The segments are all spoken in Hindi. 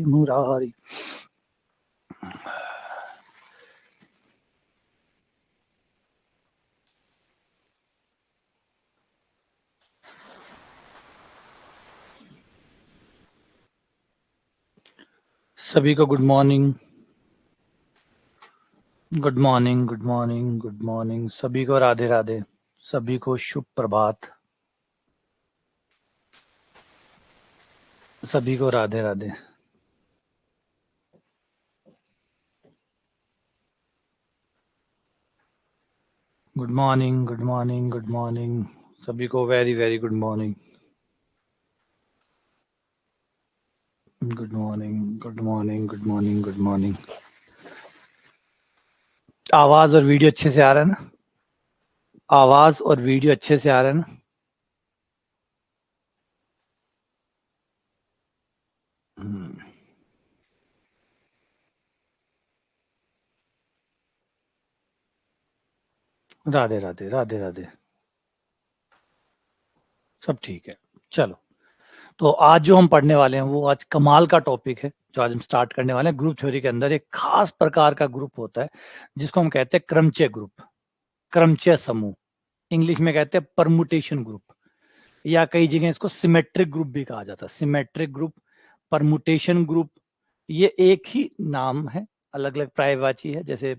मुरारी। सभी को good morning, good morning, good morning, good morning. सभी को राधे राधे, सभी को शुभ प्रभात, सभी को Radhe Radhe. Good morning, good morning, good morning, सभी को very very good morning, good morning, good morning, good morning, good morning. आवाज और वीडियो अच्छे से आ रहा है ना? आवाज और वीडियो अच्छे से आ रहा है ना? राधे राधे, राधे राधे, सब ठीक है। चलो, तो आज जो हम पढ़ने वाले हैं वो आज कमाल का टॉपिक है जो आज हम स्टार्ट करने वाले हैं। ग्रुप थ्योरी के अंदर एक खास प्रकार का ग्रुप होता है जिसको हम कहते हैं क्रमचय ग्रुप, क्रमचय समूह। इंग्लिश में कहते हैं परमुटेशन ग्रुप, या कई जगह इसको सिमेट्रिक ग्रुप भी कहा जाता है। सिमेट्रिक ग्रुप, परमुटेशन ग्रुप, ये एक ही नाम है, अलग अलग पर्यायवाची है। जैसे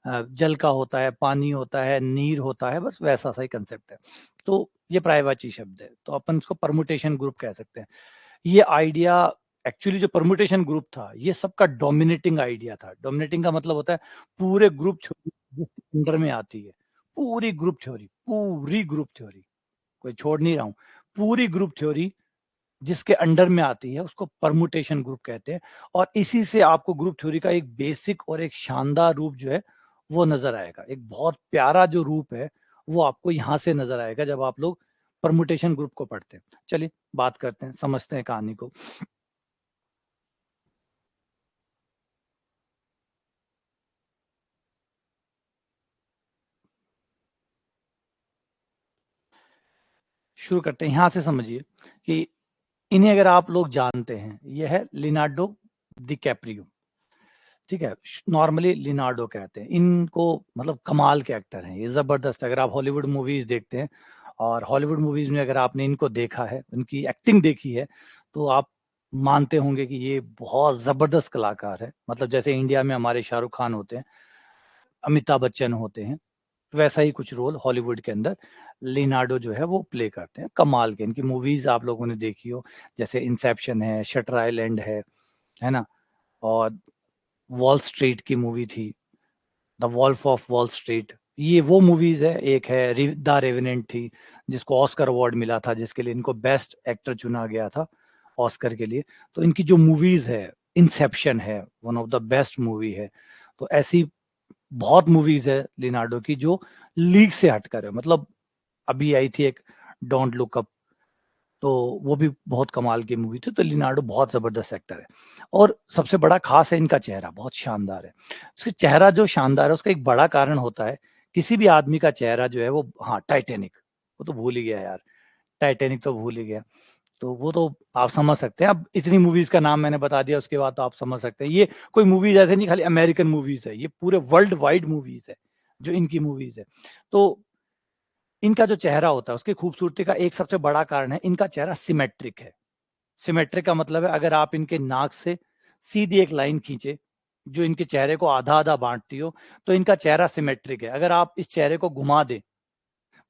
जल का होता है, पानी होता है, नीर होता है, बस वैसा सा ही कंसेप्ट है। तो ये पर्यायवाची शब्द है, तो अपन इसको परमुटेशन ग्रुप कह सकते हैं। ये आइडिया एक्चुअली जो परमुटेशन ग्रुप था ये सबका डोमिनेटिंग आइडिया था। डोमिनेटिंग का मतलब होता है पूरे ग्रुप थ्योरी जिसके अंडर में आती है, पूरी ग्रुप थ्योरी, पूरी ग्रुप थ्योरी, कोई छोड़ नहीं रहा हूं, पूरी ग्रुप थ्योरी जिसके अंडर में आती है उसको परमुटेशन ग्रुप कहते हैं। और इसी से आपको ग्रुप थ्योरी का एक बेसिक और एक शानदार रूप जो है वो नजर आएगा। एक बहुत प्यारा जो रूप है वो आपको यहां से नजर आएगा जब आप लोग परमुटेशन ग्रुप को पढ़ते हैं। चलिए बात करते हैं, समझते हैं कहानी को। शुरू करते हैं, यहां से समझिए कि इन्हें अगर आप लोग जानते हैं, ये है लिनार्डो डिकैप्रियो, ठीक है। नॉर्मली लिनार्डो कहते हैं इनको, मतलब कमाल के एक्टर हैं ये, जबरदस्त। अगर आप हॉलीवुड मूवीज देखते हैं और हॉलीवुड मूवीज में अगर आपने इनको देखा है, इनकी एक्टिंग देखी है, तो आप मानते होंगे कि ये बहुत जबरदस्त कलाकार है। मतलब जैसे इंडिया में हमारे शाहरुख खान होते हैं, अमिताभ बच्चन होते हैं, वैसा ही कुछ रोल हॉलीवुड के अंदर लिनार्डो जो है वो प्ले करते हैं। कमाल के इनकी मूवीज आप लोगों ने देखी हो, जैसे इंसेप्शन है, शटर आइलैंड है ना, और वॉल स्ट्रीट की मूवी थी, the Wolf of Wall Street, ये वो मूवीज है। एक है द रेवेनेंट थी जिसको ऑस्कर अवार्ड मिला था, जिसके लिए इनको बेस्ट एक्टर चुना गया था ऑस्कर के लिए। तो इनकी जो मूवीज है, इंसेप्शन है one of the best movie है। तो ऐसी बहुत मूवीज है लिनार्डो की जो लीग से हटकर है। मतलब अभी आई थी एक डोंट लुक अप, तो वो भी बहुत कमाल की मूवी थी। तो लिनार्डो बहुत जबरदस्त एक्टर है और सबसे बड़ा खास है इनका चेहरा, बहुत शानदार है। उसका चेहरा जो शानदार है उसका एक बड़ा कारण होता है, किसी भी आदमी का चेहरा जो है वो, हाँ टाइटैनिक, वो तो भूल ही गया यार, टाइटैनिक तो भूल ही गया। तो वो तो आप समझ सकते हैं, अब इतनी मूवीज का नाम मैंने बता दिया उसके बाद तो आप समझ सकते हैं। ये कोई मूवीज ऐसे नहीं खाली अमेरिकन मूवीज है, ये पूरे वर्ल्ड वाइड मूवीज है जो इनकी मूवीज है। तो इनका जो चेहरा होता है उसकी खूबसूरती का एक सबसे बड़ा कारण है इनका चेहरा सिमेट्रिक है। सिमेट्रिक का मतलब है अगर आप इनके नाक से सीधी एक लाइन खींचे जो इनके चेहरे को आधा आधा बांटती हो, तो इनका चेहरा सिमेट्रिक है। अगर आप इस चेहरे को घुमा दे,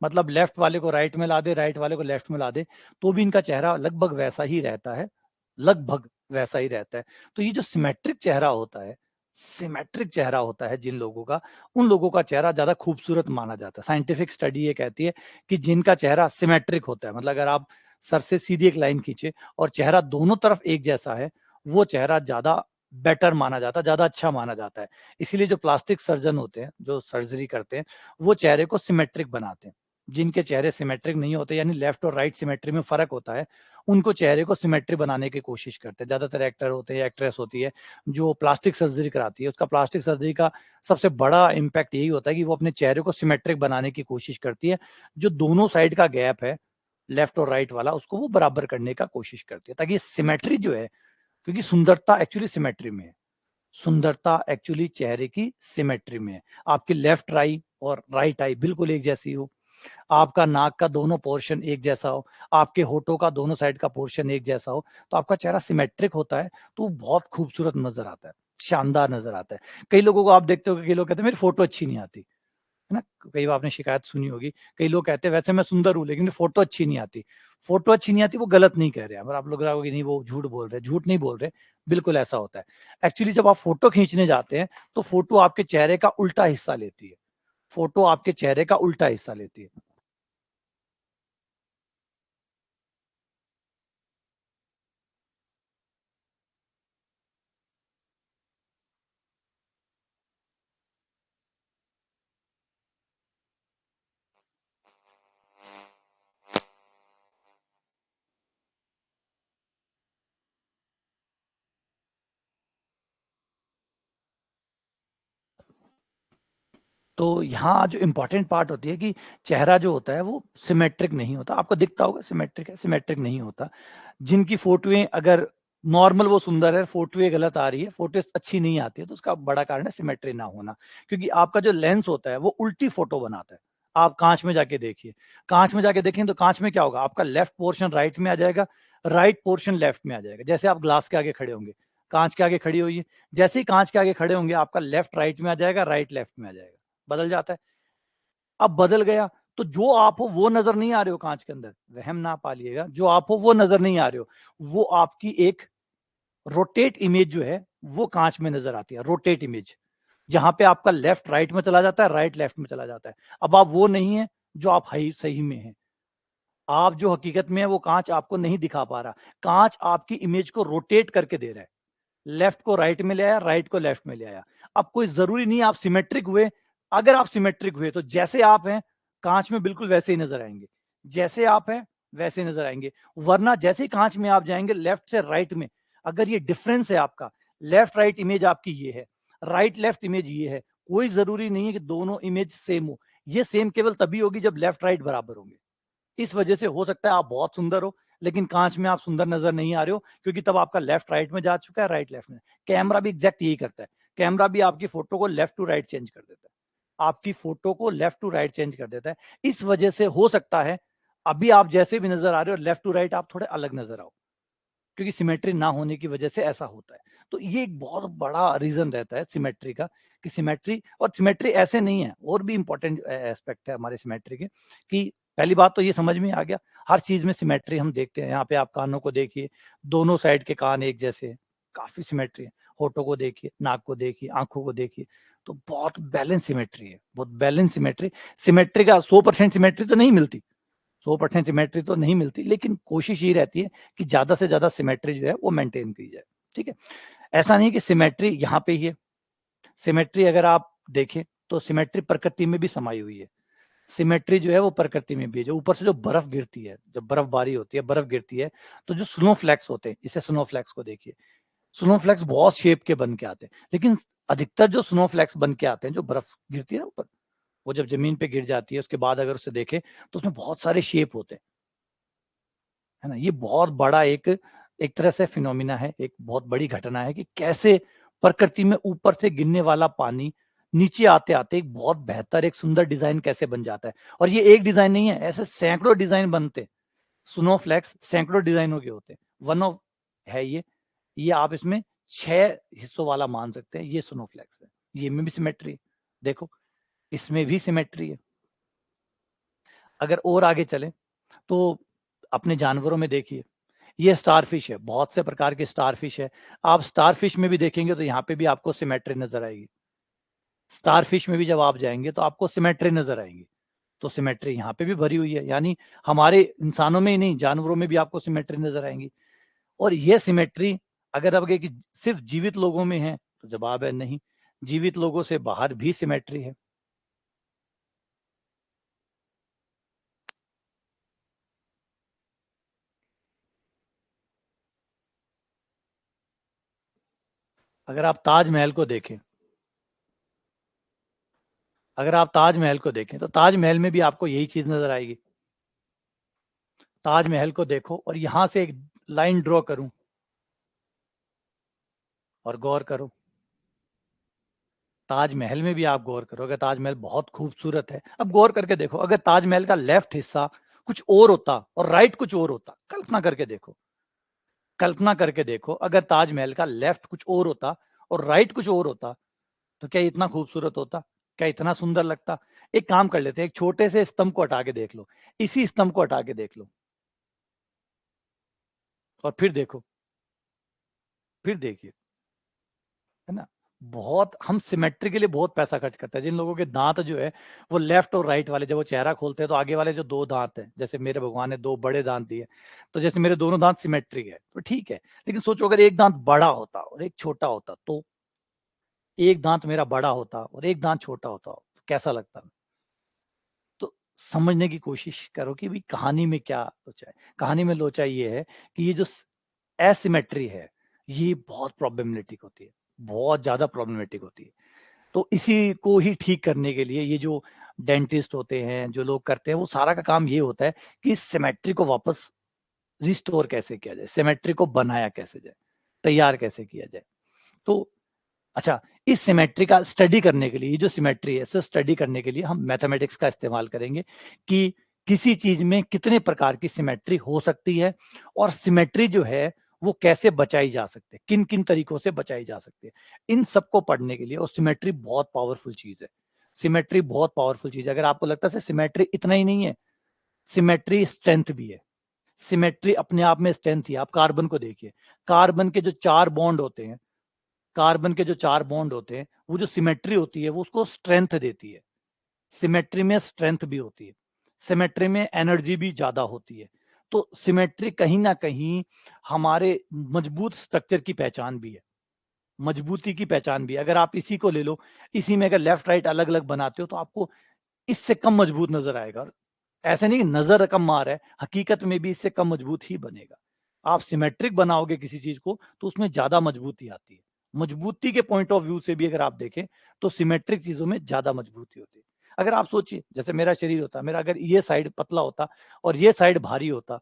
मतलब लेफ्ट वाले को राइट में ला दे, राइट वाले को लेफ्ट में ला दे, तो भी इनका चेहरा लगभग वैसा ही रहता है, लगभग वैसा ही रहता है। तो ये जो सिमेट्रिक चेहरा होता है, सिमेट्रिक चेहरा होता है जिन लोगों का, उन लोगों का चेहरा ज्यादा खूबसूरत माना जाता है। साइंटिफिक स्टडी ये कहती है कि जिनका चेहरा सिमेट्रिक होता है, मतलब अगर आप सर से सीधी एक लाइन खींचे और चेहरा दोनों तरफ एक जैसा है, वो चेहरा ज्यादा बेटर माना जाता है, ज्यादा अच्छा माना जाता है। इसीलिए जो प्लास्टिक सर्जन होते हैं, जो सर्जरी करते हैं, वो चेहरे को सिमेट्रिक बनाते हैं। जिनके चेहरे सिमेट्रिक नहीं होते, यानी लेफ्ट और राइट सिमेट्री में फर्क होता है, उनको चेहरे को सिमेट्री बनाने की कोशिश करते हैं। ज्यादातर एक्टर होते हैं, एक्ट्रेस होती है जो प्लास्टिक सर्जरी कराती है, उसका प्लास्टिक सर्जरी का सबसे बड़ा इम्पैक्ट यही होता है कि वो अपने चेहरे को सिमेट्रिक बनाने की कोशिश करती है। जो दोनों साइड का गैप है, लेफ्ट और राइट वाला, उसको वो बराबर करने का कोशिश करती है, ताकि सिमेट्री जो है क्योंकि सुंदरता एक्चुअली सिमेट्री में है। सुंदरता एक्चुअली चेहरे की सिमेट्री में है। आपकी लेफ्ट आई और राइट आई बिल्कुल एक जैसी हो, आपका नाक का दोनों पोर्शन एक जैसा हो, आपके होठों का दोनों साइड का पोर्शन एक जैसा हो, तो आपका चेहरा सिमेट्रिक होता है, तो वो बहुत खूबसूरत नजर आता है, शानदार नजर आता है। कई लोगों को आप देखते हो कि कई लोग कहते हैं मेरी फोटो अच्छी नहीं आती, है ना? कई बार आपने शिकायत सुनी होगी, कई लोग कहते हैं वैसे मैं सुंदर हूँ लेकिन फोटो अच्छी नहीं आती। फोटो अच्छी नहीं आती वो गलत नहीं कह रहे हैं, अगर आप लोग कहोगे नहीं वो झूठ बोल रहे हैं, झूठ नहीं बोल रहे, बिल्कुल ऐसा होता है। एक्चुअली जब आप फोटो खींचने जाते हैं तो फोटो आपके चेहरे का उल्टा हिस्सा लेती है, फोटो आपके चेहरे का उल्टा हिस्सा लेती है। तो यहाँ जो इम्पोर्टेंट पार्ट होती है कि चेहरा जो होता है वो सिमेट्रिक नहीं होता। आपको दिखता होगा सिमेट्रिक है, सिमेट्रिक नहीं होता। जिनकी फ़ोटोएँ अगर नॉर्मल वो सुंदर है, फ़ोटोएँ गलत आ रही है, फ़ोटोज़ अच्छी नहीं आती है, तो उसका बड़ा कारण है सिमेट्री ना होना। क्योंकि आपका जो लेंस होता है वो उल्टी फ़ोटो बनाता है। आप काँच में जाके देखिए, काँच में जाके देखेंगे तो काँच में क्या होगा? आपका लेफ्ट पोर्शन राइट में आ जाएगा, राइट पोर्शन लेफ्ट में आ जाएगा। जैसे आप ग्लास के आगे खड़े होंगे, काँच के आगे खड़ी होइए, जैसे ही काँच के आगे खड़े होंगे आपका लेफ्ट राइट में आ जाएगा, राइट लेफ्ट में आ जाएगा। बदल जाता है। अब बदल गया तो जो आप हो वो नजर नहीं आ रहे हो कांच के अंदर, वहम ना पालिएगा, जो आप हो वो नजर नहीं आ रहे हो, वो आपकी एक रोटेट इमेज जो है वो कांच में नजर आती है, रोटेट इमेज, जहां पे आपका लेफ्ट राइट में चला जाता है, राइट लेफ्ट में चला जाता है। अब आप वो नहीं है जो आप सही में है, आप जो हकीकत में है वो कांच आपको नहीं दिखा पा रहा, कांच आपकी इमेज को रोटेट करके दे रहा है, लेफ्ट को राइट में ले आया, राइट को लेफ्ट में ले आया। अब कोई जरूरी नहीं आप सिमेट्रिक हुए, अगर आप सिमेट्रिक हुए तो जैसे आप हैं कांच में बिल्कुल वैसे ही नजर आएंगे, जैसे आप हैं वैसे नजर आएंगे। वरना जैसे ही कांच में आप जाएंगे लेफ्ट से राइट में, अगर ये डिफरेंस है आपका, लेफ्ट राइट इमेज आपकी ये है, राइट लेफ्ट इमेज ये है, कोई जरूरी नहीं है कि दोनों इमेज सेम हो। ये सेम केवल तभी होगी जब लेफ्ट राइट बराबर होंगे। इस वजह से हो सकता है आप बहुत सुंदर हो लेकिन कांच में आप सुंदर नजर नहीं आ रहे हो, क्योंकि तब आपका लेफ्ट राइट में जा चुका है, राइट लेफ्ट में। कैमरा भी एग्जैक्ट यही करता है, कैमरा भी आपकी फोटो को लेफ्ट टू राइट चेंज कर देता है, आपकी फोटो को लेफ्ट टू राइट चेंज कर देता है। इस वजह से हो सकता है अभी आप जैसे भी नजर आ रहे हो लेफ्ट टू राइट आप थोड़े अलग नजर आओ, क्योंकि सिमेट्री ना होने की वजह से ऐसा होता है। तो ये एक बहुत बड़ा रीजन रहता है सिमेट्री का, कि सिमेट्री, और सिमेट्री ऐसे नहीं है, और भी इंपॉर्टेंट एस्पेक्ट है हमारे सिमेट्री के, कि पहली बात तो ये समझ में आ गया, हर चीज में सिमेट्री हम देखते हैं। यहाँ पे आप कानों को देखिए, दोनों साइड के कान एक जैसे हैं, काफी सिमेट्री है। होठों को देखिए, नाक को देखिए, आंखों को देखिए, तो बहुत बैलेंस सिमेट्री है, बहुत बैलेंस सिमेट्री। सिमेट्री का 100% सिमेट्री तो नहीं मिलती, 100% सिमेट्री तो नहीं मिलती, लेकिन कोशिश ये रहती है कि ज्यादा से ज्यादा सिमेट्री जो है वो मेंटेन की जाए। ठीक है, ऐसा नहीं कि सिमेट्री यहाँ पे ही है। सिमेट्री अगर आप देखें तो सिमेट्री प्रकृति में भी समाई हुई है। सिमेट्री जो है वो प्रकृति में भी है। जो ऊपर से जो बर्फ गिरती है, जब बर्फबारी होती है, बर्फ गिरती है, तो जो स्नो फ्लैक्स होते हैं, इसे स्नो फ्लैक्स को देखिए, स्नो फ्लैक्स बहुत शेप के बन के आते हैं, लेकिन अधिकतर जो स्नो फ्लैक्स बन के आते हैं, जो बर्फ गिरती है ना ऊपर, वो जब जमीन पे गिर जाती है उसके बाद अगर उसे देखें तो उसमें बहुत सारे शेप होते हैं, है ना? ये बहुत बड़ा एक एक तरह से फिनोमिना है, एक बहुत बड़ी घटना है कि कैसे प्रकृति में ऊपर से गिरने वाला पानी नीचे आते-आते एक बहुत बेहतर, एक सुंदर डिजाइन कैसे बन जाता है। और ये एक डिजाइन नहीं है, ऐसे सैकड़ों डिजाइन बनते हैं। स्नोफ्लैक्स सैकड़ों डिजाइनों के होते हैं। वन ऑफ है ये आप इसमें 6 हिस्सों वाला मान सकते हैं, ये स्नोफ्लैक्स है। ये में भी सिमेट्री है। देखो, इसमें भी सिमेट्री है। अगर और आगे चलें तो अपने जानवरों में देखिए, ये स्टारफिश है, बहुत से प्रकार के स्टारफिश है। आप स्टारफिश में भी देखेंगे तो यहाँ पे भी आपको सिमेट्री नजर आएगी। स्टारफिश में भी जब आप जाएंगे तो आपको सिमेट्री नजर आएगी। तो सिमेट्री यहाँ पे भी भरी हुई है, यानी हमारे इंसानों में ही नहीं, जानवरों में भी आपको सिमेट्री नजर आएंगी। और ये सिमेट्री अगर अब कि सिर्फ जीवित लोगों में है तो जवाब है नहीं, जीवित लोगों से बाहर भी सिमेट्री है। अगर आप ताजमहल को देखें, अगर आप ताजमहल को देखें तो ताजमहल में भी आपको यही चीज नजर आएगी। ताजमहल को देखो और यहां से एक लाइन ड्रॉ करूं, और गौर करो, ताजमहल में भी आप गौर करो, अगर ताजमहल बहुत खूबसूरत है, अब गौर करके देखो, अगर ताजमहल का लेफ्ट हिस्सा कुछ और होता और राइट कुछ और होता, कल्पना करके देखो, कल्पना करके देखो, अगर ताजमहल का लेफ्ट कुछ और होता और राइट कुछ और होता, तो क्या इतना खूबसूरत होता? क्या इतना सुंदर लगता? एक काम कर लेते हैं, एक छोटे से स्तंभ को हटा के देख लो, इसी स्तंभ को हटा के देख लो, और फिर देखो, फिर देखिए, है ना? बहुत हम सिमेट्री के लिए बहुत पैसा खर्च करते हैं। जिन लोगों के दांत जो है वो लेफ्ट और राइट वाले, जब वो चेहरा खोलते हैं तो आगे वाले जो दो दांत हैं, जैसे मेरे भगवान ने दो बड़े दांत दिए, तो जैसे मेरे दोनों दांत सिमेट्रिक है तो ठीक है, लेकिन सोचो अगर एक दांत बड़ा होता और एक छोटा होता, तो एक दांत मेरा बड़ा होता और एक दांत छोटा होता, तो कैसा लगता? तो समझने की कोशिश करो कि भाई कहानी में क्या लोचा है। कहानी में लोचा ये है कि ये जो एसिमेट्री है, ये बहुत प्रॉब्लमेटिक होती है, बहुत ज्यादा प्रॉब्लमेटिक होती है। तो इसी को ही ठीक करने के लिए ये जो डेंटिस्ट होते हैं, जो लोग करते हैं, वो सारा का काम ये होता है कि सिमेट्री को वापस रिस्टोर कैसे किया जाए, सिमेट्री को बनाया कैसे जाए, तैयार कैसे किया जाए। तो अच्छा, इस सिमेट्री का स्टडी करने के लिए, ये जो सिमेट्री है, इसे स्टडी करने के लिए हम मैथमेटिक्स का इस्तेमाल करेंगे कि किसी चीज में कितने प्रकार की सिमेट्री हो सकती है, और सिमेट्री जो है वो कैसे बचाई जा सकती है, किन किन तरीकों से बचाई जा सकती है, इन सबको पढ़ने के लिए। और सिमेट्री बहुत पावरफुल चीज है, सिमेट्री बहुत पावरफुल चीज है। अगर आपको लगता है सिमेट्री इतना ही नहीं है, सिमेट्री स्ट्रेंथ भी है। सिमेट्री अपने आप में स्ट्रेंथ ही है। आप कार्बन को देखिए, कार्बन के जो चार बॉन्ड होते हैं, कार्बन के जो चार बॉन्ड होते हैं, वो जो सिमेट्री होती है वो उसको स्ट्रेंथ देती है। सिमेट्री में स्ट्रेंथ भी होती है, सिमेट्री में एनर्जी भी ज्यादा होती है। तो सिमेट्री कहीं ना कहीं हमारे मजबूत स्ट्रक्चर की पहचान भी है, मजबूती की पहचान भी है। अगर आप इसी को ले लो, इसी में अगर लेफ्ट राइट अलग अलग बनाते हो तो आपको इससे कम मजबूत नजर आएगा। ऐसे नहीं कि नजर कम मार है, हकीकत में भी इससे कम मजबूत ही बनेगा। आप सिमेट्रिक बनाओगे किसी चीज को तो उसमें ज्यादा मजबूती आती है। मजबूती के पॉइंट ऑफ व्यू से भी अगर आप देखें तो सिमेट्रिक चीजों में ज्यादा मजबूती होती है। अगर आप सोचिए, जैसे मेरा शरीर होता, मेरा अगर ये साइड पतला होता और ये साइड भारी होता,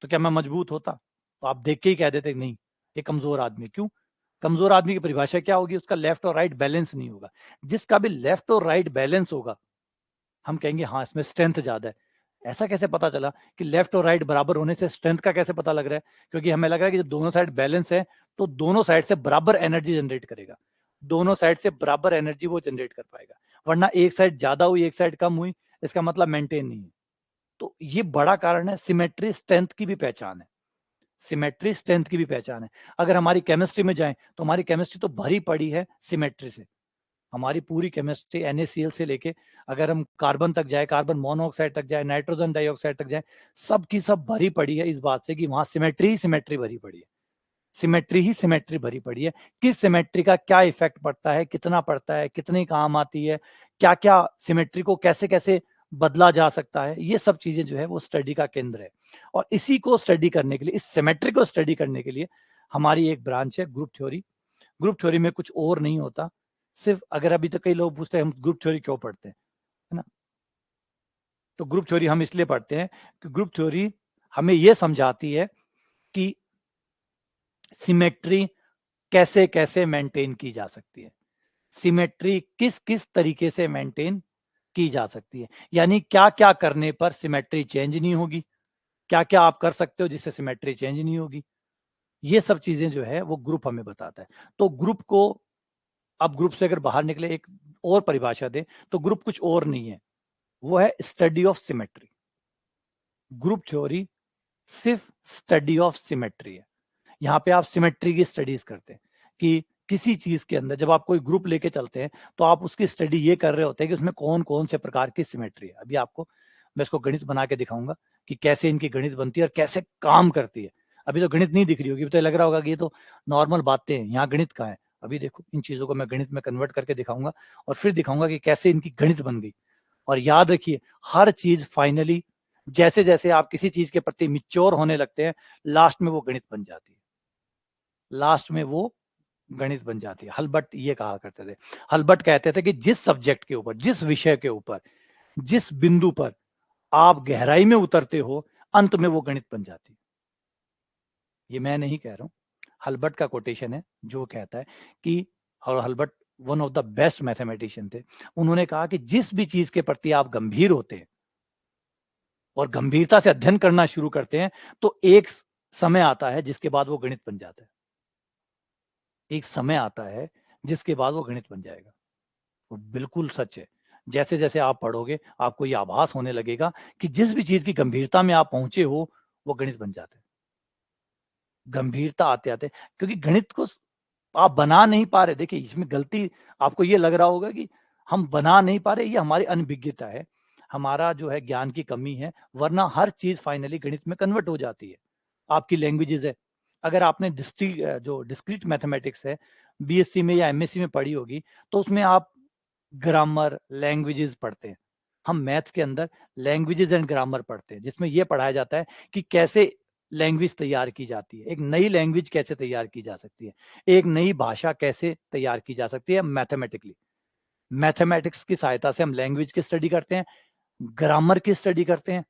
तो क्या मैं मजबूत होता? तो आप देख के ही कह देते नहीं, ये कमजोर आदमी। क्यों? कमजोर आदमी की परिभाषा क्या होगी? उसका लेफ्ट और राइट बैलेंस नहीं होगा। जिसका भी लेफ्ट और राइट बैलेंस होगा, हम कहेंगे हाँ इसमें स्ट्रेंथ ज्यादा है। ऐसा कैसे पता चला कि लेफ्ट और राइट बराबर होने से स्ट्रेंथ का कैसे पता लग रहा है? क्योंकि हमें लग रहा है कि जब दोनों साइड बैलेंस है तो दोनों साइड से बराबर एनर्जी जनरेट करेगा, दोनों साइड से बराबर एनर्जी वो जनरेट कर पाएगा। वरना एक साइड ज्यादा हुई एक साइड कम हुई, इसका मतलब मेंटेन नहीं है। तो ये बड़ा कारण है, सिमेट्री स्ट्रेंथ की भी पहचान है, सिमेट्री स्ट्रेंथ की भी पहचान है। अगर हमारी केमिस्ट्री में जाएं तो हमारी केमिस्ट्री तो भरी पड़ी है सिमेट्री से। हमारी पूरी केमिस्ट्री NaCl से लेके अगर हम कार्बन तक जाए, कार्बन मोनोऑक्साइड तक जाए, नाइट्रोजन डाइऑक्साइड तक जाए, सब की सब भरी पड़ी है इस बात से कि वहां सिमेट्री ही सिमेट्री भरी पड़ी है, सिमेट्री ही सिमेट्री भरी पड़ी है। किस सिमेट्री का क्या इफेक्ट पड़ता है, कितना पड़ता है, कितनी काम आती है, क्या क्या सिमेट्री को कैसे कैसे बदला जा सकता है, ये सब चीजें जो है वो स्टडी का केंद्र है। और इसी को स्टडी करने के लिए, इस सिमेट्री को स्टडी करने के लिए हमारी एक ब्रांच है ग्रुप थ्योरी। ग्रुप थ्योरी में कुछ और नहीं होता, सिर्फ अगर अभी तक कई लोग पूछते हैं हम ग्रुप थ्योरी क्यों पढ़ते हैं, है ना? तो ग्रुप थ्योरी हम इसलिए पढ़ते हैं कि ग्रुप थ्योरी हमें यह समझाती है कि सिमेट्री कैसे कैसे मेंटेन की जा सकती है, सिमेट्री किस किस तरीके से मेंटेन की जा सकती है, यानी क्या क्या करने पर सिमेट्री चेंज नहीं होगी, क्या क्या आप कर सकते हो जिससे सिमेट्री चेंज नहीं होगी। ये सब चीजें जो है वो ग्रुप हमें बताता है। तो ग्रुप को, अब ग्रुप से अगर बाहर निकले एक और परिभाषा दे तो ग्रुप कुछ और नहीं है, वो है study of symmetry. Group theory सिर्फ स्टडी ऑफ सिमेट्री है। यहाँ पे आप सिमेट्री की स्टडीज करते हैं कि किसी चीज के अंदर जब आप कोई ग्रुप लेके चलते हैं तो आप उसकी स्टडी ये कर रहे होते हैं कि उसमें कौन कौन से प्रकार की सिमेट्री है। अभी आपको मैं इसको गणित बना के दिखाऊंगा कि कैसे इनकी गणित बनती है और कैसे काम करती है। अभी तो गणित नहीं दिख रही होगी, अभी तो लग रहा होगा कि ये तो नॉर्मल बातें हैं, यहाँ गणित कहाँ है। अभी देखो इन चीजों को मैं गणित में कन्वर्ट करके दिखाऊंगा और फिर दिखाऊंगा कि कैसे इनकी गणित बन गई। और याद रखिए, हर चीज फाइनली जैसे जैसे आप किसी चीज के प्रति मिच्योर होने लगते हैं, लास्ट में वो गणित बन जाती है, लास्ट में वो गणित बन जाती है। हलबर्ट ये कहा करते थे, हलबर्ट कहते थे कि जिस सब्जेक्ट के ऊपर, जिस विषय के ऊपर, जिस बिंदु पर आप गहराई में उतरते हो, अंत में वो गणित बन जाती है। ये मैं नहीं कह रहा हूं, हल्बर्ट का कोटेशन है जो कहता है कि, और Hilbert one of the best mathematician थे, उन्होंने कहा कि जिस भी चीज के प्रति आप गंभीर होते हैं और गंभीरता से अध्ययन करना शुरू करते हैं, तो एक समय आता है जिसके बाद वो गणित बन जाता है। एक समय आता है जिसके बाद वो गणित बन जाएगा। वो बिल्कुल सच है। जैसे जैसे आप पढ़ोगे आपको ये आभास होने लगेगा कि जिस भी चीज की गंभीरता में आप पहुंचे हो वो गणित बन जाते हैं। गंभीरता आते आते, क्योंकि गणित को आप बना नहीं पा रहे। देखिए इसमें गलती, आपको ये लग रहा होगा कि हम बना नहीं पा रहे, ये हमारी अनभिज्ञता है, हमारा जो है ज्ञान की कमी है, वरना हर चीज फाइनली गणित में कन्वर्ट हो जाती है। आपकी लैंग्वेजेस है, अगर आपने जो डिस्क्रीट मैथमेटिक्स है बीएससी में या एमएससी में पढ़ी होगी, तो उसमें आप ग्रामर लैंग्वेजेस पढ़ते हैं। हम मैथ्स के अंदर लैंग्वेजेस एंड ग्रामर पढ़ते हैं, जिसमें यह पढ़ाया जाता है कि कैसे लैंग्वेज तैयार की जाती है, एक नई लैंग्वेज कैसे तैयार की जा सकती है, एक नई भाषा कैसे तैयार की जा सकती है मैथमेटिकली। मैथमेटिक्स की सहायता से हम लैंग्वेज की स्टडी करते हैं, ग्रामर की स्टडी करते हैं।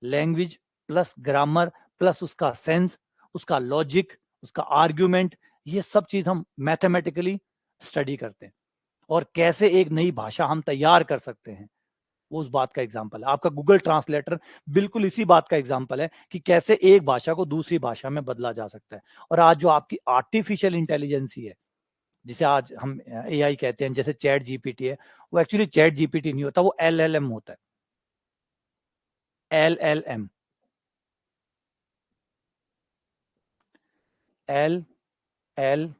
लैंग्वेज प्लस ग्रामर प्लस उसका सेंस, उसका लॉजिक, उसका आर्ग्यूमेंट, ये सब चीज हम मैथमेटिकली स्टडी करते हैं। और कैसे एक नई भाषा हम तैयार कर सकते हैं, वो उस बात का एग्जाम्पल है। आपका गूगल ट्रांसलेटर बिल्कुल इसी बात का एग्जाम्पल है कि कैसे एक भाषा को दूसरी भाषा में बदला जा सकता है। और आज जो आपकी आर्टिफिशियल इंटेलिजेंसी है, जिसे आज हम एआई कहते हैं, जैसे चैट जीपीटी है, वो एक्चुअली चैट जीपीटी नहीं होता, वो एलएलएम होता है। एलएलएम, एल एल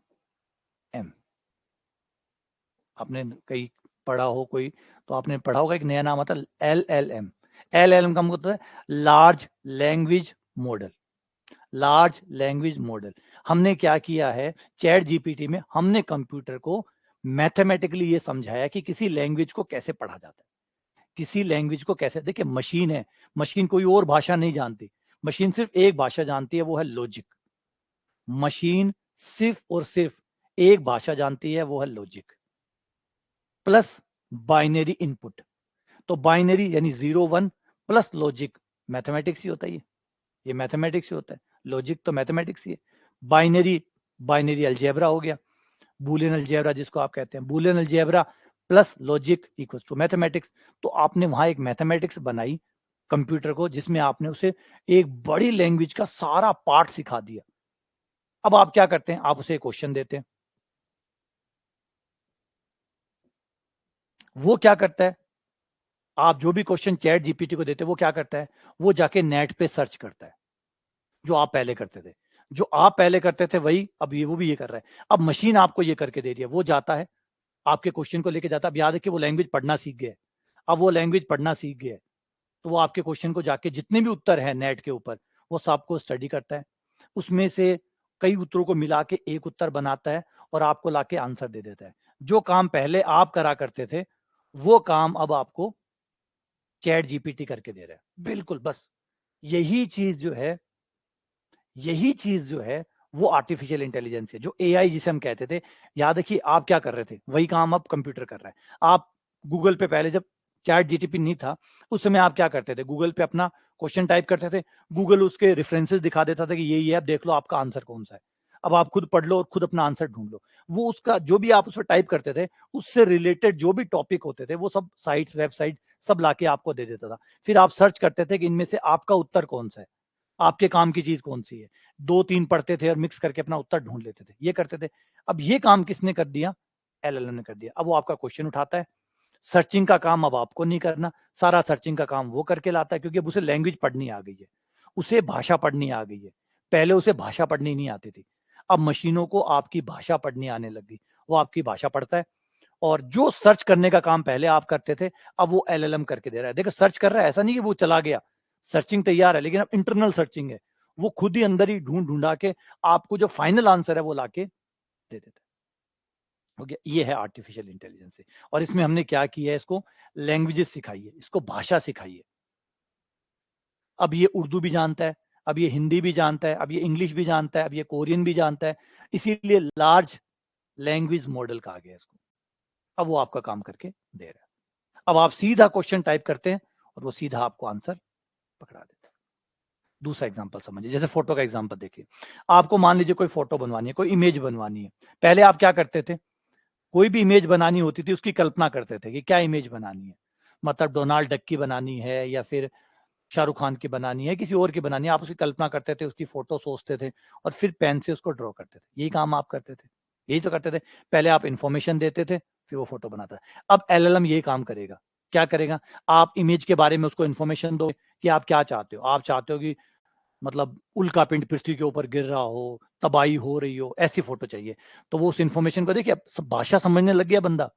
एम, आपने कहीं पढ़ा हो कोई, तो आपने पढ़ा होगा एक नया नाम आता है एलएलएम। एलएलएम का मतलब है large language model. Large language model, हमने क्या किया है चैट जीपीटी में, हमने कंप्यूटर को मैथमेटिकली ये समझाया कि किसी लैंग्वेज को कैसे पढ़ा जाता है, किसी लैंग्वेज को कैसे। देखिए मशीन है, मशीन कोई और भाषा नहीं जानती, मशीन सिर्फ एक भाषा जानती है, वो है लॉजिक। मशीन सिर्फ और सिर्फ एक भाषा जानती है, वो है लॉजिक प्लस बाइनरी इनपुट। तो बाइनरी यानी 0 1 प्लस लॉजिक, मैथमेटिक्स ही होता है ये मैथमेटिक्स ही होता है। लॉजिक तो मैथमेटिक्स ही है। बाइनरी, बाइनरी अलजेब्रा हो गया, बूलियन अलजेब्रा जिसको आप कहते हैं, Boolean algebra plus logic equals to mathematics. तो आपने वहां एक मैथमेटिक्स बनाई कंप्यूटर को, जिसमें आपने उसे एक बड़ी लैंग्वेज का सारा पार्ट सिखा दिया। अब आप क्या करते हैं, आप उसे क्वेश्चन देते हैं, वो क्या करता है, आप जो भी क्वेश्चन चैट जीपीटी को देते हैं, वो क्या करता है, वो जाके नेट पे सर्च करता है। जो आप पहले करते थे, जो आप पहले करते थे वही अब ये वो भी ये कर रहा है। अब मशीन आपको ये करके दे रही है, वो जाता है आपके क्वेश्चन को लेके जाता है। अब याद है कि वो लैंग्वेज पढ़ना सीख गया है, अब वो लैंग्वेज पढ़ना सीख गया है, तो वो आपके क्वेश्चन को जाके जितने भी उत्तर है नेट के ऊपर, वो सबको स्टडी करता है, उसमें से कई उत्तरों को मिला के एक उत्तर बनाता है और आपको लाके आंसर दे देता है। जो काम पहले आप करा करते थे, वो काम अब आपको चैट जीपीटी करके दे रहा है। बिल्कुल, बस यही चीज जो है, यही चीज जो है वो आर्टिफिशियल इंटेलिजेंस है, जो एआई जिसे हम कहते थे। याद है कि आप क्या कर रहे थे, वही काम अब कंप्यूटर कर रहा है। आप गूगल पे, पहले जब चैट जीटीपी नहीं था उस समय आप क्या करते थे, गूगल पे अपना क्वेश्चन टाइप करते थे, गूगल उसके रेफरेंसेस दिखा देता था कि ये आप देख लो आपका आंसर कौन सा है, अब आप खुद पढ़ लो और खुद अपना आंसर ढूंढ लो। वो उसका जो भी आप उस पर टाइप करते थे, उससे रिलेटेड जो भी टॉपिक होते थे, वो सब साइट्स वेबसाइट सब लाके आपको दे देता था। फिर आप सर्च करते थे कि इनमें से आपका उत्तर कौन सा है, आपके काम की चीज कौन सी है। 2 3 पढ़ते थे और मिक्स करके अपना उत्तर ढूंढ लेते थे, ये करते थे। अब ये काम किसने कर दिया, एलएलएम ने कर दिया। अब वो आपका क्वेश्चन उठाता है, सर्चिंग का काम अब आपको नहीं करना, सारा सर्चिंग का काम वो करके लाता है, क्योंकि अब उसे लैंग्वेज पढ़नी आ गई है, उसे भाषा पढ़नी आ गई है। पहले उसे भाषा पढ़नी नहीं आती थी, अब मशीनों को आपकी भाषा पढ़नी आने लगी, वो आपकी भाषा पढ़ता है। और जो सर्च करने का काम पहले आप करते थे, अब वो एलएलएम करके दे रहा है। देखो सर्च कर रहा है, ऐसा नहीं कि वो चला गया, सर्चिंग तैयार है, लेकिन अब इंटरनल सर्चिंग है, वो खुद ही अंदर ही ढूंढ ढूंढा के आपको जो फाइनल आंसर है वो लाके दे देता है। हो गया, ये है आर्टिफिशियल इंटेलिजेंस। और इसमें हमने क्या किया है, इसको लैंग्वेजेस सिखाई है, इसको भाषा सिखाई है। अब ये उर्दू भी जानता है, अब ये हिंदी भी जानता है, अब ये इंग्लिश भी जानता है, अब ये कोरियन भी जानता है, इसीलिए लार्ज लैंग्वेज मॉडल कहा गया इसको। अब वो आपका काम करके दे रहा है। अब आप सीधा क्वेश्चन टाइप करते हैं और वो सीधा आपको आंसर पकड़ा देता है। दूसरा एग्जांपल समझिए, जैसे फोटो का एग्जांपल देखिए। आपको मान लीजिए कोई फोटो बनवानी है, कोई इमेज बनवानी है। पहले आप क्या करते थे, कोई भी इमेज बनानी होती थी उसकी कल्पना करते थे कि क्या इमेज बनानी है, मतलब डोनाल्ड डक की बनानी है या फिर शाहरुख खान की बनानी है, किसी और की बनानी है। आप उसकी कल्पना करते थे, उसकी फोटो सोचते थे और फिर पेन से उसको ड्रॉ करते थे। यही काम आप करते थे, यही तो करते थे। पहले आप इंफॉर्मेशन देते थे, फिर वो फोटो बनाता है। अब एलएलएम यही काम करेगा। क्या करेगा, आप इमेज के बारे में उसको इंफॉर्मेशन दो कि आप क्या चाहते हो। आप चाहते हो कि मतलब उल्का पिंड पृथ्वी के ऊपर गिर रहा हो, तबाही हो रही हो, ऐसी फोटो चाहिए। तो वो उस इंफॉर्मेशन को देखिए, अब भाषा समझने लग गया बंदा।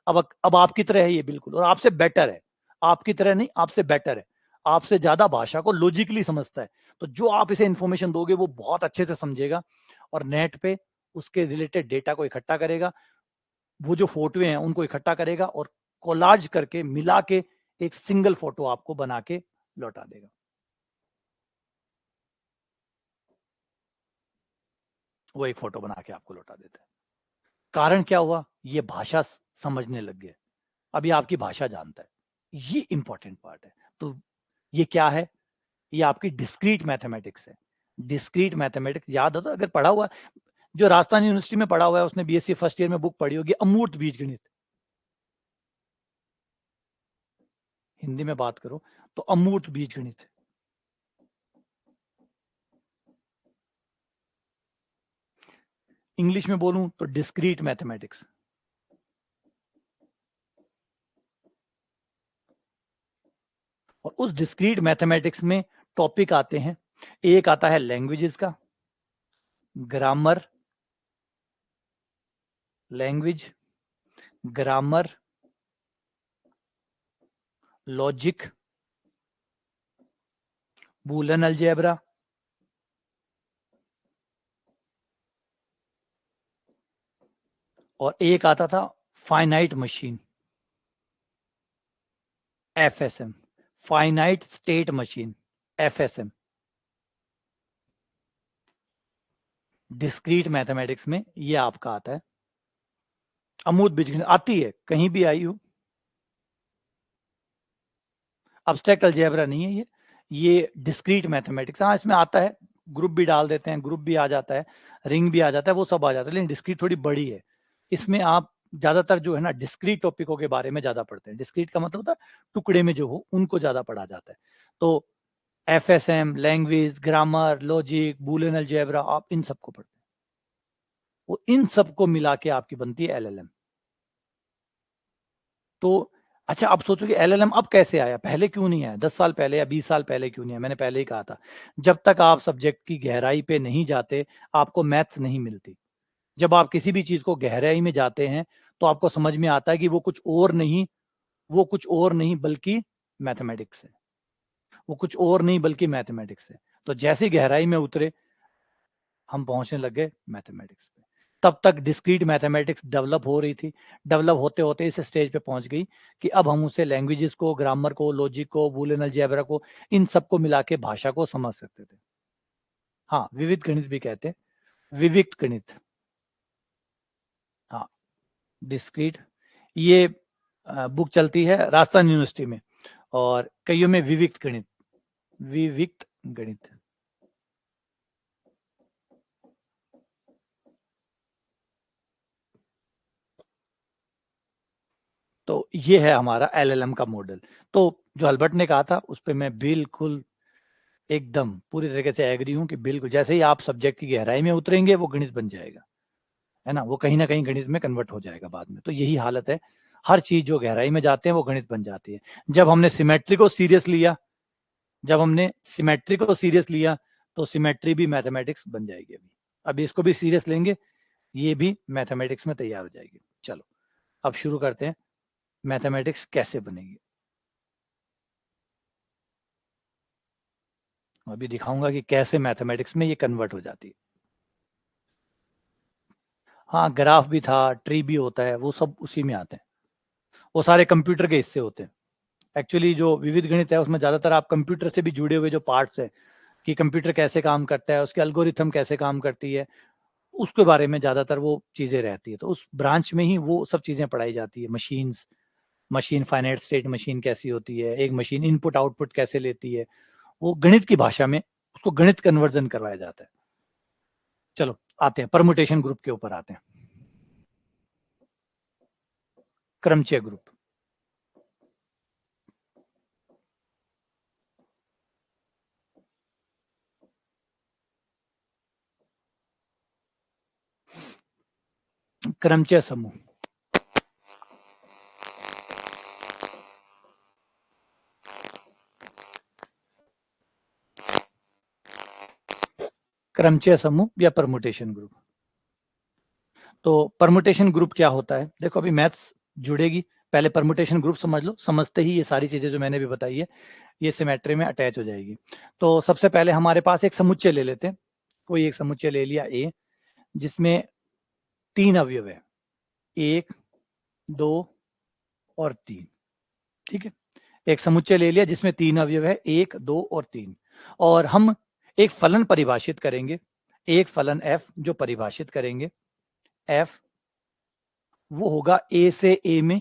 अब आपकी तरह है ये बिल्कुल, और आपसे बेटर है। आपकी तरह नहीं, आपसे बेटर है। आपसे ज्यादा भाषा को लॉजिकली समझता है। तो जो आप इसे इंफॉर्मेशन दोगे वो बहुत अच्छे से समझेगा और नेट पे उसके रिलेटेड डेटा को इकट्ठा करेगा। वो जो फोटोएं हैं उनको इकट्ठा करेगा और कोलाज करके मिला के एक सिंगल फोटो आपको बना के लौटा देगा। वो एक फोटो बना के आपको लौटा देता है। कारण क्या हुआ, ये भाषा समझने लग गए। अभी आपकी भाषा जानता है, ये इंपॉर्टेंट पार्ट है। तो ये क्या है, ये आपकी डिस्क्रीट मैथमेटिक्स है। डिस्क्रीट मैथमेटिक्स याद हो तो, अगर पढ़ा हुआ, जो राजस्थान यूनिवर्सिटी में पढ़ा हुआ है उसने बीएससी फर्स्ट ईयर में बुक पढ़ी होगी, अमूर्त बीजगणित। हिंदी में बात करो तो अमूर्त बीजगणित। इंग्लिश में बोलूं तो डिस्क्रीट मैथमेटिक्स। और उस डिस्क्रीट मैथमेटिक्स में टॉपिक आते हैं, एक आता है लैंग्वेजेस का, grammar, language, grammar, logic, Boolean algebra, और एक आता था finite machine, FSM, finite state machine, FSM. Discrete mathematics में ये आपका आता है। अमूर्त बीजगणित आती है, कहीं भी आई हो। अब्स्ट्रैक्ट अलजेब्रा नहीं है ये डिस्क्रीट मैथमेटिक्स। हाँ, इसमें आता है, ग्रुप भी डाल देते हैं, ग्रुप भी आ जाता है, रिंग भी आ जाता है, वो सब आ जाता है। लेकिन डिस्क्रीट थोड़ी बड़ी है। इसमें आप ज्यादातर जो है ना डिस्क्रीट टॉपिकों के बारे में ज्यादा पढ़ते हैं। डिस्क्रीट का मतलब होता है टुकड़े में जो हो उनको ज्यादा पढ़ा जाता है। तो FSM, language, grammar, logic, Boolean algebra, आप इन सबको पढ़ते हैं। वो इन सबको मिला के आपकी बनती है एलएलएम। तो अच्छा, आप सोचो कि एलएलएम अब कैसे आया, पहले क्यों नहीं आया, 10 साल पहले या 20 साल पहले क्यों नहीं आया। मैंने पहले ही कहा था, जब तक आप सब्जेक्ट की गहराई पे नहीं जाते आपको मैथ्स नहीं मिलती। जब आप किसी भी चीज को गहराई में जाते हैं तो आपको समझ में आता है कि वो कुछ और नहीं, वो कुछ और नहीं बल्कि मैथमेटिक्स है। वो कुछ और नहीं बल्कि मैथमेटिक्स है। तो जैसी गहराई में उतरे हम पहुंचने लगे मैथमेटिक्स पे। तब तक डिस्क्रीट मैथमेटिक्स डेवलप हो रही थी। डेवलप होते होते इस स्टेज पे पहुंच गई कि अब हम उसे लैंग्वेजेस को, ग्रामर को, लॉजिक को, बूलियन अलजेब्रा को, इन सबको मिला के भाषा को समझ सकते थे। हाँ, विविध गणित भी कहते हैं, विविक्त गणित। हाँ, डिस्क्रीट, ये बुक चलती है राजस्थान यूनिवर्सिटी में, और कईयों में विविक्त गणित, विविक्त गणित। तो ये है हमारा एलएलएम का मॉडल। तो जो अल्बर्ट ने कहा था उस पर मैं बिल्कुल एकदम पूरी तरीके से एग्री हूं कि बिल्कुल जैसे ही आप सब्जेक्ट की गहराई में उतरेंगे वो गणित बन जाएगा, है ना, वो कहीं ना कहीं गणित में कन्वर्ट हो जाएगा बाद में। तो यही हालत है, हर चीज जो गहराई में जाते हैं वो गणित बन जाती है। जब हमने सिमेट्री को सीरियस लिया, जब हमने सिमेट्री को सीरियस लिया तो सिमेट्री भी मैथमेटिक्स बन जाएगी। अभी इसको भी सीरियस लेंगे, ये भी मैथमेटिक्स में तैयार हो जाएगी। चलो अब शुरू करते हैं, मैथमेटिक्स कैसे बनेगी। अभी दिखाऊंगा कि कैसे मैथमेटिक्स में ये कन्वर्ट हो जाती है। हाँ, ग्राफ भी था, ट्री भी होता है, वो सब उसी में आते हैं। वो सारे कंप्यूटर के हिस्से होते हैं। एक्चुअली जो विविध गणित है उसमें ज्यादातर आप कंप्यूटर से भी जुड़े हुए जो पार्ट्स है कि कंप्यूटर कैसे काम करता है, उसके एल्गोरिथम कैसे काम करती है, उसके बारे में ज्यादातर वो चीजें रहती है। तो उस ब्रांच में ही वो सब चीजें पढ़ाई जाती है। Machines, machine finite state machine कैसी होती है, एक मशीन इनपुट आउटपुट कैसे लेती है, वो गणित की भाषा में उसको गणित कन्वर्जन करवाया जाता है। चलो आते हैं परमुटेशन ग्रुप के ऊपर आते हैं। क्रमचय ग्रुप, क्रमचय समूह, क्रमचय समूह या परमुटेशन ग्रुप। तो परमुटेशन ग्रुप क्या होता है, देखो अभी मैथ्स जुड़ेगी, पहले परमुटेशन ग्रुप समझ लो, समझते ही ये सारी चीजें जो मैंने भी बताई है ये सिमेट्री में अटैच हो जाएगी। तो सबसे पहले हमारे पास एक समुच्चय ले लेते हैं, कोई एक समुच्चय ले लिया ए, जिसमें 3 अवयव है, 1, 2 और 3। ठीक है, एक समुच्चय ले लिया जिसमें 3 अवयव है, 1, 2 और 3, और हम एक फलन परिभाषित करेंगे, एक फलन f जो परिभाषित करेंगे, f वो होगा a से a में,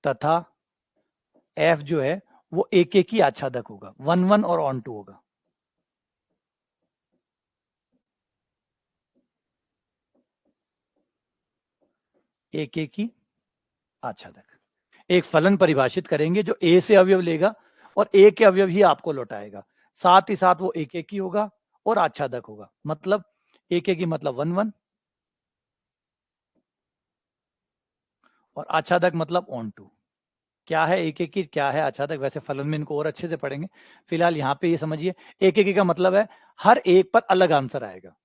तथा f जो है वो एक एक ही आच्छादक होगा, 1 1 और ऑन टू होगा। एक एक ही आच्छादक, एक फलन परिभाषित करेंगे जो a से अवयव लेगा और a के अवयव ही आपको लौटाएगा, साथ ही साथ वो एक एक ही होगा और आच्छादक होगा, मतलब एक एक ही मतलब 1 1 और आच्छादक मतलब ऑन टू। क्या है एक एक ही, क्या है आच्छादक, वैसे फलन में इनको और अच्छे से पढ़ेंगे, फिलहाल यहाँ पे ये समझिए एक एक ही का मतलब है हर एक पर अलग आंसर आएगा,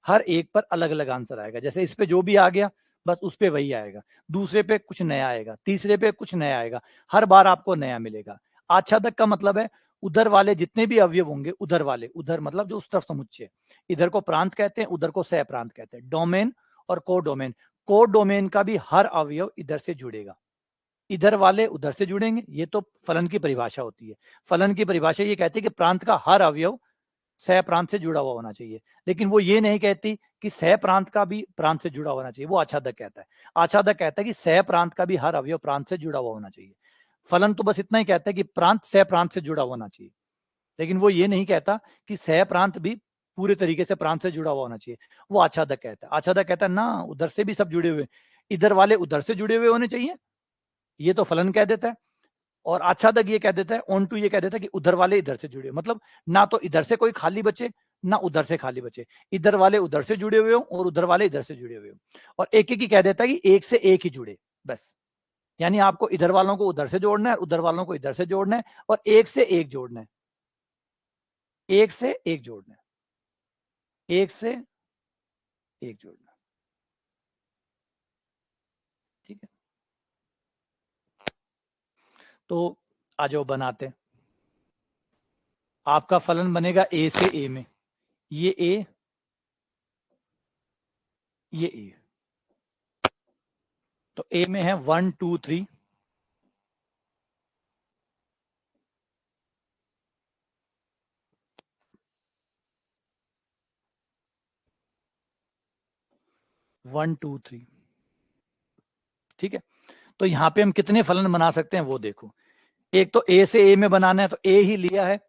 हर एक पर अलग अलग आंसर आएगा, जैसे इस पे जो भी आ गया बस उस पे वही आएगा, दूसरे पे कुछ नया आएगा, तीसरे पे कुछ नया आएगा, हर बार आपको नया मिलेगा। आच्छादक का मतलब है उधर वाले जितने भी अवयव होंगे, उधर वाले, उधर मतलब जो उस तरफ समुच्चय, इधर को प्रांत कहते हैं, उधर को सह प्रांत कहते हैं, डोमेन और को डोमेन, को डोमेन का भी हर अवयव इधर से जुड़ेगा, इधर वाले उधर से जुड़ेंगे, ये तो फलन की परिभाषा होती है। फलन की परिभाषा ये कहती है कि प्रांत का हर अवयव सह प्रांत से जुड़ा हुआ होना चाहिए, लेकिन वो ये नहीं कहती कि सह प्रांत का भी प्रांत से जुड़ा होना चाहिए, वो आच्छादक कहता है। आच्छादक कहता है कि सह प्रांत का भी हर अवयव प्रांत से जुड़ा हुआ होना चाहिए। फलन तो बस इतना ही कहता है कि प्रांत सह प्रांत से जुड़ा होना चाहिए, लेकिन वो ये नहीं कहता कि सह प्रांत भी पूरे तरीके से प्रांत से जुड़ा हुआ होना चाहिए, वो आच्छादक कहता है। आच्छादक कहता है ना, उधर से भी सब जुड़े हुए, इधर वाले उधर से जुड़े हुए होने चाहिए, ये तो फलन कह देता है, और आच्छादक ये कह देता है, ऑन टू ये कह देता है कि उधर वाले इधर से जुड़े, मतलब ना तो इधर से कोई खाली बचे ना उधर से खाली बचे, इधर वाले उधर से जुड़े हुए हो और उधर वाले इधर से जुड़े हुए हो, और एक एक ही कह देता है कि एक से एक ही जुड़े, बस। यानी आपको इधर वालों को उधर से जोड़ना है, उधर वालों को इधर से जोड़ना है, और एक से एक जोड़ना है, एक से एक जोड़ना है, एक से एक जोड़ना है। ठीक है, तो आ जाओ बनाते हैं। आपका फलन बनेगा ए से ए में, ये ए, ये ए, तो ए में है 1 2 3, 1 2 3। ठीक है, तो यहां पे हम कितने फलन बना सकते हैं वो देखो, एक तो ए से ए में बनाना है, तो ए ही लिया है,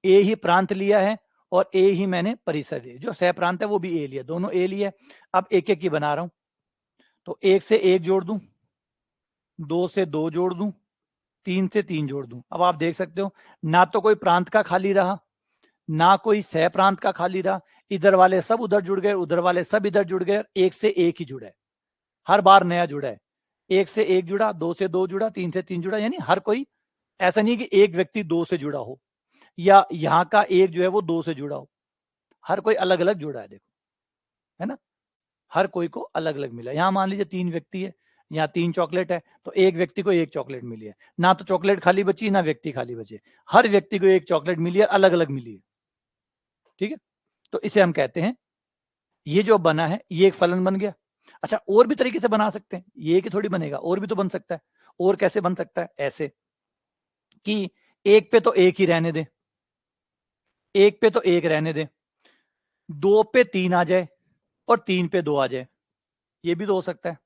ए ही प्रांत लिया है, और ए ही मैंने परिसर लिया, जो सह प्रांत है वो भी ए लिया, दोनों ए लिया। अब एक एक ही बना रहा हूं, तो एक से एक जोड़ दूं, दो से दो जोड़ दूं, तीन से तीन जोड़ दूं। अब आप देख सकते हो ना तो कोई प्रांत का खाली रहा, ना कोई सह प्रांत का खाली रहा, इधर वाले सब उधर जुड़ गए, उधर वाले सब इधर जुड़ गए, एक से एक ही जुड़ा है, हर बार नया जुड़ा है, एक से एक जुड़ा, दो से दो जुड़ा, तीन से तीन जुड़ा, यानी हर कोई, ऐसा नहीं कि एक व्यक्ति दो से जुड़ा हो या यहाँ का एक जो है वो दो से जुड़ा हो, हर कोई अलग अलग जुड़ा है, देखो, है ना, हर कोई को अलग अलग मिला। यहाँ मान लीजिए 3 व्यक्ति है, यहाँ 3 चॉकलेट है, तो एक व्यक्ति को एक चॉकलेट मिली है, ना तो चॉकलेट खाली बची ना व्यक्ति खाली बचे, हर व्यक्ति को एक चॉकलेट मिली है, अलग अलग मिली है। ठीक है, तो इसे हम कहते हैं, ये जो बना है ये एक फलन बन गया। अच्छा, और भी तरीके से बना सकते हैं, ये कि थोड़ी बनेगा, और भी तो बन सकता है। और कैसे बन सकता है, ऐसे कि एक पे तो एक ही रहने दे, एक पे तो एक रहने दे, दो पे तीन आ जाए और तीन पे दो आ जाए, ये भी तो हो सकता है,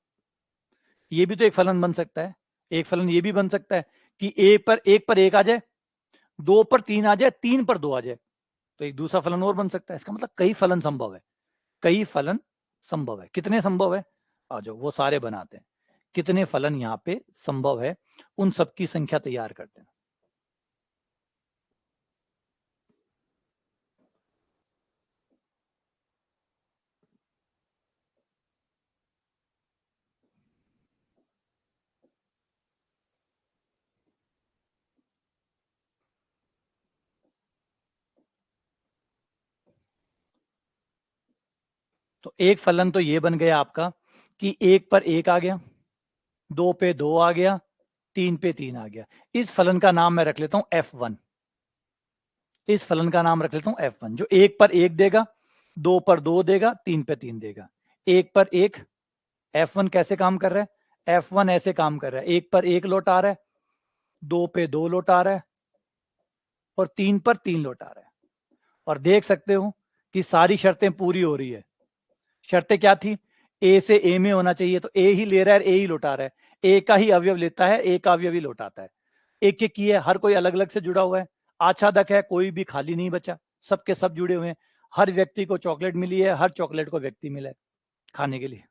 ये भी तो एक फलन बन सकता है। एक फलन ये भी बन सकता है कि एक पर एक आ जाए, 2 पर 3 आ जाए, 3 पर 2 आ जाए, तो एक दूसरा फलन और बन सकता है। इसका मतलब कई फलन संभव है, कई फलन संभव है। कितने संभव है, आ जाओ वो सारे बनाते हैं। कितने फलन यहाँ पे संभव है, उन सबकी संख्या तैयार करते हैं। तो एक फलन तो ये बन गया आपका कि 1 पर 1 आ गया, 2 पे 2 आ गया, 3 पे 3 आ गया। इस फलन का नाम मैं रख लेता हूं F1। इस फलन का नाम रख लेता हूं F1, जो 1 पर 1 देगा, 2 पर 2 देगा, 3 पे 3 देगा। 1 पर 1, F1 कैसे काम कर रहा है, F1 ऐसे काम कर रहा है, 1 पर 1 लौटा रहा है, 2 पे 2 लौटा रहा है, और 3 पर 3 लौटा रहा है। और देख सकते हो कि सारी शर्तें पूरी हो रही है। शर्तें क्या थी, ए से ए में होना चाहिए, तो ए ही ले रहा है, ए ही लौटा रहा है। ए का ही अवयव लेता है, ए का अवयव ही लौटाता है। एक एक की है, हर कोई अलग अलग से जुड़ा हुआ है। आच्छादक है, कोई भी खाली नहीं बचा, सबके सब जुड़े हुए हैं। हर व्यक्ति को चॉकलेट मिली है, हर चॉकलेट को व्यक्ति मिला है खाने के लिए।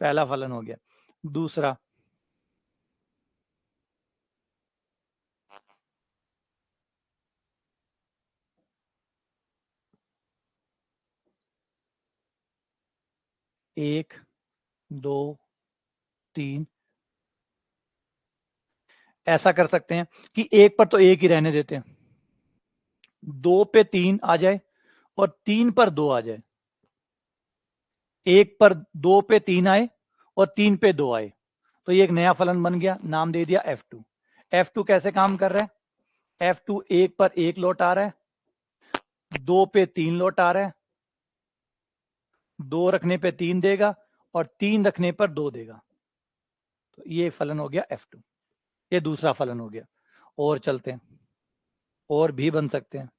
पहला फलन हो गया। दूसरा, एक, दो, तीन, ऐसा कर सकते हैं कि एक पर तो एक ही रहने देते हैं, 2 पे 3 आ जाए और 3 पर 2 आ जाए। 1 पर 2 पे 3 आए और 3 पे 2 आए, तो ये एक नया फलन बन गया, नाम दे दिया F2। F2 कैसे काम कर रहा है, F2 1 पर 1 लौट आ रहा है, 2 पे 3 लौट आ रहा है, 2 रखने पे 3 देगा, और 3 रखने पर 2 देगा। तो ये फलन हो गया F2। ये दूसरा फलन हो गया। और चलते हैं, और भी बन सकते हैं।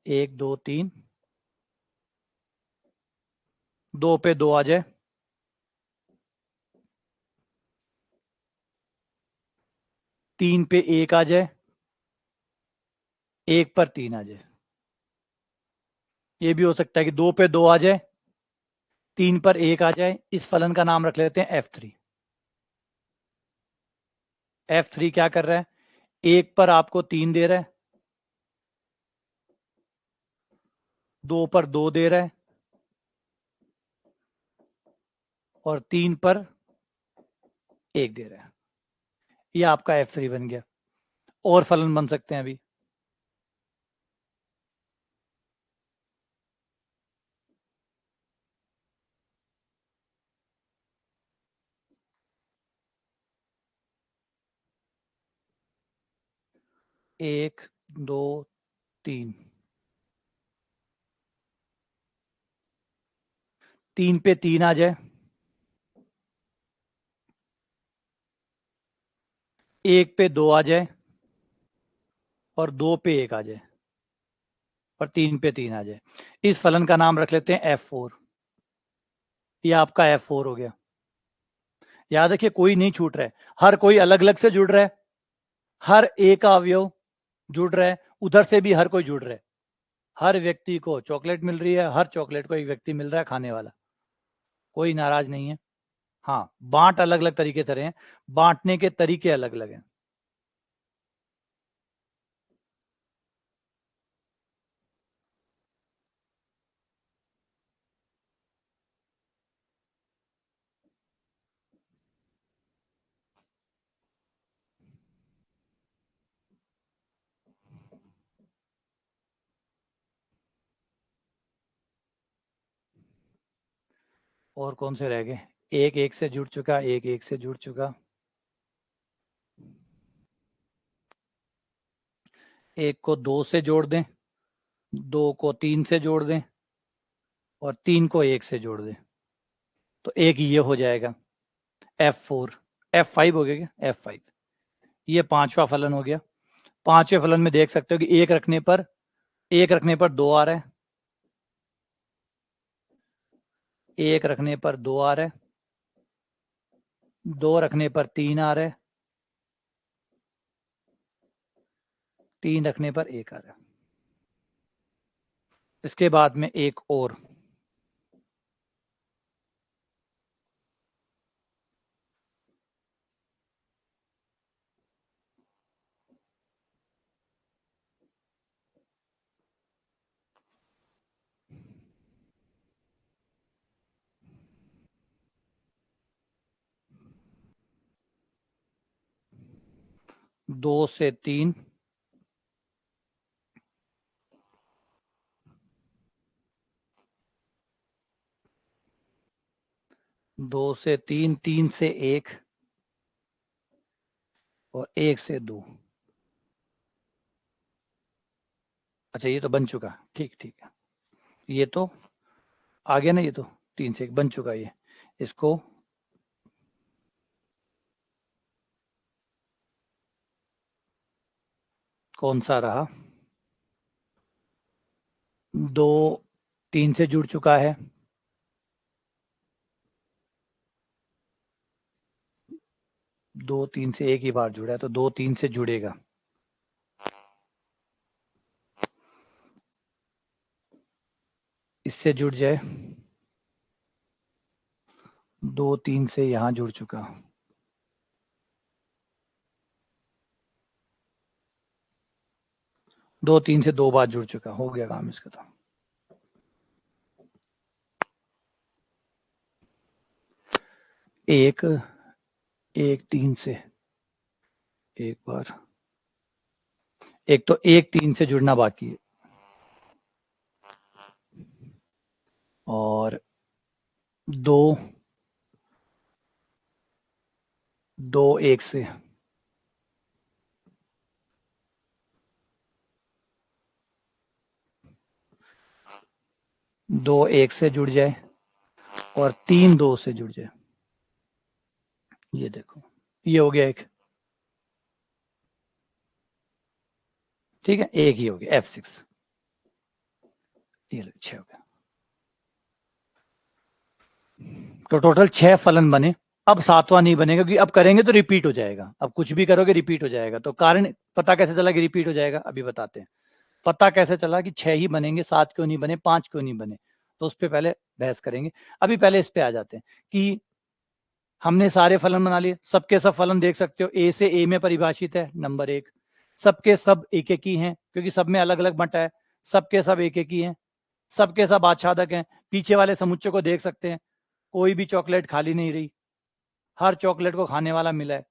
एक, दो, तीन, 2 पे 2 आ जाए, 3 पे 1 आ जाए, 1 पर 3 आ जाए। ये भी हो सकता है कि 2 पे 2 आ जाए, 3 पर 1 आ जाए। इस फलन का नाम रख लेते हैं F3। F3 क्या कर रहा है, 1 पर आपको 3 दे रहा है, 2 पर 2 दे रहा है, और 3 पर 1 दे रहा है। ये आपका F3 बन गया। और फलन बन सकते हैं अभी। एक, दो, तीन, 3 पे 3 आ जाए, 1 पे 2 आ जाए, और 2 पे 1 आ जाए, और 3 पे 3 आ जाए। इस फलन का नाम रख लेते हैं F4। ये आपका F4 हो गया। याद रखिए, कोई नहीं छूट रहा है, हर कोई अलग अलग से जुड़ रहा है, हर एक अवयव जुड़ रहा है, उधर से भी हर कोई जुड़ रहा है। हर व्यक्ति को चॉकलेट मिल रही है, हर चॉकलेट को एक व्यक्ति मिल रहा है खाने वाला, कोई नाराज नहीं है। हाँ, बांट अलग अलग तरीके से रहे हैं, बांटने के तरीके अलग अलग हैं। और कौन से रह गए, एक एक से जुड़ चुका, एक एक से जुड़ चुका, एक को 2 से जोड़ दें, 2 को 3 से जोड़ दें, और 3 को 1 से जोड़ दे तो एक ये हो जाएगा F4, F5 हो गया क्या, F5। ये पांचवा फलन हो गया। पांचवें फलन में देख सकते हो कि एक रखने पर 2 आ रहा है, एक रखने पर 2 आ रहा है, 2 रखने पर 3 आ रहा है, 3 रखने पर 1 आ रहा है। इसके बाद में एक और, दो से 3, दो से 3, 3 से 1 और 1 से 2। अच्छा ये तो बन चुका, ठीक ठीक है, ये तो आ गया ना, ये तो 3 से 1 बन चुका। ये इसको कौन सा रहा, 2 3 से जुड़ चुका है, 2 3 से एक ही बार जुड़ा है तो 2 3 से जुड़ेगा, इससे जुड़ जाए, 2 3 से यहां जुड़ चुका, 2 3 से 2 बार जुड़ चुका, हो गया काम इसका। तो एक 3 से एक बार, एक तो 1 3 से जुड़ना बाकी है और 2 1 से, 2 1 से जुड़ जाए और 3 2 से जुड़ जाए। ये देखो ये हो गया एक, ठीक है, एक ही हो गया F6, ये 6 हो गया। तो टोटल 6 फलन बने। अब 7वां नहीं बनेगा क्योंकि अब करेंगे तो रिपीट हो जाएगा, अब कुछ भी करोगे रिपीट हो जाएगा। तो कारण पता कैसे चला कि रिपीट हो जाएगा, अभी बताते हैं। पता कैसे चला कि 6 ही बनेंगे, 7 क्यों नहीं बने, 5 क्यों नहीं बने, तो उस पर पहले बहस करेंगे। अभी पहले इस पे आ जाते हैं कि हमने सारे फलन बना लिए, सबके सब फलन देख सकते हो, ए से ए में परिभाषित है नंबर 1, सबके सब एक एक ही हैं क्योंकि सब में अलग अलग बंटा है, सबके सब एक एक ही हैं, सबके सब आच्छादक हैं। पीछे वाले समुच्चय को देख सकते हैं, कोई भी चॉकलेट खाली नहीं रही, हर चॉकलेट को खाने वाला मिला है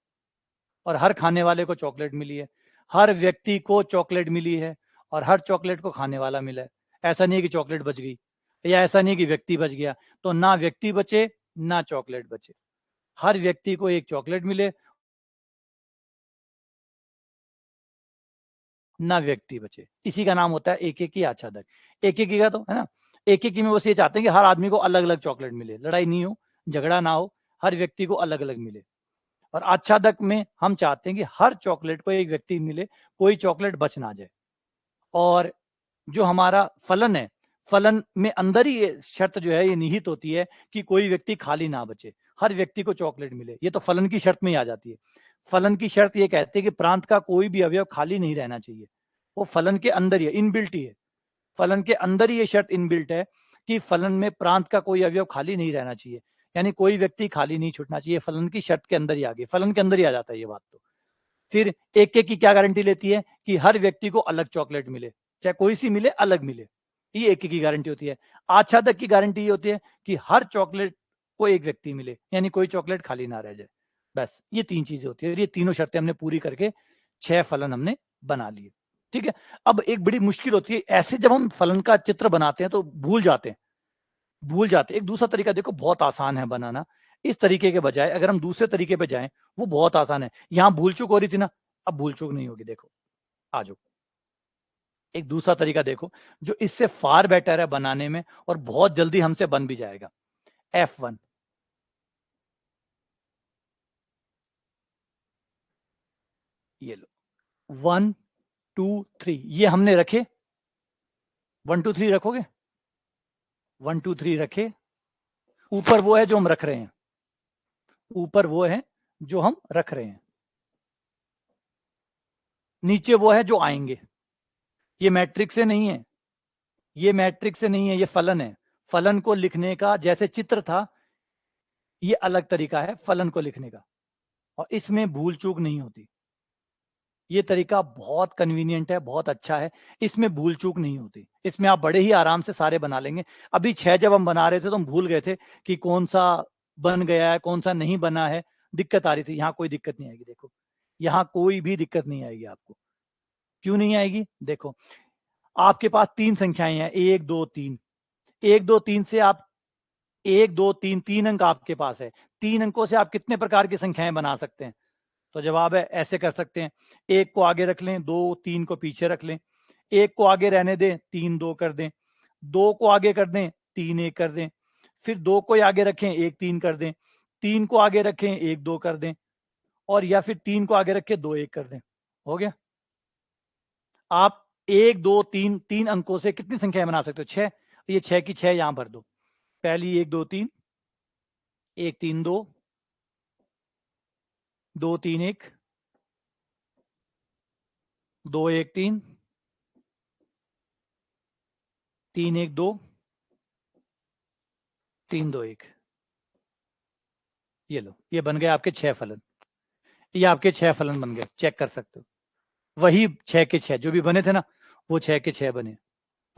और हर खाने वाले को चॉकलेट मिली है, हर व्यक्ति को चॉकलेट मिली है और हर चॉकलेट को खाने वाला मिला है। ऐसा नहीं है कि चॉकलेट बच गई या ऐसा नहीं कि व्यक्ति बच गया, तो ना व्यक्ति बचे ना चॉकलेट बचे, हर व्यक्ति को एक चॉकलेट मिले ना व्यक्ति बचे। इसी का नाम होता है एक एक ही आच्छादक। एक एक का तो है ना, एक एक में बस ये चाहते हैं कि हर आदमी को अलग अलग चॉकलेट मिले, लड़ाई नहीं हो, झगड़ा ना हो, हर व्यक्ति को अलग अलग मिले। और आच्छादक में हम चाहते हैं कि हर चॉकलेट को एक व्यक्ति मिले, कोई चॉकलेट बच ना जाए। और जो हमारा फलन है, फलन में अंदर ही ये शर्त जो है ये निहित होती है कि कोई व्यक्ति खाली ना बचे, हर व्यक्ति को चॉकलेट मिले। ये तो फलन की शर्त में ही आ जाती है। फलन की शर्त ये कहती है कि प्रांत का कोई भी अवयव खाली नहीं रहना चाहिए, वो फलन के अंदर ही है, इनबिल्ट ही है। फलन के अंदर ही ये शर्त इनबिल्ट है कि फलन में प्रांत का कोई अवयव खाली नहीं रहना चाहिए, यानी कोई व्यक्ति खाली नहीं छूटना चाहिए। फलन की शर्त के अंदर ही आ गई, फलन के अंदर ही आ जाता है ये बात। तो फिर एक एक की क्या गारंटी लेती है कि हर व्यक्ति को अलग चॉकलेट मिले, चाहे कोई सी मिले अलग मिले, ये एक एक की गारंटी होती है। आच्छादक की गारंटी ये होती है कि हर चॉकलेट को एक व्यक्ति मिले, यानी कोई चॉकलेट खाली ना रह जाए। बस ये 3 चीजें होती है और ये तीनों शर्तें हमने पूरी करके 6 फलन हमने बना लिए। ठीक है, अब एक बड़ी मुश्किल होती है ऐसे, जब हम फलन का चित्र बनाते हैं तो भूल जाते हैं, एक दूसरा तरीका देखो बहुत आसान है बनाना। इस तरीके के बजाय अगर हम दूसरे तरीके पे जाएं, वो बहुत आसान है। यहां भूल चूक हो रही थी ना, अब भूल चूक नहीं होगी। देखो आ जाओ, एक दूसरा तरीका देखो जो इससे फार बेटर है बनाने में और बहुत जल्दी हमसे बन भी जाएगा। F1 ये लो, 1 2 3 ये हमने रखे, 1 2 3 रखोगे, 1 2 3 रखे, ऊपर वो है जो हम रख रहे हैं, ऊपर वो है जो हम रख रहे हैं, नीचे वो है जो आएंगे। ये मैट्रिक्स से नहीं है, ये मैट्रिक्स से नहीं है, ये फलन है। फलन को लिखने का जैसे चित्र था, ये अलग तरीका है फलन को लिखने का, और इसमें भूल चूक नहीं होती। ये तरीका बहुत कन्वीनियंट है, बहुत अच्छा है, इसमें भूल चूक नहीं होती, इसमें आप बड़े ही आराम से सारे बना लेंगे। अभी 6 जब हम बना रहे थे तो हम भूल गए थे कि कौन सा बन गया है कौन सा नहीं बना है, दिक्कत आ रही थी। यहाँ कोई दिक्कत नहीं आएगी, देखो यहाँ कोई भी दिक्कत नहीं आएगी आपको। क्यों नहीं आएगी? देखो आपके पास 3 संख्याएं हैं, 1 2 3, 1 2 3 से आप 1 2 3 3 अंक आपके पास है, 3 अंकों से आप कितने प्रकार की संख्याएं बना सकते हैं? तो जवाब है ऐसे कर सकते हैं, 1 को आगे रख लें, 2 3 को पीछे रख लें, 1 को आगे रहने दें, 3 2 कर दें, 2 को आगे कर दें, 3 1 कर दें, फिर 2 को आगे रखें, 1 3 कर दें, 3 को आगे रखें, 1 2 कर दें, और या फिर 3 को आगे रखें 2 1 कर दें। हो गया। आप 1 2 3 3 अंकों से कितनी संख्याएं बना सकते हो? 6। ये 6 की 6 यहां भर दो। पहली 1 2 3, 1 3 2, 2 3 1, 2 1 3, 3 1 2, 3 2 1। ये लो, ये बन गए आपके 6 फलन। ये आपके 6 फलन बन गए, चेक कर सकते हो। वही 6 के 6 जो भी बने थे ना, वो 6 के 6 बने,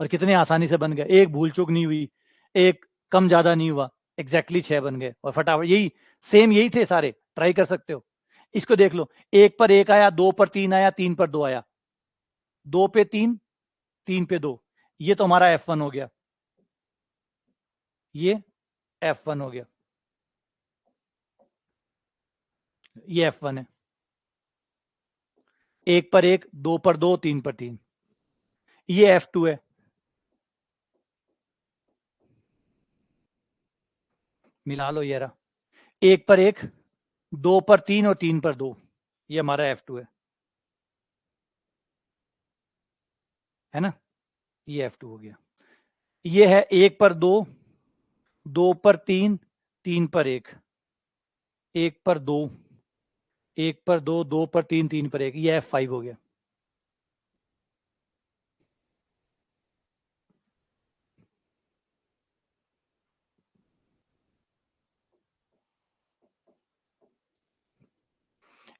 और कितने आसानी से बन गए, एक भूल चूक नहीं हुई, एक कम ज्यादा नहीं हुआ, एग्जैक्टली 6 बन गए, और फटाफट यही सेम यही थे सारे, ट्राई कर सकते हो। इसको देख लो, 1 पर 1 आया, 2 पर 3 आया, 3 पर 2 आया, 2 पे 3, 3 पे 2, ये तो हमारा F1 हो गया, ये F1 हो गया, ये F1 है। 1 पर 1, 2 पर 2, 3 पर 3, ये F2 है। मिला लो, ये रहा 1 पर 1, 2 पर 3 और 3 पर 2, ये हमारा F2 है ना, ये F2 हो गया। ये है 1 पर 2, 2 पर 3, 3 पर 1, 1 पर 2, 1 पर 2, 2 पर 3, 3 पर 1, ये F5 हो गया।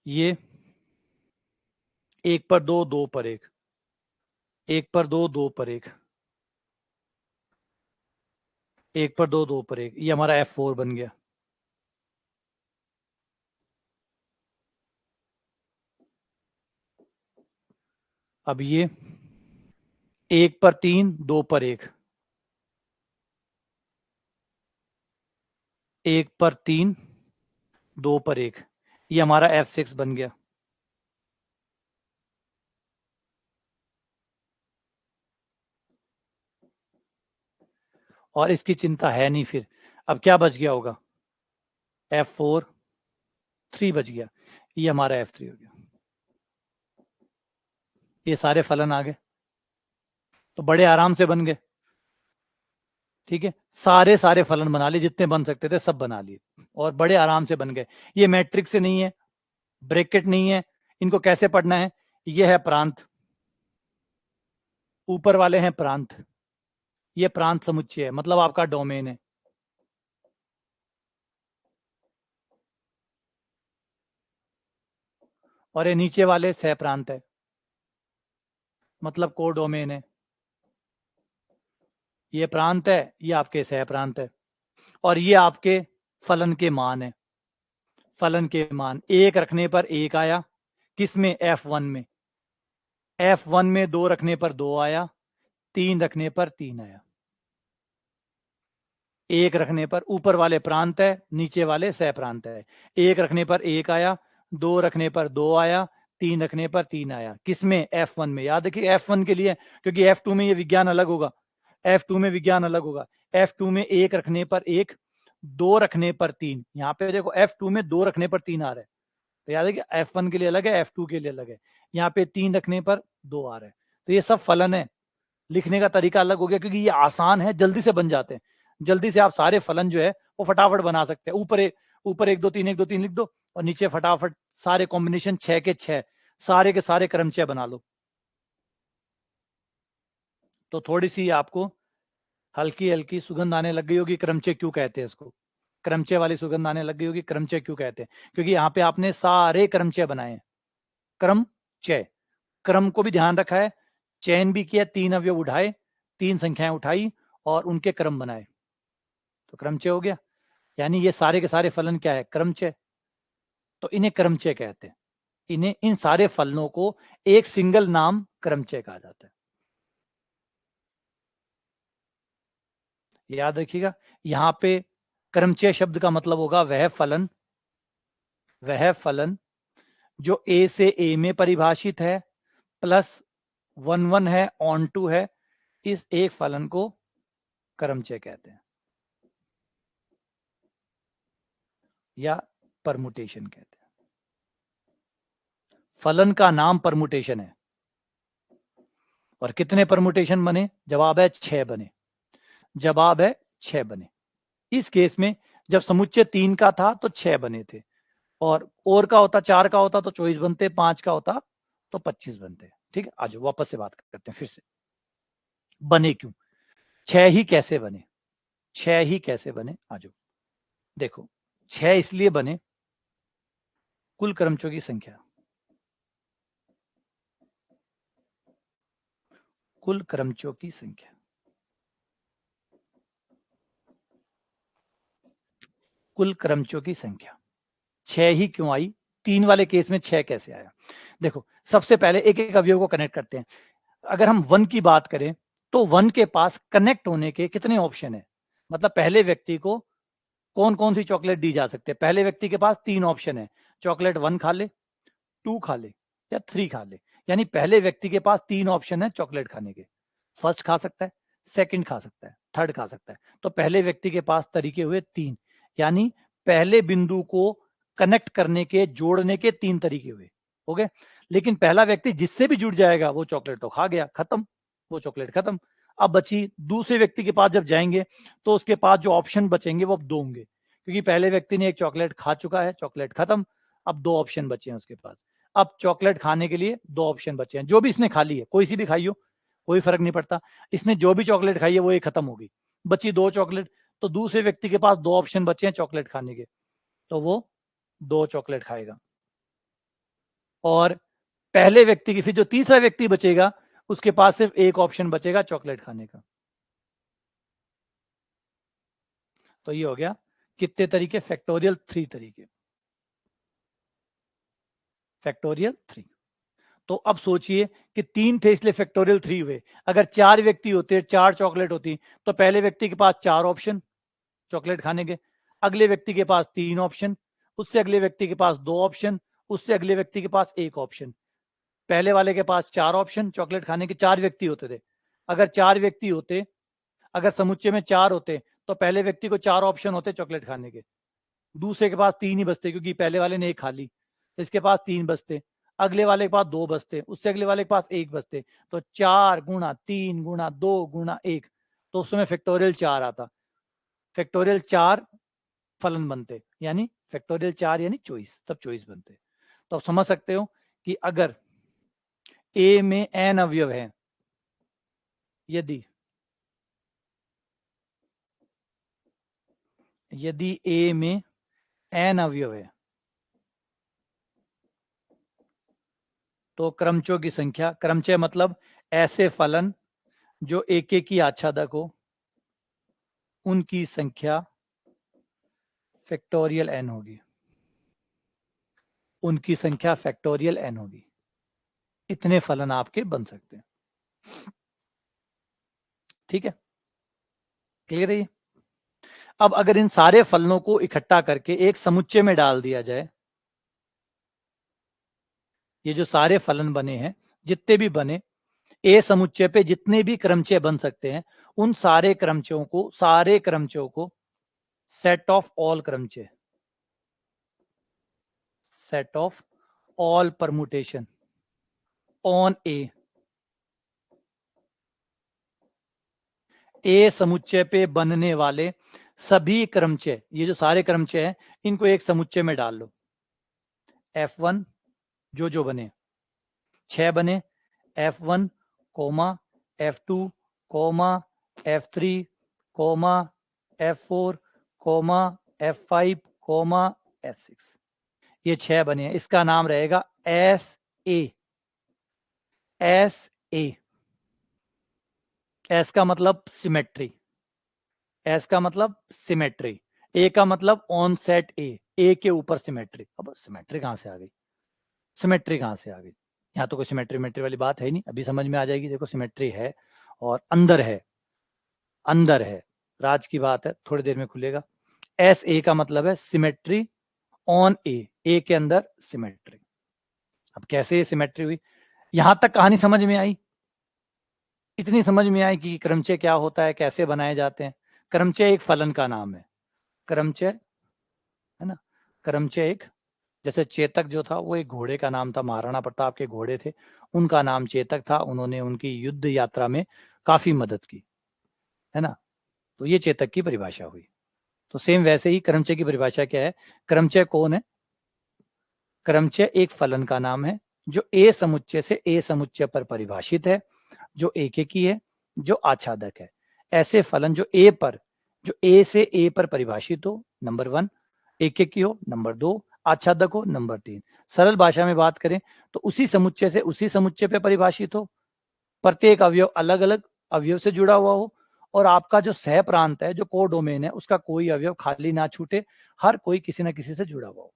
ये 1 पर 2, 2 पर 1, 1 पर 2, 2 पर 1, 1 पर 2, 2 पर 1, ये हमारा F4 बन गया। अब ये 1 पर 3, 2 पर 1, 1 पर 3, 2 पर 1, ये हमारा F6 बन गया। और इसकी चिंता है नहीं फिर। अब क्या बच गया होगा? F4, 3 बच गया, ये हमारा F3 हो गया। ये सारे फलन आ गए, तो बड़े आराम से बन गए। ठीक है, सारे फलन बना लिए, जितने बन सकते थे सब बना लिए, और बड़े आराम से बन गए। ये मैट्रिक्स से नहीं है, ब्रैकेट नहीं है, इनको कैसे पढ़ना है? ये है प्रांत, ऊपर वाले हैं प्रांत, ये प्रांत समुच्चय है, मतलब आपका डोमेन है। और ये नीचे वाले सह प्रांत है, मतलब को डोमेन है। ये प्रांत है, ये आपके सह प्रांत है, और ये आपके फलन के मान है। फलन के मान 1 रखने पर 1 आया, किसमें? F1 में। F1 में 2 रखने पर 2 आया, 3 रखने पर 3 आया। 1 रखने पर ऊपर वाले प्रांत है, नीचे वाले सह प्रांत है। 1 रखने पर 1 आया, 2 रखने पर 2 आया, 3 रखने पर 3 आया, किसमें? F1 में। याद रखिए F1 के लिए, क्योंकि F2 में ये विज्ञान अलग होगा, F2 में विज्ञान अलग होगा। F2 में 1 रखने पर 1, 2 रखने पर 3। यहाँ पे देखो F2 में 2 रखने पर 3 आ रहा है, तो याद है कि F1 के लिए अलग है, F2 के लिए अलग है। यहाँ पे 3 रखने पर 2 आ रहा है। तो ये सब फलन है, लिखने का तरीका अलग हो गया, क्योंकि ये आसान है, जल्दी से बन जाते हैं। जल्दी से आप सारे फलन जो है वो फटाफट बना सकते हैं। ऊपर 1 2 3 1 2 3 लिख दो, और नीचे फटाफट सारे कॉम्बिनेशन 6 के 6 सारे के सारे क्रमचय बना लो। तो थोड़ी सी आपको हल्की हल्की सुगंध आने लग गई होगी, क्रमचय क्यों कहते हैं इसको, क्रमचय वाली सुगंध आने लग गई होगी, क्रमचय क्यों कहते हैं, क्योंकि यहाँ पे आपने सारे क्रमचय बनाए हैं। क्रमचय, क्रम को भी ध्यान रखा है, चयन भी किया, 3 अवयव उठाए, 3 संख्याएं उठाई और उनके क्रम बनाए, तो क्रमचय हो गया। यानी ये सारे के सारे फलन क्या है? क्रमचय। तो इन्हें क्रमचय कहते हैं। इन्हें, इन सारे फलनों को एक सिंगल नाम क्रमचय कहा जाता है। याद रखिएगा, यहां पे क्रमचय शब्द का मतलब होगा वह फलन जो ए से ए में परिभाषित है, प्लस 1 1 है, ऑन टू है, इस एक फलन को क्रमचय कहते हैं, या परमुटेशन कहते हैं। फलन का नाम परमुटेशन है। और कितने परमुटेशन बने? जवाब है 6 बने। जवाब है 6 बने। इस केस में जब समुच्चय 3 का था तो 6 बने थे, और का होता 4 का होता तो 24 बनते, 5 का होता तो 25 बनते। ठीक है, आज वापस से बात करते हैं फिर से। बने क्यों? 6 ही कैसे बने? 6 ही कैसे बने? आज देखो, 6 इसलिए बने, कुल क्रमचयों की संख्या, कुल क्रमचयों की संख्या, कुल क्रमचयों की संख्या 6 ही क्यों आई? 3 वाले केस में 6 कैसे आया? देखो, सबसे पहले एक एक अवयव को कनेक्ट करते हैं। अगर हम 1 की बात करें तो 1 के पास कनेक्ट होने के कितने ऑप्शन है? मतलब पहले व्यक्ति को कौन कौन सी चॉकलेट दी जा सकती है? पहले व्यक्ति के पास 3 ऑप्शन है, चॉकलेट 1 खा ले, 2 खा ले, या 3 खा ले। यानी पहले व्यक्ति के पास 3 ऑप्शन है चॉकलेट खाने के। फर्स्ट खा सकता है, सेकंड खा सकता है, थर्ड खा सकता है। तो पहले व्यक्ति के पास तरीके हुए 3, यानी पहले बिंदु को कनेक्ट करने के, जोड़ने के 3 तरीके हुए, हो गए। लेकिन पहला व्यक्ति जिससे भी जुड़ जाएगा वो चॉकलेट तो खा गया, खत्म, वो चॉकलेट खत्म। अब बची दूसरे व्यक्ति के पास जब जाएंगे तो उसके पास जो ऑप्शन बचेंगे वो अब 2 होंगे, क्योंकि पहले व्यक्ति ने एक चॉकलेट खा चुका है, चॉकलेट खत्म। अब 2 ऑप्शन बचे हैं उसके पास। अब चॉकलेट खाने के लिए 2 ऑप्शन बचे हैं, जो भी इसने खा ली है, कोई सी भी खाई हो, कोई फर्क नहीं पड़ता। इसने जो भी चॉकलेट खाई है वो एक खत्म होगी, बची 2 चॉकलेट। तो दूसरे व्यक्ति के पास 2 ऑप्शन बचे हैं चॉकलेट खाने के, तो वो 2 चॉकलेट खाएगा। और पहले व्यक्ति की, फिर जो तीसरा व्यक्ति बचेगा उसके पास सिर्फ एक ऑप्शन बचेगा चॉकलेट खाने का। तो ये हो गया कितने तरीके? फैक्टोरियल 3 तरीके, फैक्टोरियल 3। तो अब सोचिए कि 3 थे इसलिए फैक्टोरियल 3 हुए। अगर 4 व्यक्ति होते, 4 चॉकलेट होती, तो पहले व्यक्ति के पास 4 ऑप्शन चॉकलेट खाने के, अगले व्यक्ति के पास 3 ऑप्शन, उससे अगले व्यक्ति के पास 2 ऑप्शन, उससे अगले व्यक्ति के पास 1 ऑप्शन। पहले वाले के पास 4 ऑप्शन चॉकलेट खाने के, 4 व्यक्ति होते थे। अगर 4 व्यक्ति होते, अगर समुच्चय में 4 होते तो पहले व्यक्ति को 4 ऑप्शन होते चॉकलेट खाने के, दूसरे के पास 3 ही बचते क्योंकि पहले वाले ने 1 खा ली, इसके पास 3 बचते, अगले वाले के पास 2 बचते, उससे अगले वाले के पास 1 बचते। तो 4 गुणा 3 गुणा 2 गुणा 1, तो उस समय फैक्टोरियल 4 आता। फैक्टोरियल 4 फलन बनते, यानी फैक्टोरियल 4 यानी 24, तब 24 बनते। तो आप समझ सकते हो कि अगर ए में n अवयव है, यदि ए में n अवयव है, तो क्रमचयों की संख्या, क्रमचय मतलब ऐसे फलन जो एक एक की आच्छादक हो, उनकी संख्या फैक्टोरियल n होगी, उनकी संख्या फैक्टोरियल n होगी। इतने फलन आपके बन सकते हैं। ठीक है, क्लियर है ये? अब अगर इन सारे फलनों को इकट्ठा करके एक समुच्चय में डाल दिया जाए, ये जो सारे फलन बने हैं, जितने भी बने, ए समुच्चय पे जितने भी क्रमचय बन सकते हैं, उन सारे क्रमचयों को सेट ऑफ ऑल क्रमचय, set of all permutation on a समुच्चय पे बनने वाले सभी क्रमचय, ये जो सारे क्रमचय हैं, इनको एक समुच्चय में डाल लो। F1 जो बने 6 बने, F1 comma F2 comma F3 comma F4 comma F5 comma F6, ये 6 बने हैं। इसका नाम रहेगा एस ए। एस का मतलब सिमेट्री, एस का मतलब सिमेट्री, ए का मतलब ऑन सेट ए के ऊपर सिमेट्री। अब सिमेट्री कहां से आ गई, सिमेट्री कहां से आ गई? यहाँ तो कोई सिमेट्री वाली बात है नहीं, अभी समझ में आ जाएगी। देखो सिमेट्री है और अंदर है, अंदर है, राज की बात है, थोड़ी देर में खुलेगा। एस ए का मतलब है सिमेट्री ऑन ए के अंदर सिमेट्री। अब कैसे ये सिमेट्री हुई, यहां तक कहानी समझ में आई? इतनी समझ में आई कि क्रमचय क्या होता है, कैसे बनाए जाते हैं। क्रमचय एक फलन का नाम है, क्रमचय है ना, क्रमचय एक, जैसे चेतक जो था वो एक घोड़े का नाम था, महाराणा प्रताप के घोड़े थे, उनका नाम चेतक था, उन्होंने उनकी युद्ध यात्रा में काफी मदद की, है ना, तो ये चेतक की परिभाषा हुई। तो सेम वैसे ही क्रमचय की परिभाषा क्या है? क्रमचय कौन है? क्रमचय एक फलन का नाम है जो ए समुच्चय से ए समुच्चय पर परिभाषित है, जो एकेकी है, जो आच्छादक है। ऐसे फलन जो ए से ए पर परिभाषित हो, नंबर 1, एकेकी हो, नंबर 2, आच्छादक हो, नंबर 3। सरल भाषा में बात करें तो उसी समुच्चय से उसी समुच्चय पे परिभाषित हो, प्रत्येक अवयव अलग अलग अवयव से जुड़ा हुआ हो, और आपका जो सह प्रांत है, जो को डोमेन है, उसका कोई अवयव खाली ना छूटे, हर कोई किसी ना किसी से जुड़ा हुआ हो।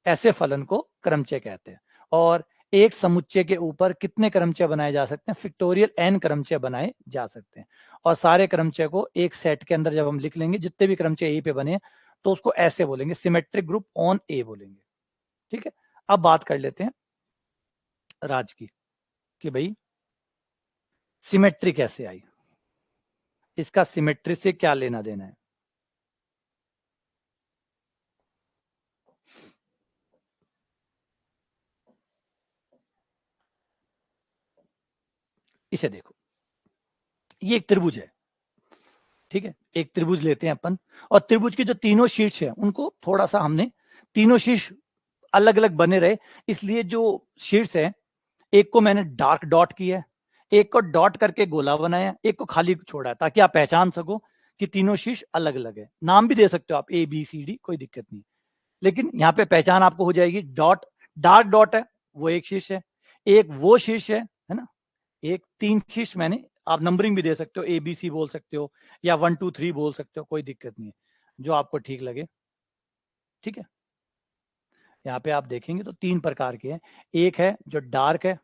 ऐसे फलन को क्रमचय कहते हैं। और एक समुच्चय के ऊपर कितने क्रमचय बनाए जा सकते हैं? फिक्टोरियल n क्रमचय बनाए जा सकते हैं। और सारे क्रमचय को एक सेट के अंदर जब हम लिख लेंगे, जितने भी क्रमचय ए पे बने, तो उसको ऐसे बोलेंगे, सिमेट्रिक ग्रुप ऑन ए बोलेंगे। ठीक है, अब बात कर लेते हैं राज की, कि भाई सिमेट्री कैसे आई, इसका सिमेट्री से क्या लेना देना है। इसे देखो, ये एक त्रिभुज है, ठीक है, एक त्रिभुज लेते हैं अपन, और त्रिभुज के जो तीनों शीर्ष है उनको थोड़ा सा हमने, तीनों शीर्ष अलग अलग बने रहे, इसलिए जो शीर्ष है, एक को मैंने डार्क डॉट किया है, एक को डॉट करके गोला बनाया, एक को खाली छोड़ा है, ताकि आप पहचान सको कि तीनों शीर्ष अलग अलग है। नाम भी दे सकते हो आप ए बी सी डी, कोई दिक्कत नहीं, लेकिन यहाँ पे पहचान आपको हो जाएगी। डॉट, डार्क डॉट है वो एक शीर्ष है, एक वो शीर्ष है ना, एक 3 शीर्ष, मैंने, आप नंबरिंग भी दे सकते हो, ए बी सी बोल सकते हो, या 1 2 3 बोल सकते हो, कोई दिक्कत नहीं है, जो आपको ठीक लगे। ठीक है, यहाँ पे आप देखेंगे तो 3 प्रकार के हैं। एक है जो डार्क है,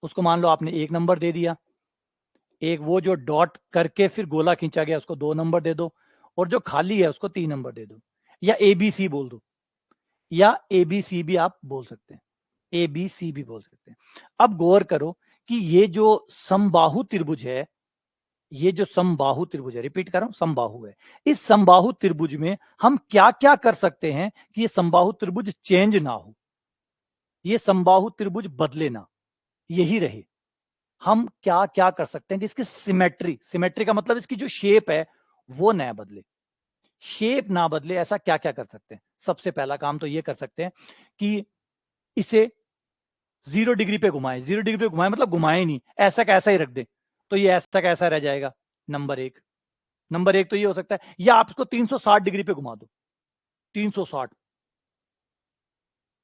उसको मान लो आपने 1 नंबर दे दिया। एक वो जो डॉट करके फिर गोला खींचा गया, उसको 2 नंबर दे दो, और जो खाली है उसको 3 नंबर दे दो, या ए बी सी बोल दो, या ए बी सी भी आप बोल सकते हैं, ए बी सी भी बोल सकते हैं। अब गौर करो कि ये जो समबाहु त्रिभुज है, ये जो समबाहु त्रिभुज है, रिपीट कर रहा हूं, समबाहु है, इस समबाहु त्रिभुज में हम क्या क्या कर सकते हैं कि ये समबाहु त्रिभुज चेंज ना हो, ये समबाहु त्रिभुज बदले ना, यही रहे। हम क्या क्या कर सकते हैं कि इसकी सिमेट्री, सिमेट्री का मतलब इसकी जो शेप है वो न बदले, शेप ना बदले, ऐसा क्या क्या कर सकते हैं? सबसे पहला काम तो ये कर सकते हैं कि इसे 0 डिग्री पे घुमाएं। 0 डिग्री पे घुमाएं मतलब घुमाएं नहीं, ऐसा का ऐसा ही रख दें, तो ये ऐसा का ऐसा रह जाएगा। नंबर एक, नंबर एक तो ये हो सकता है, या आप इसको 360 डिग्री पे घुमा दो। 360,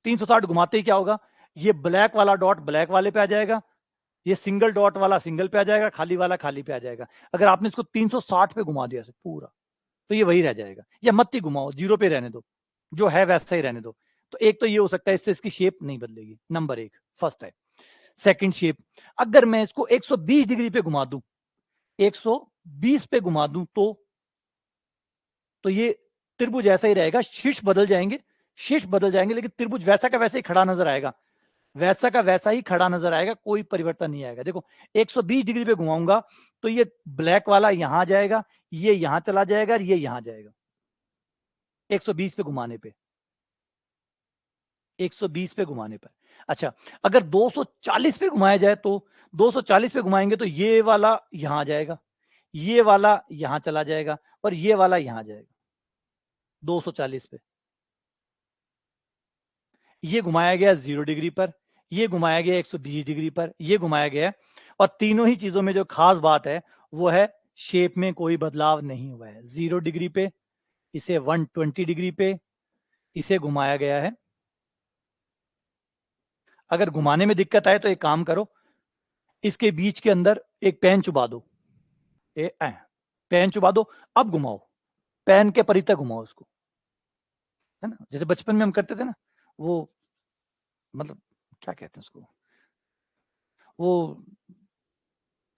360 घुमाते ही क्या होगा, ये ब्लैक वाला डॉट ब्लैक वाले पे आ जाएगा, ये सिंगल डॉट वाला सिंगल पे आ जाएगा, खाली वाला खाली पे आ जाएगा। अगर आपने इसको 360 पे घुमा दिया पूरा, तो ये वही रह जाएगा। या मत ही घुमाओ, 0 पे रहने दो, जो है वैसा ही रहने दो। तो एक तो ये हो सकता है, इससे इसकी शेप नहीं बदलेगी, नंबर एक, फर्स्ट है। सेकंड शेप, अगर मैं इसको 120 डिग्री पे घुमा दूं, 120 पे घुमा दूं, तो ये त्रिभुज ऐसा ही रहेगा, शीर्ष बदल जाएंगे, शीर्ष बदल जाएंगे लेकिन त्रिभुज वैसा का वैसा ही खड़ा नजर आएगा, वैसा का वैसा ही खड़ा नजर आएगा, कोई परिवर्तन नहीं आएगा। देखो 120 डिग्री पे घुमाऊंगा तो ये ब्लैक वाला यहां जाएगा, ये यहां चला जाएगा और ये यहां जाएगा 120 पे घुमाने पे, 120 पे घुमाने पर। अच्छा, अगर 240 पे घुमाया जाए तो 240 पे घुमाएंगे तो ये वाला यहां जाएगा, ये वाला यहां चला जाएगा और ये वाला यहां जाएगा 240 पे। ये घुमाया गया 0 डिग्री पर, ये घुमाया गया 120 डिग्री पर, ये घुमाया गया, और तीनों ही चीजों में जो खास बात है वो है शेप में कोई बदलाव नहीं हुआ है। 0 डिग्री पे, इसे 120 डिग्री पे इसे घुमाया गया है। अगर घुमाने में दिक्कत आए तो एक काम करो, इसके बीच के अंदर एक पेन चुबा दो, पेन चुबा दो, अब घुमाओ, पेन के परितः घुमाओ उसको, है ना, जैसे बचपन में हम करते थे ना, वो मतलब क्या कहते हैं उसको, वो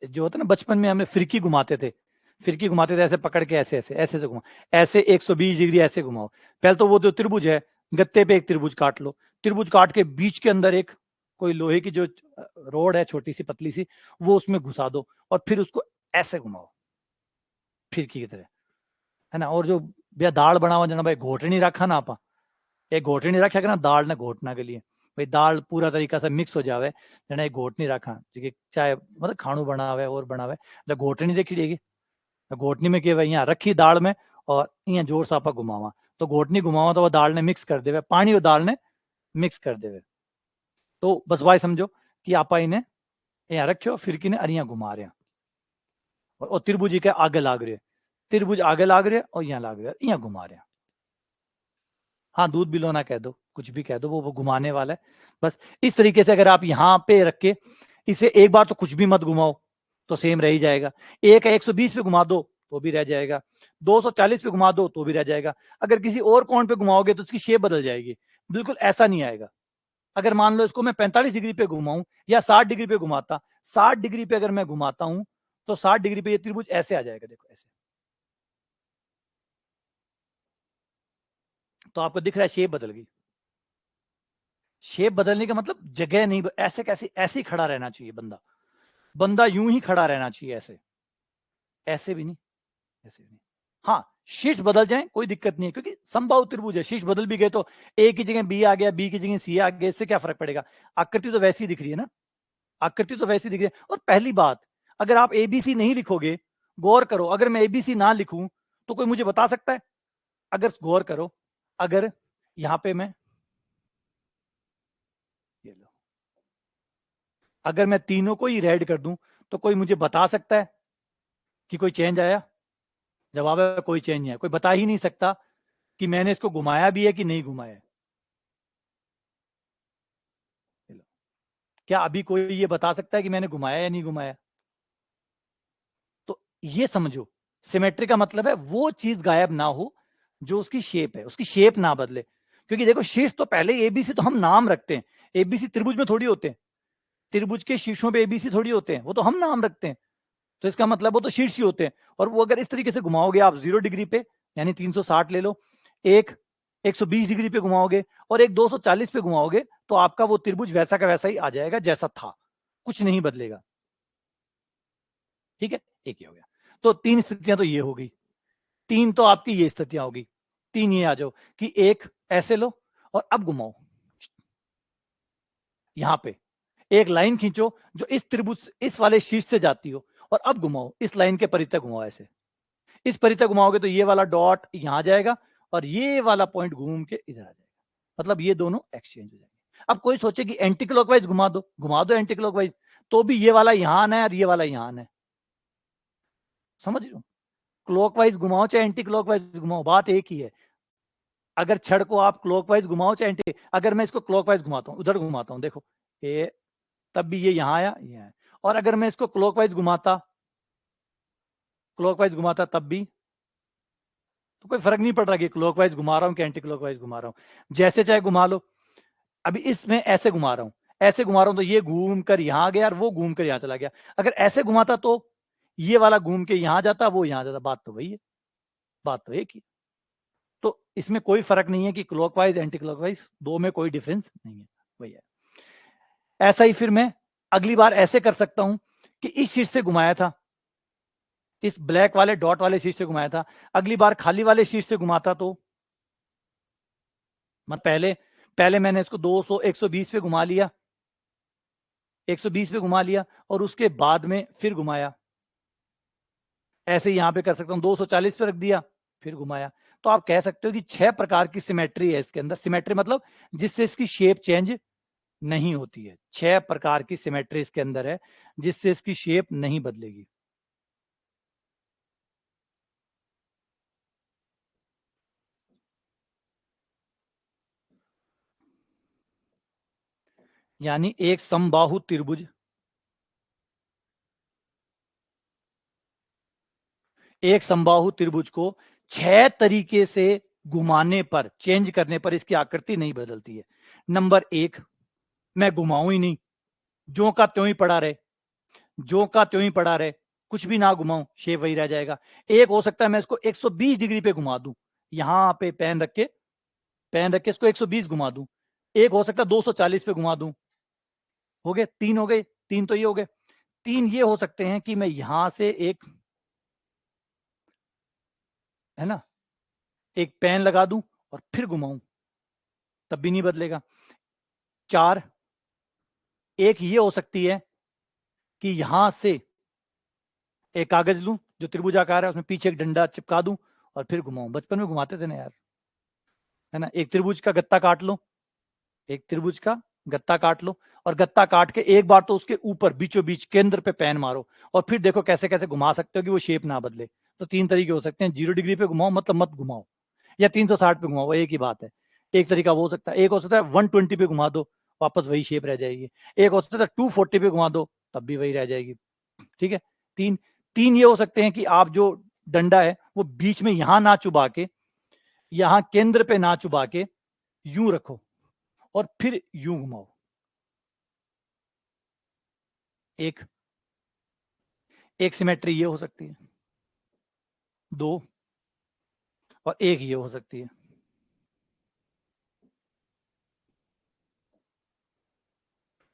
जो होता है ना बचपन में हमें फिरकी घुमाते थे, फिरकी घुमाते थे ऐसे पकड़ के, ऐसे ऐसे ऐसे से घुमाओ, ऐसे 120 डिग्री ऐसे घुमाओ। पहले तो वो जो त्रिभुज है, गत्ते पे एक त्रिभुज काट लो, त्रिभुज काट के बीच के अंदर एक कोई लोहे की जो रोड है छोटी सी पतली सी, वो उसमें घुसा दो और फिर उसको ऐसे घुमाओ फिरकी की तरह, है ना। और जो भैया दाल बनावा जना भाई घोटनी रखा ना आप, एक घोटनी रखा ना दाल ने घोटना के लिए, भाई दाल पूरा तरीका से मिक्स हो जावे, जना एक घोटनी रखा जी, चाहे मतलब खाणु बनावे और बनावे, जब घोटनी देखी देगी, घोटनी में क्या यहाँ रखी दाल में और यहाँ जोर से आप घुमावा तो घोटनी घुमावा तो वो दाल ने मिक्स कर देवे, पानी और दाल ने मिक्स कर देवे। तो बस भाई समझो कि आप इन्हें यहाँ रखो फिर ने अरिया घुमा रहे हैं और त्रिभुज के आगे लाग रहे, त्रिभुज आगे लाग रहे और यहाँ लाग रहे, यहाँ घुमा रहे हैं। हाँ दूध बिलोना कह दो, कुछ भी कह दो, वो घुमाने वाला है। बस इस तरीके से अगर आप यहाँ पे रख के इसे एक बार तो कुछ भी मत घुमाओ तो सेम रह ही जाएगा, एक 120 पे घुमा दो तो भी रह जाएगा, 240 पे घुमा दो तो भी रह जाएगा। अगर किसी और कोण पे घुमाओगे तो उसकी शेप बदल जाएगी, बिल्कुल ऐसा नहीं आएगा। अगर मान लो इसको मैं 45 डिग्री पे घुमाऊं या 60 डिग्री पे घुमाता, 60 डिग्री पे अगर मैं घुमाता हूं तो 60 डिग्री पे ये त्रिभुज ऐसे आ जाएगा, देखो ऐसे। तो आपको दिख रहा है शेप बदल गई, शेप बदलने का मतलब जगह नहीं, ऐसे कैसे, ऐसे ही खड़ा रहना चाहिए बंदा, बंदा यूं ही खड़ा रहना चाहिए, ऐसे ऐसे भी नहीं, ऐसे भी नहीं। हाँ शीर्ष बदल जाए कोई दिक्कत नहीं है, क्योंकि संभव त्रिभुज है, शीर्ष बदल भी गए तो ए की जगह बी आ गया, बी की जगह सी आ गया, इससे क्या फर्क पड़ेगा, आकृति तो वैसी दिख रही है ना, आकृति तो वैसी दिख रही है। और पहली बात, अगर आप एबीसी नहीं लिखोगे, गौर करो, अगर मैं एबीसी ना लिखूं तो कोई मुझे बता सकता है, अगर गौर करो, अगर यहां पे मैं ये लो, अगर मैं तीनों को ही रेड कर दूं तो कोई मुझे बता सकता है कि कोई चेंज आया, जवाब है कोई चेंज नहीं है, कोई बता ही नहीं सकता कि मैंने इसको घुमाया भी है कि नहीं घुमाया है। क्या अभी कोई ये बता सकता है कि मैंने घुमाया या नहीं घुमाया? तो ये समझो, सिमेट्री का मतलब है वो चीज गायब ना हो जो उसकी शेप है, उसकी शेप ना बदले। क्योंकि देखो शीर्ष तो पहले एबीसी तो हम नाम रखते हैं, एबीसी त्रिभुज में थोड़ी होते हैं, त्रिभुज के शीर्षों पे एबीसी थोड़ी होते हैं, वो तो हम नाम रखते हैं। तो इसका मतलब वो तो शीर्ष ही होते हैं। और वो अगर इस तरीके से घुमाओगे आप 0 डिग्री पे, यानी 360 ले लो, एक 120 डिग्री पे घुमाओगे और एक 240 पे घुमाओगे, तो आपका वो त्रिभुज वैसा का वैसा ही आ जाएगा जैसा था, कुछ नहीं बदलेगा। ठीक है, एक ये हो गया। तो तीन स्थितियां तो ये हो गई, तीन तो आपकी ये स्थितियां होगी, तीन ये आ जाओ कि एक ऐसे लो और अब घुमाओ, यहां पे एक लाइन खींचो जो इस त्रिभुज इस वाले शीर्ष से जाती हो और अब घुमाओ इस लाइन के परितः घुमाओ, ऐसे इस परितः घुमाओगे तो ये वाला डॉट यहां जाएगा और ये वाला पॉइंट घूम के इधर आ जाएगा, मतलब ये दोनों एक्सचेंज हो जाएंगे। अब कोई सोचे कि एंटी क्लॉकवाइज घुमा दो एंटी क्लॉकवाइज, तो भी ये वाला यहां आना है और ये वाला यहां आना है, समझ रहे हो? क्लॉकवाइज घुमाओ चाहे एंटी क्लॉकवाइज घुमाओ, बात एक ही है। अगर छड़ को आप क्लॉकवाइज घुमाओ चाहे एंटी, अगर मैं इसको क्लॉकवाइज घुमाता हूं, उधर घुमाता हूं, देखो ये, तब भी ये यहां आया, ये आया। और अगर मैं इसको क्लॉकवाइज घुमाता तब भी, तो कोई फर्क नहीं पड़ रहा कि क्लॉकवाइज घुमा रहा हूं कि एंटी क्लॉकवाइज घुमा रहा हूं, जैसे चाहे घुमा लो। अभी इसमें ऐसे घुमा रहा हूं, ऐसे घुमा रहा हूं तो ये घूम कर यहां गया और वो घूम कर यहां चला गया। अगर ऐसे घुमाता तो ये वाला घूम के यहां जाता, वो यहां जाता, बात तो वही है, बात तो एक ही। तो इसमें कोई फर्क नहीं है कि क्लॉकवाइज एंटी क्लॉकवाइज, दो में कोई डिफरेंस नहीं है, वही है। ऐसा ही फिर मैं अगली बार ऐसे कर सकता हूं कि इस शीट से घुमाया था, इस ब्लैक वाले डॉट वाले शीट से घुमाया था, अगली बार खाली वाले शीट से घुमाता तो मैं पहले मैंने इसको 200 120 पे घुमा लिया, 120 पे घुमा लिया और उसके बाद में फिर घुमाया। ऐसे ही यहां पे कर सकता हूं, 240 पे रख दिया फिर घुमाया। तो आप कह सकते हो कि 6 प्रकार की सिमेट्री है इसके अंदर। सिमेट्री मतलब जिससे इसकी शेप चेंज नहीं होती है। 6 प्रकार की सिमेट्री इसके अंदर है जिससे इसकी शेप नहीं बदलेगी। यानी एक समबाहु त्रिभुज, एक समबाहु त्रिभुज को 6 तरीके से घुमाने पर, चेंज करने पर इसकी आकृति नहीं बदलती है। नंबर 1, मैं घुमाऊं ही नहीं, ज्यों का त्यों ही पड़ा रहे, ज्यों का त्यों ही पड़ा रहे, कुछ भी ना घुमाऊं, शेप वही रह जाएगा। एक हो सकता है मैं इसको 120 डिग्री पे घुमा दूं, यहां पे पेन रख के इसको 120 घुमा दूं। एक हो सकता है 240 पे घुमा दूं। हो गए 3, हो गए 3, तो ये हो गए 3। ये हो सकते हैं कि मैं यहां से एक, है ना, एक पेन लगा दूं और फिर घुमाऊं, तब भी नहीं बदलेगा। 4, एक ये हो सकती है कि यहां से एक कागज लूं जो त्रिभुजाकार है, उसमें पीछे एक डंडा चिपका दूं और फिर घुमाऊं। बचपन में घुमाते थे ना यार, है ना। एक त्रिभुज का गत्ता काट लो, एक त्रिभुज का गत्ता काट लो और गत्ता काट के एक बार तो उसके ऊपर बीचों बीच केंद्र पे पेन मारो और फिर देखो कैसे कैसे घुमा सकते हो कि वो शेप ना बदले। तो 3 तरीके हो सकते हैं, 0 डिग्री पे घुमाओ मतलब मत घुमाओ, या 360 पे घुमाओ, एक ही बात है। एक तरीका वो हो सकता है। एक हो सकता है 120 पे घुमा दो, वापस वही शेप रह जाएगी। एक हो सकता है 240 पे घुमा दो, तब भी वही रह जाएगी। ठीक है। तीन तीन ये हो सकते हैं कि आप जो डंडा है वो बीच में यहां ना चुबा के, यहां केंद्र पे ना चुबा के यूं रखो और फिर यूं घुमाओ। एक एक सिमेट्री ये हो सकती है, 2, और एक ये हो सकती है।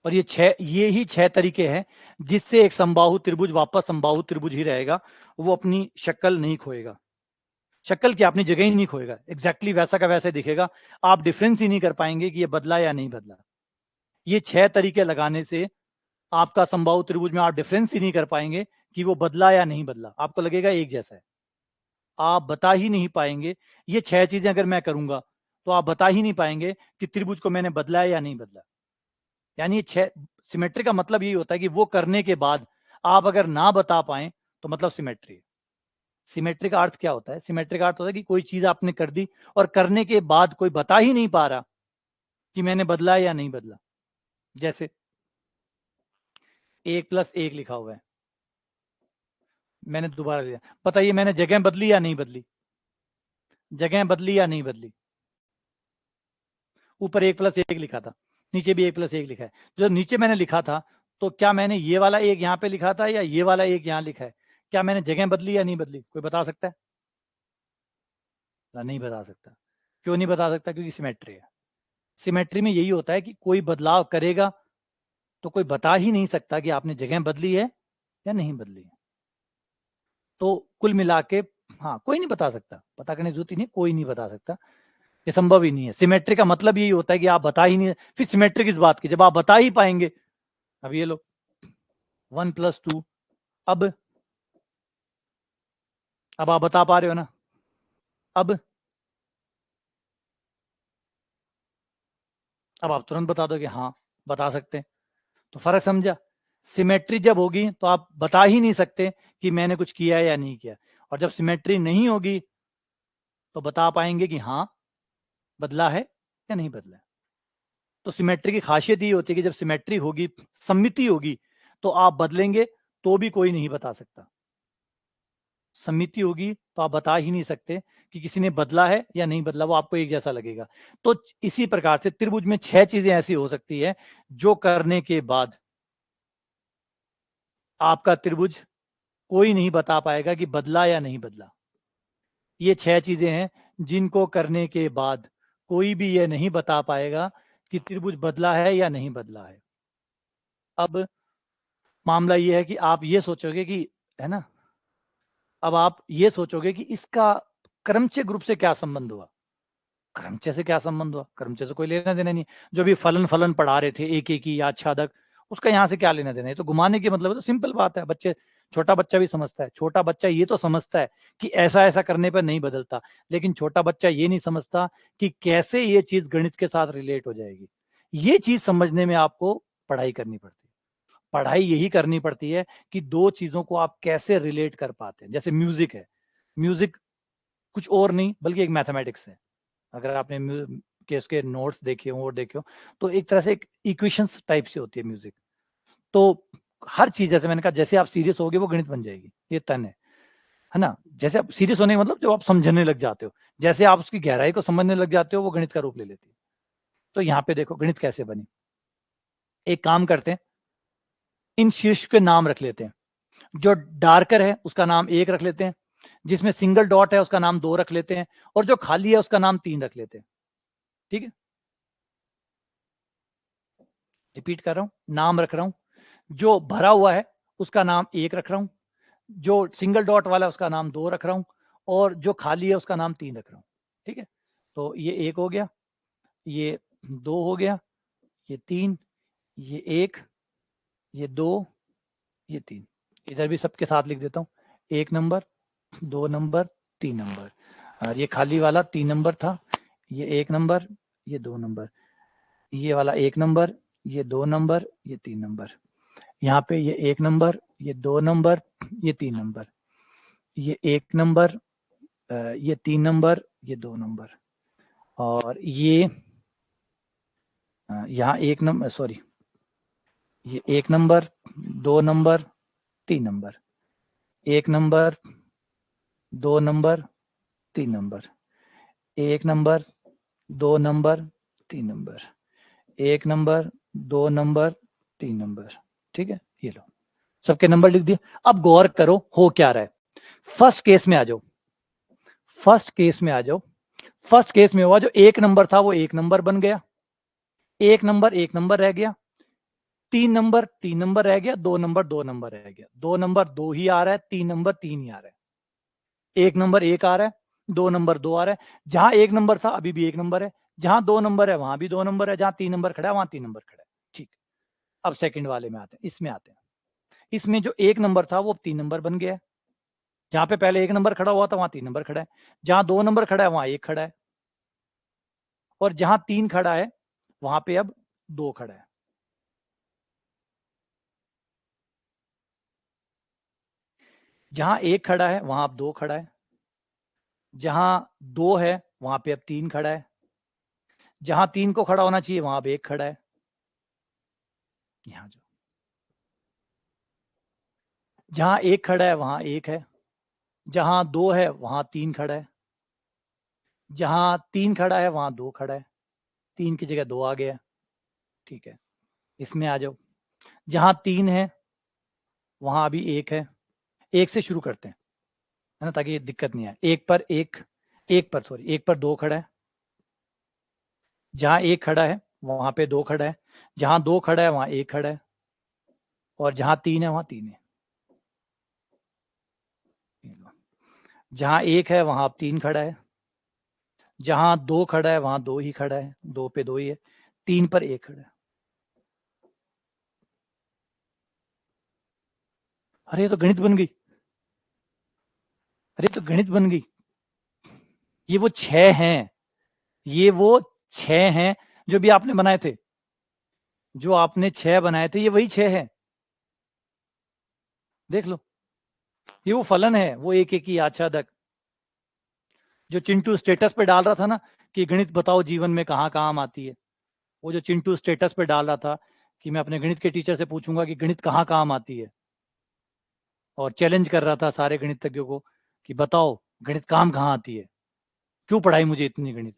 और ये ही 6 तरीके हैं जिससे एक समबाहु त्रिभुज वापस समबाहु त्रिभुज ही रहेगा, वो अपनी शक्ल नहीं खोएगा। शक्ल की अपनी जगह ही नहीं खोएगा, एग्जैक्टली वैसा का वैसे दिखेगा। आप डिफरेंस ही नहीं कर पाएंगे कि ये बदला या नहीं बदला। ये 6 तरीके लगाने से आपका समबाहु त्रिभुज में आप डिफरेंस ही नहीं कर पाएंगे कि वो बदला या नहीं बदला, आपको लगेगा एक जैसा है। आप बता ही नहीं पाएंगे। ये 6 चीजें अगर मैं करूंगा तो आप बता ही नहीं पाएंगे कि त्रिभुज को मैंने बदला है या नहीं बदला। यानी ये 6 सिमेट्री का मतलब यही होता है कि वो करने के बाद आप अगर ना बता पाए तो मतलब सिमेट्री है। सिमेट्री का अर्थ क्या होता है? सिमेट्री का अर्थ होता है कि कोई चीज आपने कर दी और करने के बाद कोई बता ही नहीं पा रहा कि मैंने बदला है या नहीं बदला। जैसे 1+1 लिखा हुआ है, मैंने दोबारा लिया, बताइए मैंने जगह बदली या नहीं बदली? जगह बदली या नहीं बदली? ऊपर 1+1 लिखा था, नीचे भी 1+1 लिखा है। जो नीचे मैंने लिखा था, तो क्या मैंने ये वाला एक यहाँ पे लिखा था या ये वाला एक यहाँ लिखा है? क्या मैंने जगह बदली या नहीं बदली? कोई बता सकता है? नहीं बता सकता। क्यों नहीं बता सकता? क्योंकि सिमेट्री है। सिमेट्री में यही होता है कि कोई बदलाव करेगा तो कोई बता ही नहीं सकता कि आपने जगह बदली है या नहीं बदली है। तो कुल मिला के, हाँ, कोई नहीं बता सकता, पता करने की जरूरत ही नहीं, कोई नहीं बता सकता, ये संभव ही नहीं है। सिमेट्री का मतलब यही होता है कि आप बता ही नहीं, फिर सिमेट्री किस बात की, जब आप बता ही पाएंगे। अब ये लो 1+2, अब आप बता पा रहे हो ना? अब आप तुरंत बता दोगे हाँ, बता सकते हैं। तो फर्क समझा? सिमेट्री जब होगी तो आप बता ही नहीं सकते कि मैंने कुछ किया है या नहीं किया, और जब सिमेट्री नहीं होगी तो बता पाएंगे कि हाँ, बदला है या नहीं बदला है। तो सिमेट्री की खासियत ये होती है कि जब सिमेट्री होगी, सममिति होगी, तो आप बदलेंगे तो भी कोई नहीं बता सकता। समिति होगी तो आप बता ही नहीं सकते कि किसी ने बदला है या नहीं बदला, वो आपको एक जैसा लगेगा। तो इसी प्रकार से त्रिभुज में 6 चीजें ऐसी हो सकती है जो करने के बाद आपका त्रिभुज कोई नहीं बता पाएगा कि बदला या नहीं बदला। ये 6 चीजें हैं जिनको करने के बाद कोई भी ये नहीं बता पाएगा कि त्रिभुज बदला है या नहीं बदला है। अब मामला ये है कि आप ये सोचोगे कि, है ना, अब आप ये सोचोगे कि इसका क्रमचय ग्रुप से क्या संबंध हुआ। क्रमचय से क्या संबंध हुआ? क्रमचय से कोई लेना देना नहीं। जो भी फलन फलन पढ़ा रहे थे एक एक ही आच्छादक, उसका यहाँ से क्या लेना देना है? तो घुमाने के मतलब है, तो सिंपल बात है, बच्चे, छोटा बच्चा भी समझता है। छोटा बच्चा ये तो समझता है कि ऐसा ऐसा करने पर नहीं बदलता, लेकिन छोटा बच्चा ये नहीं समझता कि कैसे ये चीज गणित के साथ रिलेट हो जाएगी। ये चीज समझने में आपको पढ़ाई करनी पड़ती है। पढ़ाई यही करनी पड़ती है कि दो चीजों को आप कैसे रिलेट कर पाते हैं। जैसे म्यूजिक है, म्यूजिक कुछ और नहीं बल्कि एक मैथमेटिक्स है। अगर आपने के उसके नोट्स देखे हो और देखे हो, तो एक तरह से एक इक्वेशंस टाइप से होती है म्यूजिक। तो हर चीज, जैसे मैंने कहा, जैसे आप सीरियस होगे वो गणित बन जाएगी, ये तन है ना। जैसे आप सीरियस होने का मतलब जब आप समझने लग जाते हो, जैसे आप उसकी गहराई को समझने लग जाते हो, वो गणित का रूप ले लेती है। तो यहाँ पे देखो गणित कैसे बनी। एक काम करते हैं, इन शीर्ष के नाम रख लेते हैं। जो डार्कर है उसका नाम 1 रख लेते हैं, जिसमें सिंगल डॉट है उसका नाम 2 रख लेते हैं, और जो खाली है उसका नाम 3 रख लेते हैं। ठीक है, रिपीट कर रहा हूं, नाम रख रहा हूं। जो भरा हुआ है उसका नाम 1 रख रहा हूं, जो सिंगल डॉट वाला है उसका नाम 2 रख रहा हूं, और जो खाली है उसका नाम 3 रख रहा हूं। ठीक है, तो ये 1 हो गया, ये 2 हो गया, ये 3, ये 1, ये 2, ये 3। इधर भी सबके साथ लिख देता हूँ, 1 नंबर, 2 नंबर, 3 नंबर। और ये खाली वाला 3 नंबर था, ये 1 नंबर, ये 2 नंबर, ये वाला 1 नंबर, ये 2 नंबर, ये 3 नंबर। यहाँ पे ये 1 नंबर, ये 2 नंबर, ये 3 नंबर, ये 1 नंबर, ये 3 नंबर, ये 2 नंबर, और ये यहाँ 1 नंबर, सॉरी, ये 1 number, 2 number, 3 number, 1 number, 2 number, 3 number, 1 number, 2 number, 3 number, 1 number, 2 number, 3 number. ठीक है, ये लो, सबके नंबर लिख दिए। अब गौर करो हो क्या रहा है। फर्स्ट केस में आ जाओ, फर्स्ट केस में आ जाओ। फर्स्ट केस में हुआ, जो 1 नंबर था वो 1 नंबर बन गया, 1 नंबर 1 नंबर रह गया, 3 नंबर 3 नंबर रह गया, 2 नंबर 2 नंबर रह गया, 2 नंबर 2 ही आ रहा है, 3 नंबर 3 ही आ रहा है, 1 नंबर 1 आ रहा है, 2 नंबर 2 आ रहा है। जहां 1 नंबर था अभी भी 1 नंबर है, जहां 2 नंबर है वहां भी 2 नंबर है, जहां 3 नंबर खड़ा है वहां 3 नंबर खड़ा है। ठीक, अब सेकंड वाले में आते हैं, इसमें आते हैं। इसमें जो 1 नंबर था वो 3 नंबर बन गया है, जहां पे पहले 1 नंबर खड़ा हुआ था वहां 3 नंबर खड़ा है, जहां 2 नंबर खड़ा है वहां 1 खड़ा है, और जहां 3 खड़ा है वहां पे अब 2 खड़ा है। जहां 1 खड़ा है वहां अब 2 खड़ा है, जहां 2 है वहां पे अब 3 खड़ा है, जहां 3 को खड़ा होना चाहिए वहां अब 1 खड़ा है। यहां जो जहां 1 खड़ा है वहां 1 है, जहां 2 है वहां 3 खड़ा है, जहां 3 खड़ा है वहां 2 खड़ा है, 3 की जगह 2 आ गया। ठीक है, इसमें आ जाओ, जहां 3 है वहां अभी 1 है। 1 से शुरू करते हैं, है ना, ताकि ये दिक्कत नहीं आए। 1 पर 1, 1 पर, सॉरी, 1 पर 2 खड़ा है, जहां 1 खड़ा है वहां पे 2 खड़ा है, जहां 2 खड़ा है वहां 1 खड़ा है, और जहां 3 है वहां 3 है। जहां 1 है वहां अब 3 खड़ा है, जहां 2 खड़ा है वहां 2 ही खड़ा है, 2 पे 2 ही है, 3 पर 1 खड़ा है। अरे ये तो गणित बन गई, अरे तो गणित बन गई। ये वो 6 हैं, ये वो 6 हैं जो भी आपने बनाए थे, जो आपने 6 बनाए थे ये वही 6 है। देख लो, ये वो फलन है, वो एक एक ही आच्छादक, जो चिंटू स्टेटस पे डाल रहा था ना कि गणित बताओ जीवन में कहाँ काम आती है। वो जो चिंटू स्टेटस पे डाल रहा था कि मैं अपने गणित के टीचर से पूछूंगा कि गणित कहाँ काम आती है, और चैलेंज कर रहा था सारे गणितज्ञों को कि बताओ गणित काम कहाँ आती है, क्यों पढ़ाई मुझे इतनी गणित।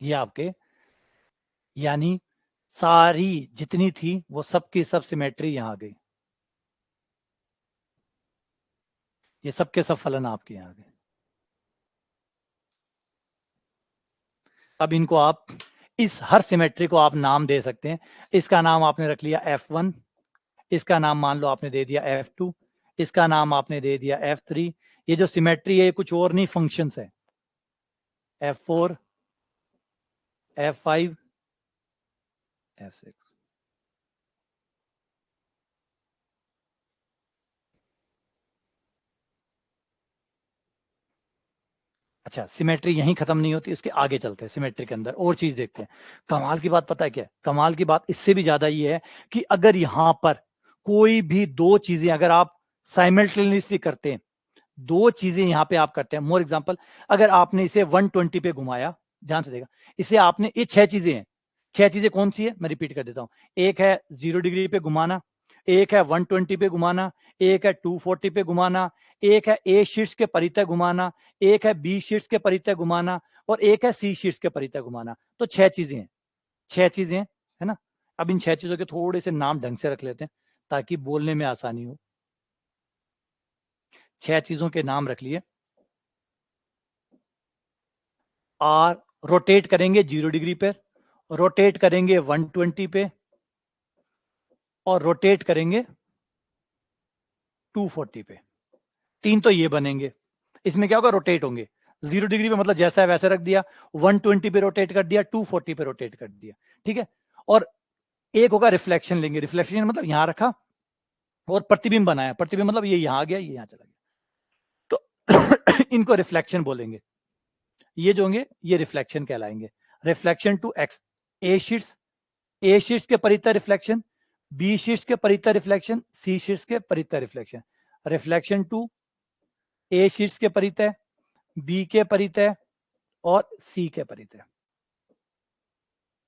ये आपके यानी सारी जितनी थी वो सबकी सब सिमेट्री यहाँ आ गई, ये सबके सब फलन आपके यहाँ आ गए। अब इनको आप इस हर सिमेट्री को आप नाम दे सकते हैं। इसका नाम आपने रख लिया F1, इसका नाम मान लो आपने दे दिया F2, इसका नाम आपने दे दिया F3। ये जो सिमेट्री है कुछ और नहीं, फंक्शंस है, F4, F5, F6। अच्छा, सिमेट्री यहीं खत्म नहीं होती, इसके आगे चलते हैं, सिमेट्री के अंदर और चीज देखते हैं। कमाल की बात पता है क्या है? कमाल की बात इससे भी ज्यादा ये है कि अगर यहां पर कोई भी दो चीजें अगर आप साइमल्टेनियसली करते हैं, दो चीजें यहां पे आप करते हैं, मोर एग्जांपल, अगर आपने इसे 120 पे घुमाया, ध्यान से देखा, इसे आपने, ये 6 चीजें हैं, 6 चीजें कौन सी है मैं रिपीट कर देता हूं। एक है 0 डिग्री पे घुमाना, एक है 120 पे घुमाना, एक है 240 पे घुमाना, एक है ए शीर्ष के परितः घुमाना, एक है बी शीर्ष के परितः घुमाना, और एक है सी शीर्ष के परितः घुमाना। तो 6 चीजें हैं, 6 चीजें हैं, है ना। अब इन 6 चीजों के थोड़े से नाम ढंग से रख लेते हैं ताकि बोलने में आसानी हो। 6 चीजों के नाम रख लिए। आर रोटेट करेंगे 0 डिग्री पे, रोटेट करेंगे 120 पे, और रोटेट करेंगे 240 पे। 3 तो ये बनेंगे, इसमें क्या होगा, रोटेट होंगे। 0 डिग्री पे मतलब जैसा है वैसा रख दिया, 120 पे रोटेट कर दिया, 240 पे रोटेट कर दिया, ठीक है। और एक होगा रिफ्लेक्शन लेंगे, रिफ्लेक्शन मतलब यहां रखा और प्रतिबिंब बनाया, प्रतिबिंब मतलब ये यहां आ गया, ये यहां चला गया, तो इनको रिफ्लेक्शन बोलेंगे। ये जो होंगे ये रिफ्लेक्शन कहलाएंगे। रिफ्लेक्शन टू एक्स, ए शीर्ष, ए शीर्ष के परितः रिफ्लेक्शन, बी शीर्ष के परितः रिफ्लेक्शन, सी शीर्ष के परितः रिफ्लेक्शन। रिफ्लेक्शन टू ए शीर्ष के परितः, बी के परितः और सी के परितः।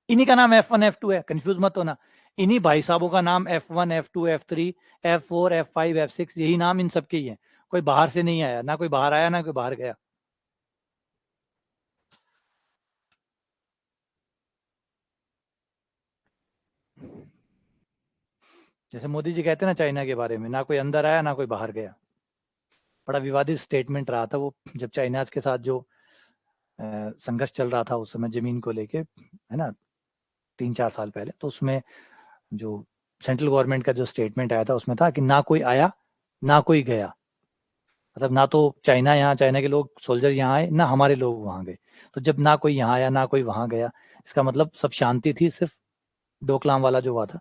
इन्हीं का नाम F1 F2 है, कंफ्यूज मत होना। इन्हीं भाई साहबों का नाम F1 F2 F3 F4 F5 F6, यही नाम इन सबके ही है। कोई बाहर से नहीं आया, ना कोई बाहर आया ना कोई बाहर गया। जैसे मोदी जी कहते हैं ना चाइना के बारे में, ना कोई अंदर आया ना कोई बाहर गया। बड़ा विवादित स्टेटमेंट रहा था वो, जब चाइना के साथ जो संघर्ष चल रहा था उस समय जमीन को लेके, है ना, 3-4 साल पहले। तो उसमें जो सेंट्रल गवर्नमेंट का जो स्टेटमेंट आया था उसमें था कि ना कोई आया ना कोई गया, मतलब ना तो चाइना यहाँ, चाइना के लोग सोल्जर यहाँ आए, ना हमारे लोग वहां गए। तो जब ना कोई यहाँ आया ना कोई वहां गया, इसका मतलब सब शांति थी, सिर्फ डोकलाम वाला जो हुआ था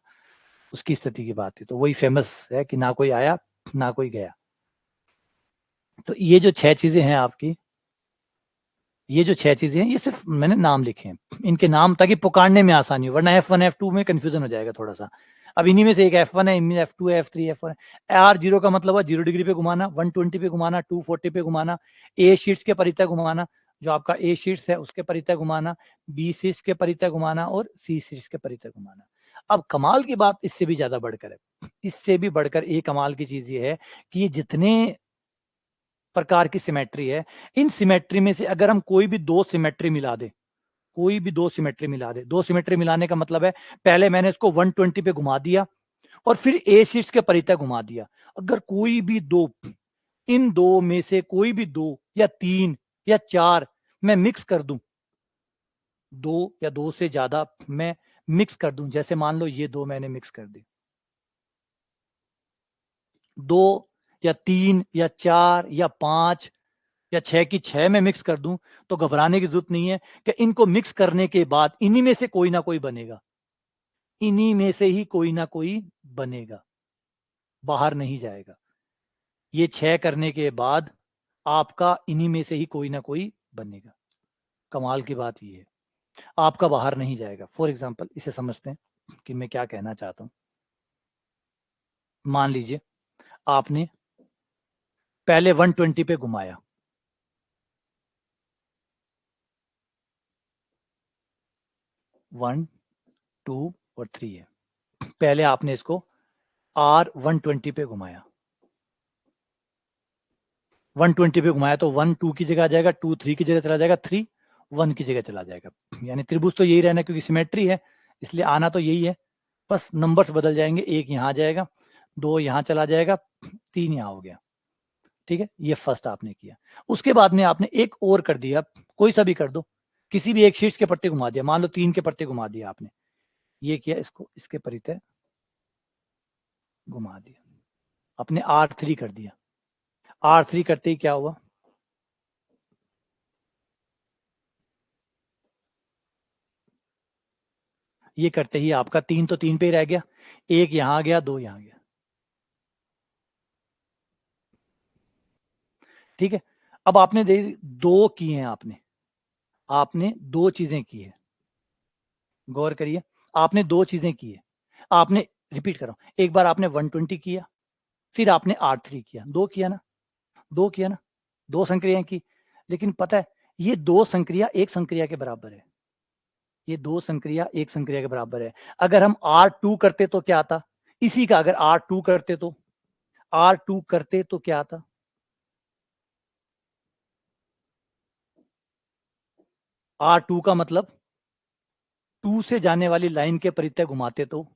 उसकी स्थिति की बात थी। तो वही फेमस है कि ना कोई आया ना कोई गया। तो ये जो 6 चीजें हैं आपकी, ये जो 6 चीजें हैं, ये सिर्फ मैंने नाम लिखे हैं, इनके नाम ताकि पुकारने में आसानी हो, वरना F1 F2 में कंफ्यूजन हो जाएगा थोड़ा सा। अब इन्हीं में से एक F1 है, इनमें F2 है, F3 F4 है। R0 का मतलब है 0 डिग्री पे घुमाना, 120 पे घुमाना, 240 पे घुमाना, ए शीर्ष के परितः घुमाना, जो आपका ए शीर्ष है उसके परितः घुमाना, बी शीर्ष के परितः घुमाना और सी शीर्ष के परितः घुमाना। अब कमाल की बात इससे भी ज्यादा बढ़कर है, इससे भी बढ़कर एक कमाल की चीज ये है कि ये जितने प्रकार की सिमेट्री है, इन सिमेट्री में से अगर हम कोई भी दो सिमेट्री मिला दे, कोई भी दो सिमेट्री मिला दे, दो सिमेट्री मिलाने का मतलब है पहले मैंने इसको 120 पे घुमा दिया और फिर ए शीर्ष के परितः घुमा दिया। अगर कोई भी दो, इन दो में से कोई भी दो या तीन या चार मैं मिक्स कर दूं, दो या दो से ज्यादा मैं मिक्स कर दूं, जैसे मान लो ये दो मैंने मिक्स कर दी, दो या तीन या चार या पांच या 6 की 6 में मिक्स कर दूं, तो घबराने की जरूरत नहीं है कि इनको मिक्स करने के बाद इन्हीं में से कोई ना कोई बनेगा, इन्हीं में से ही कोई ना कोई बनेगा, बाहर नहीं जाएगा। ये 6 करने के बाद आपका इन्हीं में से ही कोई ना कोई बनेगा। कमाल की बात ये है, आपका बाहर नहीं जाएगा। फॉर एग्जाम्पल इसे समझते हैं कि मैं क्या कहना चाहता हूं। मान लीजिए आपने पहले 120 पे घुमाया, 1 2 और 3 है। पहले आपने इसको R120 पे घुमाया, 120 पे घुमाया तो 1 2 की जगह आ जाएगा, 2 3 की जगह चला जाएगा 3, 1 की जगह चला जाएगा। यानी त्रिभुज तो यही रहना, क्योंकि सिमेट्री है इसलिए आना तो यही है, बस नंबर्स बदल जाएंगे। 1 यहाँ जाएगा, 2 यहाँ चला जाएगा, 3 यहाँ हो गया। ठीक है, ये फर्स्ट आपने किया। उसके बाद में आपने एक और कर दिया, कोई सा भी कर दो, किसी भी एक शीर्ष के पट्टे घुमा दिया, मान लो 3 के पट्टे घुमा दिया आपने, ये किया, इसको इसके परितः घुमा दिया, आपने R3 कर दिया। R3 करते ही क्या हुआ, ये करते ही आपका 3 तो 3 पे ही रह गया, 1 यहां गया, 2 यहां गया। ठीक है, अब आपने दे 2 किए हैं, आपने 2 चीजें की है, गौर करिए, आपने 2 चीजें की है। आपने, रिपीट कर रहा हूं, एक बार आपने 120 किया, फिर आपने R3 किया, 2 किया ना, 2 किया ना, 2 संक्रियाएं की। लेकिन पता है, ये 2 संक्रिया एक संक्रिया के बराबर है, ये 2 संक्रिया एक संक्रिया के बराबर है। अगर हम R2 करते तो क्या आता, इसी का अगर R2 करते तो, R2 करते तो क्या आता, R2 का मतलब 2 से जाने वाली लाइन के परितः घुमाते तो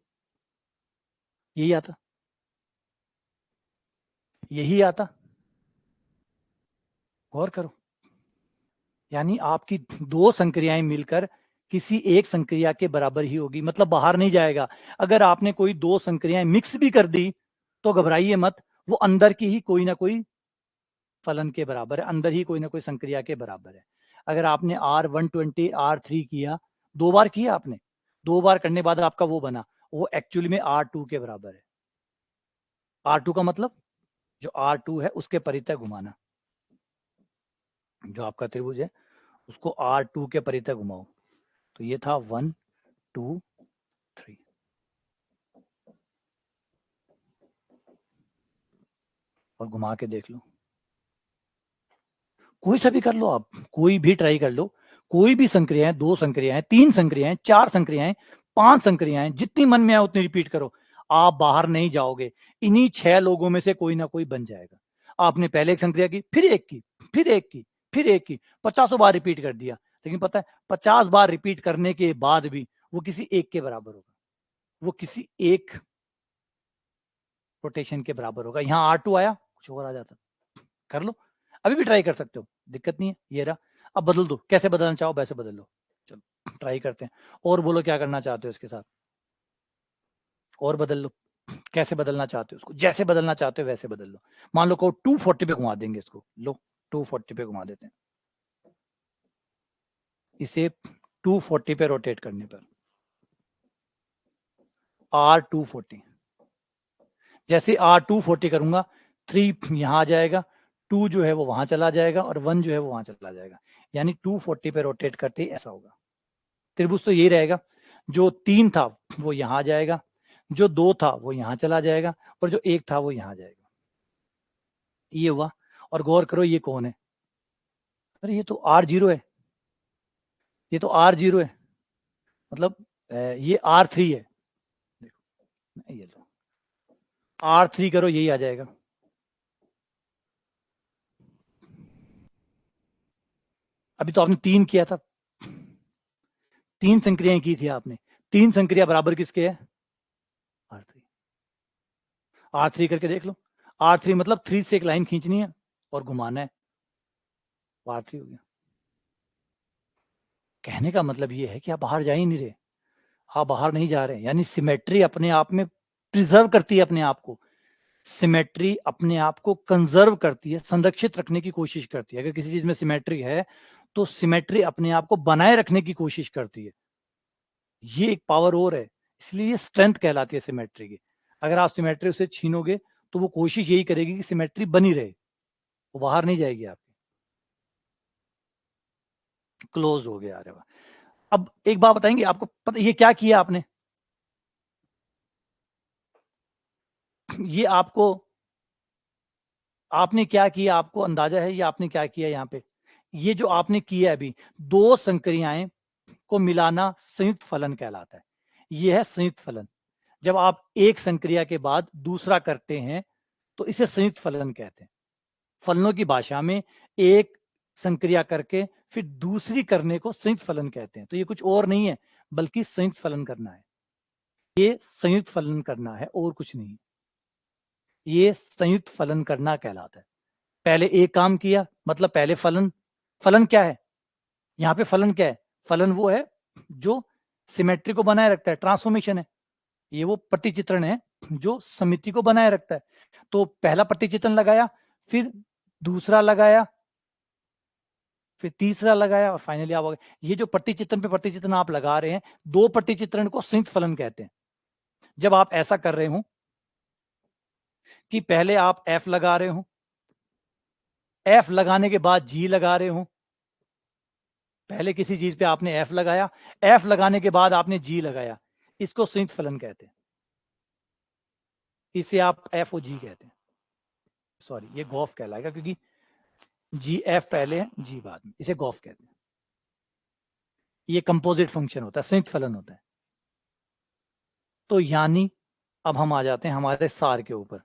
यही आता, यही आता, गौर करो। यानी आपकी 2 संक्रियाएं मिलकर किसी एक संक्रिया के बराबर ही होगी, मतलब बाहर नहीं जाएगा। अगर आपने कोई 2 संक्रियाएं मिक्स भी कर दी तो घबराइए मत, वो अंदर की ही कोई ना कोई फलन के बराबर है, अंदर ही कोई ना कोई संक्रिया के बराबर है। अगर आपने R120 R3 किया, 2 बार किया आपने, 2 बार करने बाद आपका वो बना, वो एक्चुअली में R2 के बराबर है। R2 का मतलब जो R2 है उसके परितः घुमाना, जो आपका त्रिभुज है उसको R2 के परितः घुमाओ। तो ये था 1 2 3, और घुमा के देख लो, कोई सा भी कर लो, आप कोई भी ट्राई कर लो, कोई भी संक्रियाएं, 2 संक्रियाएं, 3 संक्रियाएं, 4 संक्रियाएं, 5 संक्रियाएं, जितनी मन में आए उतनी रिपीट करो, आप बाहर नहीं जाओगे। इन्हीं 6 लोगों में से कोई ना कोई बन जाएगा। आपने पहले एक संक्रिया की, फिर एक की, फिर एक की, फिर एक की, 50 बार रिपीट कर दिया, लेकिन पता है 50 बार रिपीट करने के बाद भी वो किसी एक के बराबर होगा, वो किसी एक रोटेशन के बराबर होगा। यहाँ R2 आया, कुछ और आ जाता, कर लो, अभी भी ट्राई कर सकते हो, दिक्कत नहीं है। ये रहा, अब बदल दो, कैसे बदलना चाहो वैसे बदल लो। चलो ट्राई करते हैं, और बोलो क्या करना चाहते हो इसके साथ, और बदल लो, कैसे बदलना चाहते हो उसको, जैसे बदलना चाहते हो वैसे बदल लो। मान लो को 240 पे घुमा देंगे इसको, लो 240 पे घुमा देते हैं, इसे 240 पे रोटेट करने पर R240, जैसे R240 करूंगा, 3 यहां आ जाएगा, 2 जो है वो वहां चला जाएगा, और 1 जो है वो वहां चला जाएगा। यानी 240 पे रोटेट करते ही ऐसा होगा। त्रिभुज तो यही रहेगा, जो 3 था वो यहां जाएगा, जो 2 था वो यहां चला जाएगा, और जो 1 था वो यहां जाएगा। ये हुआ, और गौर करो ये कौन है, अरे ये तो R0 है, ये तो R0 है, मतलब ये R3 है, देखो ये लो, R3 करो यही आ जाएगा। अभी तो आपने 3 किया था, 3 संक्रियाएं की थी आपने, 3 संक्रिया बराबर किसके है, R3, R3 करके देख लो, R3 मतलब 3 से एक लाइन खींचनी है और घुमाना है, R3 हो गया। कहने का मतलब ये है कि आप बाहर जा ही नहीं रहे, आप बाहर नहीं जा रहे हैं, यानी सिमेट्री अपने आप में प्रिजर्व करती है अपने आप को, सिमेट्री अपने आप को कंजर्व करती है, संरक्षित रखने की कोशिश करती है। अगर किसी चीज में सिमेट्री है तो सिमेट्री अपने आप को बनाए रखने की कोशिश करती है, ये एक पावर और है, इसलिए ये स्ट्रेंथ कहलाती है सिमेट्री की। अगर आप सिमेट्री उसे छीनोगे तो वो कोशिश यही करेगी कि सिमेट्री बनी रहे, वो बाहर नहीं जाएगी आपकी। क्लोज हो गया, अरे वाह। अब एक बात बताएंगे आपको, पता ये क्या किया आपने, ये आपको, आपने क्या किया, आपको अंदाजा है ये आपने क्या किया यहाँ पे, ये जो आपने किया अभी, 2 संक्रियाएं को मिलाना संयुक्त फलन कहलाता है। यह है संयुक्त फलन। जब आप एक संक्रिया के बाद दूसरा करते हैं तो इसे संयुक्त फलन कहते हैं। फलनों की भाषा में एक संक्रिया करके फिर दूसरी करने को संयुक्त फलन कहते हैं। तो ये कुछ और नहीं है बल्कि संयुक्त फलन करना है। ये संयुक्त फलन करना है और कुछ नहीं। ये संयुक्त फलन करना कहलाता है। पहले एक काम किया मतलब पहले फलन। फलन क्या है यहाँ पे? फलन क्या है? फलन वो है जो सिमेट्री को बनाए रखता है, ट्रांसफॉर्मेशन है। ये वो प्रतिचित्रण है जो समिति को बनाए रखता है। तो पहला प्रतिचित्रण लगाया, फिर दूसरा लगाया, फिर तीसरा लगाया और फाइनली आप ये जो प्रतिचित्रण पे प्रतिचित्रण आप लगा रहे हैं, दो प्रतिचित्रण को संयुक्त फलन कहते हैं। जब आप ऐसा कर रहे हो कि पहले आप एफ लगा रहे हो, एफ लगाने के बाद जी लगा रहे हो, पहले किसी चीज पे आपने एफ लगाया, एफ लगाने के बाद आपने जी लगाया, इसको संयुक्त फलन कहते हैं। इसे आप एफ और जी कहते हैं। सॉरी, ये गॉफ कहलाएगा क्योंकि जी एफ पहले है, जी बाद में, इसे गॉफ कहते हैं। ये कंपोजिट फंक्शन होता है, संयुक्त फलन होता है। तो यानी अब हम आ जाते हैं हमारे सार के ऊपर।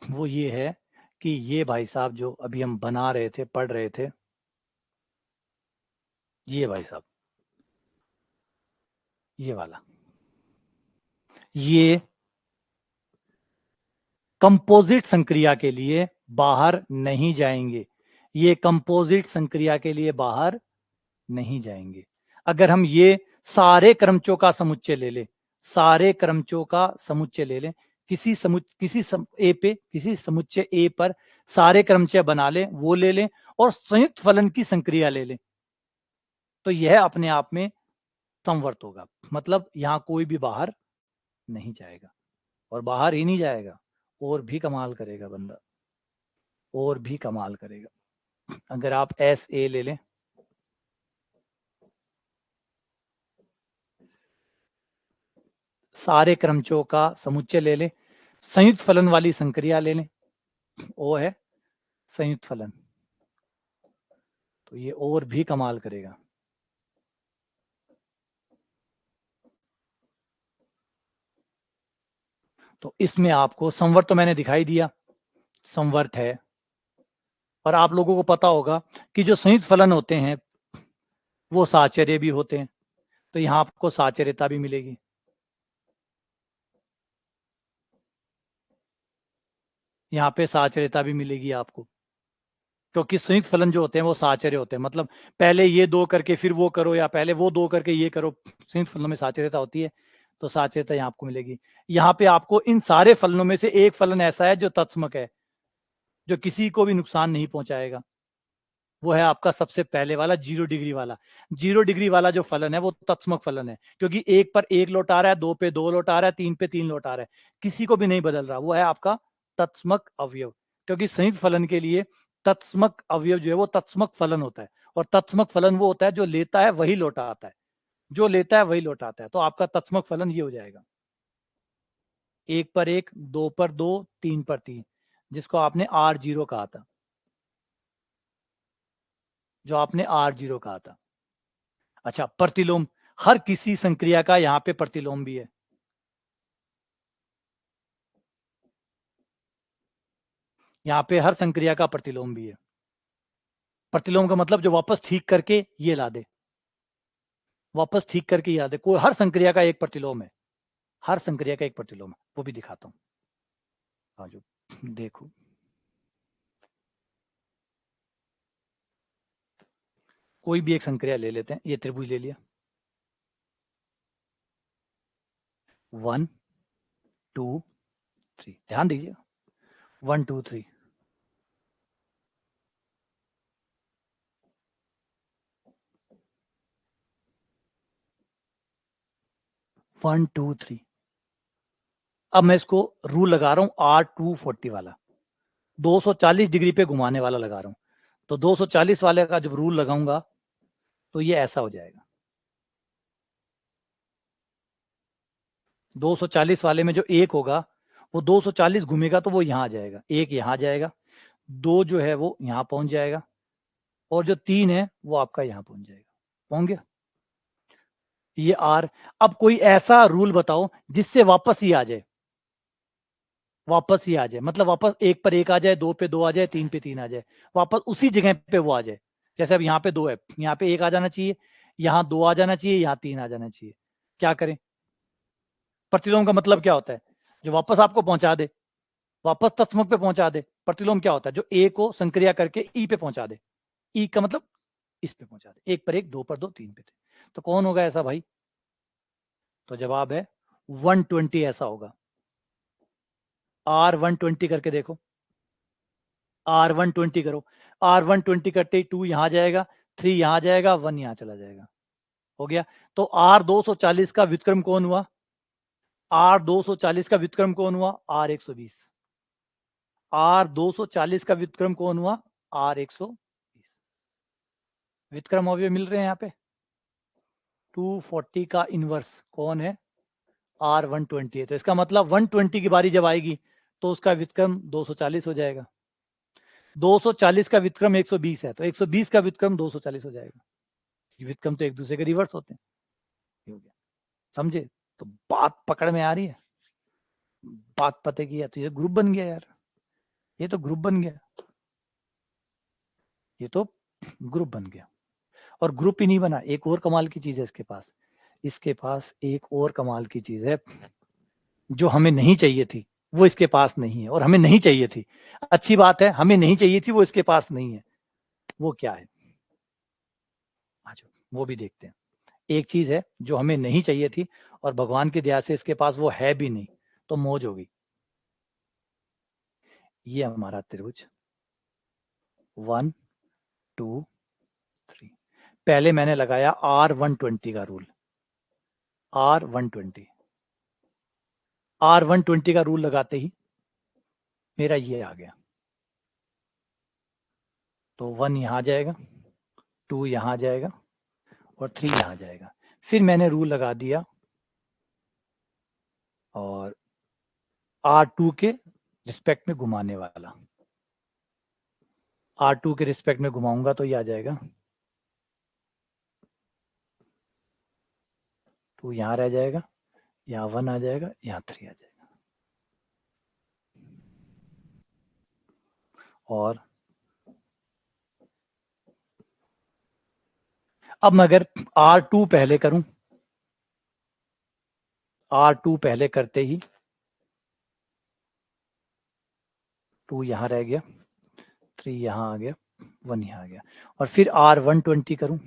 वो ये है कि ये भाई साहब जो अभी हम बना रहे थे, पढ़ रहे थे, ये भाई साहब, ये वाला, ये कंपोजिट संक्रिया के लिए बाहर नहीं जाएंगे। ये कंपोजिट संक्रिया के लिए बाहर नहीं जाएंगे। अगर हम ये सारे क्रमचों का समुच्चय ले लें, सारे क्रमचों का समुच्चय ले लें, किसी समुच्चय ए पर सारे क्रमचय बना लें, वो ले लें और संयुक्त फलन की संक्रिया ले लें, तो यह अपने आप में समवर्त होगा। मतलब यहां कोई भी बाहर नहीं जाएगा, और बाहर ही नहीं जाएगा, और भी कमाल करेगा बंदा, और भी कमाल करेगा। अगर आप एस ए ले लें, सारे क्रमचों का समुच्चय ले लें, संयुक्त फलन वाली संक्रिया ले लें, वो है संयुक्त फलन, तो ये और भी कमाल करेगा। तो इसमें आपको संवर्त तो मैंने दिखाई दिया, संवर्त है। और आप लोगों को पता होगा कि जो संयुक्त फलन होते हैं वो साहचर्य भी होते हैं, तो यहां आपको साहचर्यता भी मिलेगी। यहाँ पे साहचर्यता भी मिलेगी आपको, क्योंकि संयुक्त फलन जो होते हैं वो साहचर्य होते हैं। मतलब पहले ये दो करके फिर वो करो, या पहले वो दो करके ये करो, संयुक्त फलनों में साहचर्यता होती है, तो साहचर्यता यहाँ आपको मिलेगी। यहाँ पे आपको इन सारे फलनों में से एक फलन ऐसा है जो तत्समक है, जो किसी को भी नुकसान नहीं पहुंचाएगा। वो है आपका सबसे पहले वाला 0 डिग्री वाला। 0 डिग्री वाला जो फलन है वो तत्समक फलन है, क्योंकि एक पर एक लौटा रहा है, दो पे दो लौटा रहा है, तीन पे तीन लौटा रहा है, किसी को भी नहीं बदल रहा। वो है आपका तत्समक अवयव, क्योंकि संयुक्त फलन के लिए तत्समक अवयव जो है वो तत्समक फलन होता है। और तत्समक फलन वो होता है जो लेता है वही लौटा आता है, जो लेता है वही लौटाता है। तो आपका तत्समक फलन ये हो जाएगा, एक पर एक, दो पर दो, तीन पर तीन, जिसको आपने R0 कहा था, जो आपने R0 कहा था। अच्छा, प्रतिलोम, हर किसी संक्रिया का यहां पे प्रतिलोम भी है। यहां पे हर संक्रिया का प्रतिलोम भी है। प्रतिलोम का मतलब जो वापस ठीक करके ये ला दे, वापस ठीक करके ये ला दे। कोई हर संक्रिया का एक प्रतिलोम है, हर संक्रिया का एक प्रतिलोम है, वो भी दिखाता हूं। हाँ, जो देखो, कोई भी एक संक्रिया ले लेते हैं। ये त्रिभुज ले लिया, 1 2 3, ध्यान दीजिए, 1 2 3, 1 2 3। अब मैं इसको रूल लगा रहा हूं R240 वाला, 240 डिग्री पे घुमाने वाला लगा रहा हूं। तो 240 वाले का जब रूल लगाऊंगा तो ये ऐसा हो जाएगा। 240 वाले में जो एक होगा वो 240 घूमेगा तो वो यहां आ जाएगा, एक यहां जाएगा, दो जो है वो यहां पहुंच जाएगा, और जो तीन है वो आपका यहां पहुंच जाएगा। पहुंच गया ये R। अब कोई ऐसा रूल बताओ जिससे वापस ही आ जाए, वापस ही आ जाए, मतलब वापस 1 पर 1 आ जाए, 2 पे 2 आ जाए, 3 पे 3 आ जाए, वापस उसी जगह पे वो आ जाए। जैसे अब यहाँ पे 2 है, यहाँ पे 1 आ जाना चाहिए, यहाँ 2 आ जाना चाहिए, यहाँ 3 आ जाना चाहिए। क्या करें? प्रतिलोम का मतलब क्या होता है? जो वापस आपको पहुंचा दे, वापस तत्समक पे पहुंचा दे। प्रतिलोम क्या होता है? जो ए को संक्रिया करके ई पे पहुंचा दे। ई का मतलब इस पे पहुंचा दे। 1 पर 1, 2 पर 2, 3 पे 3। तो कौन होगा ऐसा भाई? तो जवाब है 120 ऐसा होगा। R120 करके देखो, R120 करो, R120 करते ही 2 यहां जाएगा, 3 यहां जाएगा, 1 यहां चला जाएगा। हो गया। तो R240 का व्युत्क्रम कौन हुआ? R240 का व्युत्क्रम कौन हुआ? R120। R240 का व्युत्क्रम कौन हुआ? R120। व्युत्क्रम अवयव मिल रहे हैं यहाँ पे। 240 का इनवर्स कौन है? R120 है। तो इसका मतलब 120 की बारी जब आएगी तो उसका व्युत्क्रम 240 हो जाएगा। 240 का व्युत्क्रम 120 है, तो 120 का व्युत्क्रम 240 हो जाएगा। ये व्युत्क्रम तो एक दूसरे के रिवर्स होते हैं। हो गया, समझे? तो बात पकड़ में आ रही है, बात पते की है। तो ये ग्रुप बन गया यार, ये तो ग्रुप बन गया, ये तो ग्रुप बन गया। और ग्रुप ही नहीं बना, एक और कमाल की चीज है इसके पास। इसके पास एक और कमाल की चीज है जो हमें नहीं चाहिए थी, वो इसके पास नहीं है। और हमें नहीं चाहिए थी, अच्छी बात है, हमें नहीं चाहिए थी, वो इसके पास नहीं है। वो क्या है? आज वो भी देखते हैं। एक चीज है जो हमें नहीं चाहिए थी और भगवान की दया से इसके पास वो है भी नहीं, तो मौज होगी। ये हमारा त्रिभुज 1 2 3। पहले मैंने लगाया R120 का रूल, R120 का रूल लगाते ही मेरा ये आ गया। तो 1 यहां जाएगा, 2 यहां जाएगा और 3 यहां जाएगा। फिर मैंने रूल लगा दिया और R2 के रिस्पेक्ट में घुमाने वाला। R2 के रिस्पेक्ट में घुमाऊंगा तो ये आ जाएगा, 2 यहां रह जाएगा, यहाँ 1 आ जाएगा, यहाँ 3 आ जाएगा। और अब मैं अगर R2 पहले करूं, R2 पहले करते ही 2 यहां रह गया, 3 यहां आ गया, 1 यहां आ गया। और फिर R120 करूं,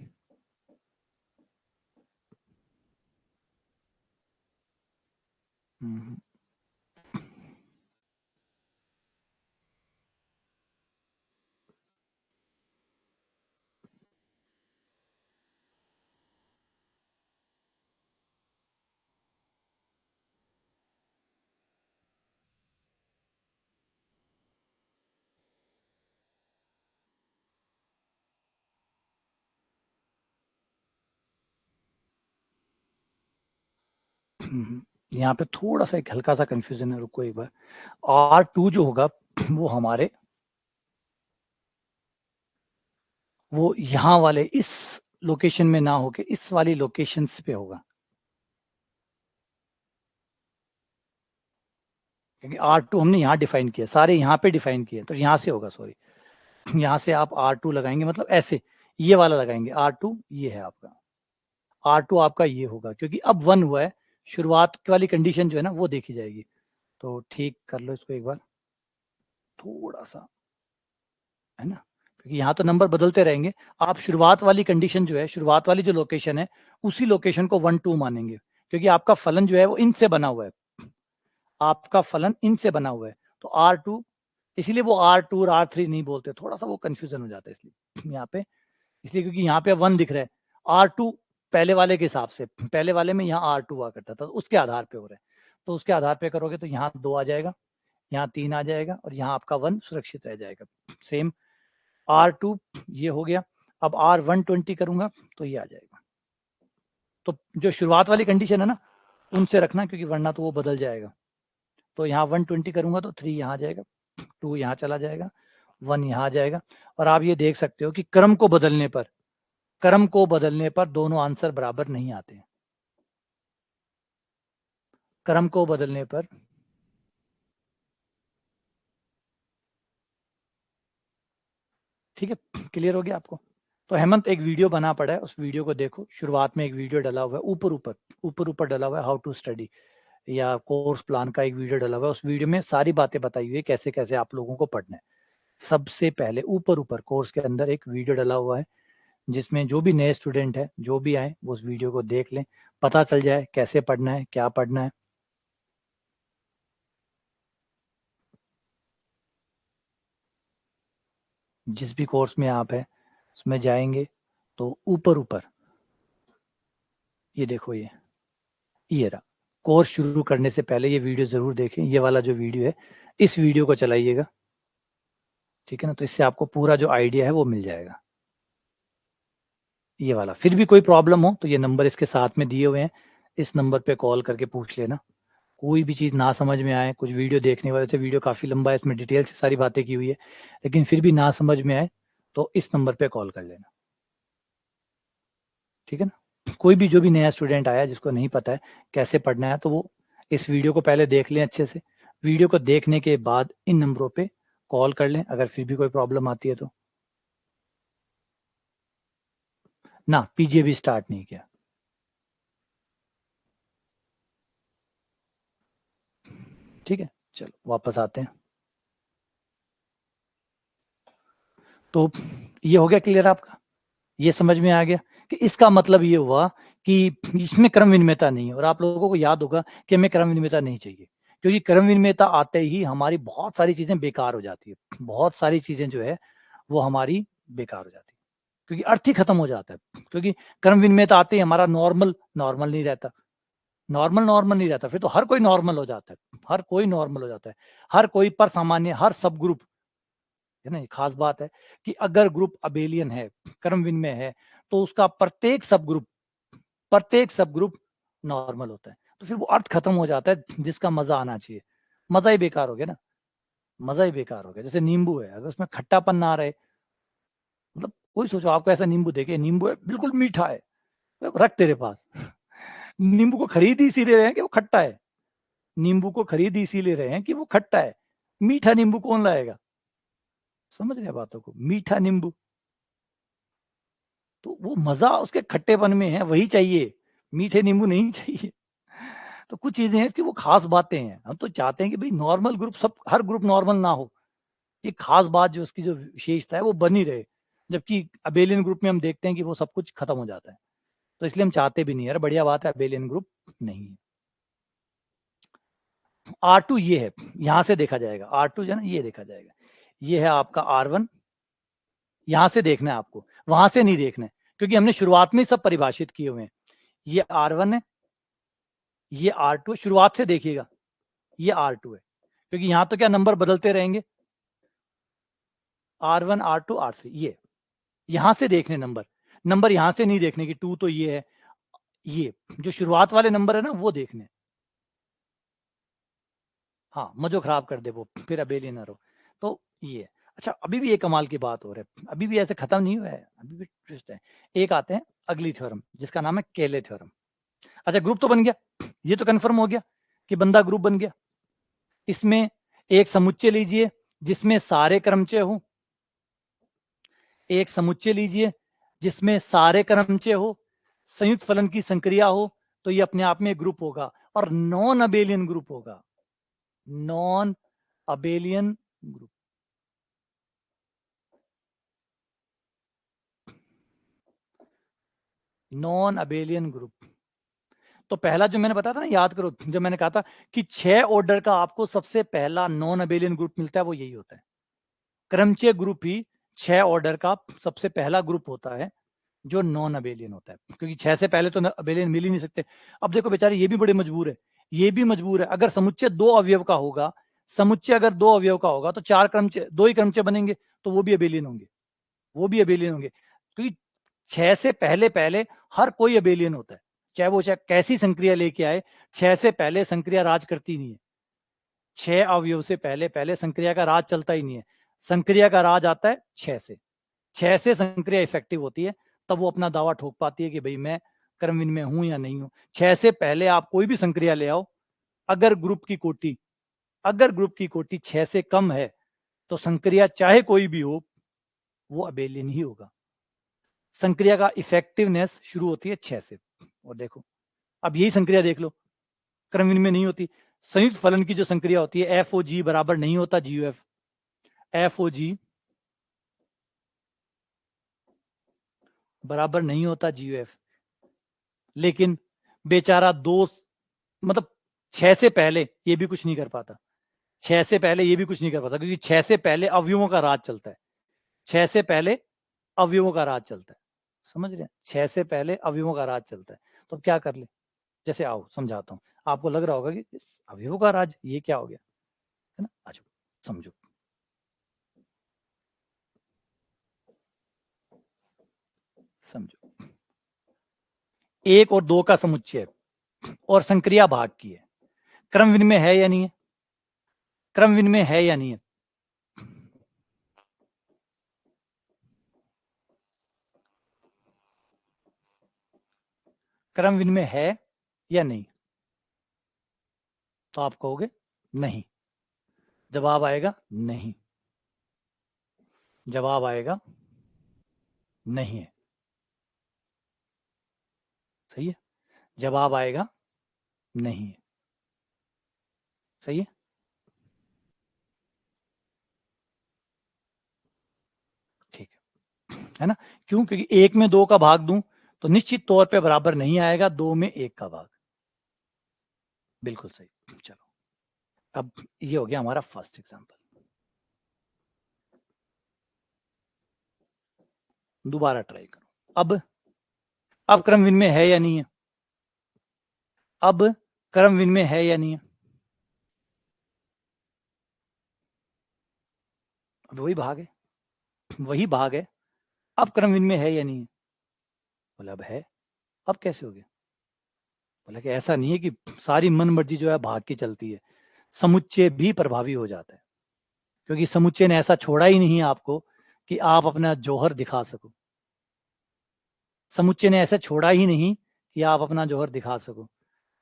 यहाँ पे थोड़ा सा एक हल्का सा कंफ्यूजन है, रुको एक बार। R2 जो होगा वो हमारे वो यहाँ वाले इस लोकेशन में ना होके इस वाली लोकेशन पे होगा, क्योंकि R2 हमने यहाँ डिफाइन किया, सारे यहाँ पे डिफाइन किए, तो यहाँ से होगा। सॉरी, यहाँ से आप R2 लगाएंगे, मतलब ऐसे ये वाला लगाएंगे। R2 ये है आपका, R2 आपका ये होगा, क्योंकि अब 1 हुआ है, शुरुआत वाली कंडीशन जो है ना वो देखी जाएगी। तो ठीक कर लो इसको एक बार थोड़ा सा, है ना, क्योंकि यहाँ तो नंबर बदलते रहेंगे। आप शुरुआत वाली कंडीशन जो है, शुरुआत वाली जो लोकेशन है, उसी लोकेशन को 1 2 मानेंगे, क्योंकि आपका फलन जो है वो इनसे बना हुआ है, आपका फलन इनसे बना हुआ है। तो R2, इसीलिए वो R2 और R3 नहीं बोलते, थोड़ा सा वो कंफ्यूजन हो जाता है इसलिए यहाँ पे, इसलिए क्योंकि यहाँ पे 1 दिख रहा है। R2 पहले वाले के हिसाब से, पहले वाले में यहाँ R2 हुआ करता था, उसके आधार पे हो रहा है। तो उसके आधार पे करोगे तो यहाँ 2 आ जाएगा, यहाँ 3 आ जाएगा और यहाँ आपका 1 सुरक्षित रह जाएगा। सेम R2 ये हो गया। अब R120 करूंगा तो ये आ जाएगा। तो जो शुरुआत वाली कंडीशन है ना उनसे रखना, क्योंकि वरना तो वो बदल जाएगा। तो यहाँ 120 करूंगा तो 3 यहाँ जाएगा, 2 यहाँ चला जाएगा, 1 यहाँ आ जाएगा। और आप ये देख सकते हो कि क्रम को बदलने पर दोनों आंसर बराबर नहीं आते हैं। क्रम को बदलने पर ठीक है, क्लियर हो गया आपको? तो हेमंत एक वीडियो बना पड़ा है, उस वीडियो को देखो। शुरुआत में एक वीडियो डला हुआ है, ऊपर डला हुआ है, हाउ टू स्टडी या कोर्स प्लान का एक वीडियो डला हुआ है। उस वीडियो में सारी बातें बताई हुई है कैसे कैसे आप लोगों को पढ़ना है। सबसे पहले ऊपर कोर्स के अंदर एक वीडियो डला हुआ है, जिसमें जो भी नए स्टूडेंट है, जो भी आए, वो उस वीडियो को देख लें, पता चल जाए कैसे पढ़ना है, क्या पढ़ना है। जिस भी कोर्स में आप है उसमें जाएंगे तो ऊपर ये देखो, ये रहा। कोर्स शुरू करने से पहले ये वीडियो जरूर देखें। ये वाला जो वीडियो है, इस वीडियो को चलाइएगा, ठीक है ना? तो इससे आपको पूरा जो आइडिया है वो मिल जाएगा, ये वाला। फिर भी कोई प्रॉब्लम हो तो ये नंबर इसके साथ में दिए हुए हैं, इस नंबर पे कॉल करके पूछ लेना। कोई भी चीज़ ना समझ में आए, कुछ वीडियो देखने वाले से, वीडियो काफ़ी लंबा है, इसमें डिटेल से सारी बातें की हुई है, लेकिन फिर भी ना समझ में आए तो इस नंबर पे कॉल कर लेना, ठीक है ना? कोई भी जो भी नया स्टूडेंट आया जिसको नहीं पता है कैसे पढ़ना है, तो वो इस वीडियो को पहले देख लें अच्छे से। वीडियो को देखने के बाद इन नंबरों पे कॉल कर लें अगर फिर भी कोई प्रॉब्लम आती है तो। ना, पीजीए भी स्टार्ट नहीं किया। ठीक है, चलो वापस आते हैं। तो ये हो गया क्लियर आपका? ये समझ में आ गया कि इसका मतलब ये हुआ कि इसमें क्रम विनिमेयता नहीं है। और आप लोगों को याद होगा कि हमें क्रम विनिमेयता नहीं चाहिए, क्योंकि क्रम विनिमेयता आते ही हमारी बहुत सारी चीजें बेकार हो जाती है। बहुत सारी चीजें जो है वो हमारी बेकार हो जाती है, क्योंकि अर्थ ही खत्म हो जाता है। क्योंकि क्रम विनिमेयता आते ही हमारा नॉर्मल नहीं रहता। नॉर्मल नहीं रहता, फिर तो हर कोई नॉर्मल हो जाता है। हर कोई नॉर्मल हो जाता है, हर कोई पर सामान्य, हर सब ग्रुप, है ना? ये खास बात है कि अगर ग्रुप अबेलियन है, क्रम विनिमय है, तो उसका प्रत्येक सब ग्रुप नॉर्मल होता है। तो फिर वो अर्थ खत्म हो जाता है जिसका मजा आना चाहिए। मजा ही बेकार हो गया ना, मजा ही बेकार हो गया। जैसे नींबू है, अगर उसमें खट्टापन ना रहे, मतलब कोई सोचो आपको ऐसा नींबू देखे, नींबू है बिल्कुल मीठा है, रख तेरे पास। नींबू को खरीद ही इसीलिए रहे हैं कि वो खट्टा है। नींबू को खरीद ही इसीलिए रहे हैं कि वो खट्टा है। मीठा नींबू कौन लाएगा? समझ रहे बातों को? मीठा नींबू, तो वो मजा उसके खट्टेपन में है, वही चाहिए, मीठे नींबू नहीं चाहिए। तो कुछ चीजें हैं कि वो खास बातें हैं। हम तो चाहते हैं कि भाई नॉर्मल ग्रुप, सब हर ग्रुप नॉर्मल ना हो। ये खास बात जो उसकी जो विशेषता है वो बनी रहे। जबकि अबेलियन ग्रुप में हम देखते हैं कि वो सब कुछ खत्म हो जाता है। तो इसलिए हम चाहते भी नहीं, यार बढ़िया बात है अबेलियन ग्रुप नहीं है। R2 ये है, यहां से देखा जाएगा। R2 जो है ना, ये देखा जाएगा। ये है आपका R1, यहां से देखना है आपको, वहां से नहीं देखना है, क्योंकि हमने शुरुआत में सब परिभाषित किए हुए हैं। ये R1 है, ये R2 शुरुआत से देखिएगा, ये R2 है, क्योंकि यहां तो क्या नंबर बदलते रहेंगे, R1 R2 R3, ये यहां से देखने नंबर। नंबर यहां से नहीं देखने की, 2 तो ये है, ये जो शुरुआत वाले नंबर है ना वो देखने। हाँ, मजो खराब कर दे वो, फिर अबेलियन हो। तो ये अच्छा, अभी भी ये कमाल की बात हो रही है, अभी भी ऐसे खत्म नहीं हुआ है, अभी भी ट्विस्ट है। एक आते हैं अगली थ्योरम, जिसका नाम है केले थ्योरम। अच्छा, ग्रुप तो बन गया, ये तो कंफर्म हो गया कि बंदा ग्रुप बन गया। इसमें एक समुच्चय लीजिए जिसमें सारे क्रमचय हो, एक समुच्चय लीजिए जिसमें सारे क्रमचय हो, संयुक्त फलन की संक्रिया हो, तो ये अपने आप में ग्रुप होगा, और नॉन अबेलियन ग्रुप होगा। Non abelian group, non abelian group. तो पहला जो मैंने बताया था ना, याद करो, जब मैंने कहा था कि 6 ऑर्डर का आपको सबसे पहला नॉन अबेलियन ग्रुप मिलता है, वो यही होता है। क्रमचय ग्रुप ही 6 ऑर्डर का सबसे पहला ग्रुप होता है जो नॉन अबेलियन होता है, क्योंकि 6 से पहले तो अबेलियन मिल ही नहीं सकते। अब देखो बेचारे ये भी बड़े मजबूर है, ये भी मजबूर है। अगर समुच्चय 2 अवयव का होगा, समुच्चय अगर 2 अवयव का होगा तो 4 क्रमचय, 2 ही क्रमचय बनेंगे, तो वो भी अबेलियन होंगे, वो भी अबेलियन होंगे। क्योंकि 6 से पहले पहले हर कोई अबेलियन होता है, चाहे कैसी संक्रिया लेके आए, 6 से पहले संक्रिया राज करती नहीं है। 6 अवयव से पहले पहले संक्रिया का राज चलता ही नहीं है। संक्रिया का राज आता है 6 से, 6 से संक्रिया इफेक्टिव होती है, तब वो अपना दावा ठोक पाती है कि भाई मैं क्रम विनिमय हूं या नहीं हूं। 6 से पहले आप कोई भी संक्रिया ले आओ, अगर ग्रुप की कोटि 6 से कम है, तो संक्रिया चाहे कोई भी हो, वो अबेलियन ही होगा। संक्रिया का इफेक्टिवनेस शुरू होती है 6 से। और देखो अब यही संक्रिया देख लो, क्रम विनिमय नहीं होती। संयुक्त फलन की जो संक्रिया होती है FOG बराबर नहीं होता GUF, FOG बराबर नहीं होता GUF। लेकिन बेचारा दो मतलब 6 से पहले ये भी कुछ नहीं कर पाता, 6 से पहले ये भी कुछ नहीं कर पाता, क्योंकि 6 से पहले अवयवों का राज चलता है। 6 से पहले अवयवों का राज चलता है, समझ रहे हैं? 6 से पहले अवयवों का राज चलता है। तो अब क्या कर ले, जैसे आओ समझाता हूं, आपको लग रहा होगा कि अवयवों का राज ये क्या हो गया, है ना? आ जाओ समझो। समझो 1 और 2 का समुच्चय और संक्रिया भाग की है, क्रम विनिमय है या नहीं है? क्रम विनिमय है या नहीं है? क्रम विनिमय है या नहीं? तो आप कहोगे नहीं, जवाब आएगा नहीं, जवाब आएगा नहीं है। सही है, जवाब आएगा नहीं है। सही है, ठीक है ना? क्यों? क्योंकि 1 में 2 का भाग दूं तो निश्चित तौर पे बराबर नहीं आएगा 2 में 1 का भाग। बिल्कुल सही। चलो अब ये हो गया हमारा फर्स्ट एग्जांपल। दोबारा ट्राई करो। अब क्रम विनिमय है या नहीं है? अब क्रम विनिमय है या नहीं है? अब वही भाग है, वही भाग है। अब क्रम विनिमय है या नहीं है? बोला अब है। अब कैसे हो गया? बोला कि ऐसा नहीं है कि सारी मन मर्जी जो है भाग की चलती है, समुच्चय भी प्रभावी हो जाता है, क्योंकि समुच्चय ने ऐसा छोड़ा ही नहीं आपको कि आप अपना जौहर दिखा सको। समुच्चय ने ऐसा छोड़ा ही नहीं कि आप अपना जौहर दिखा सको।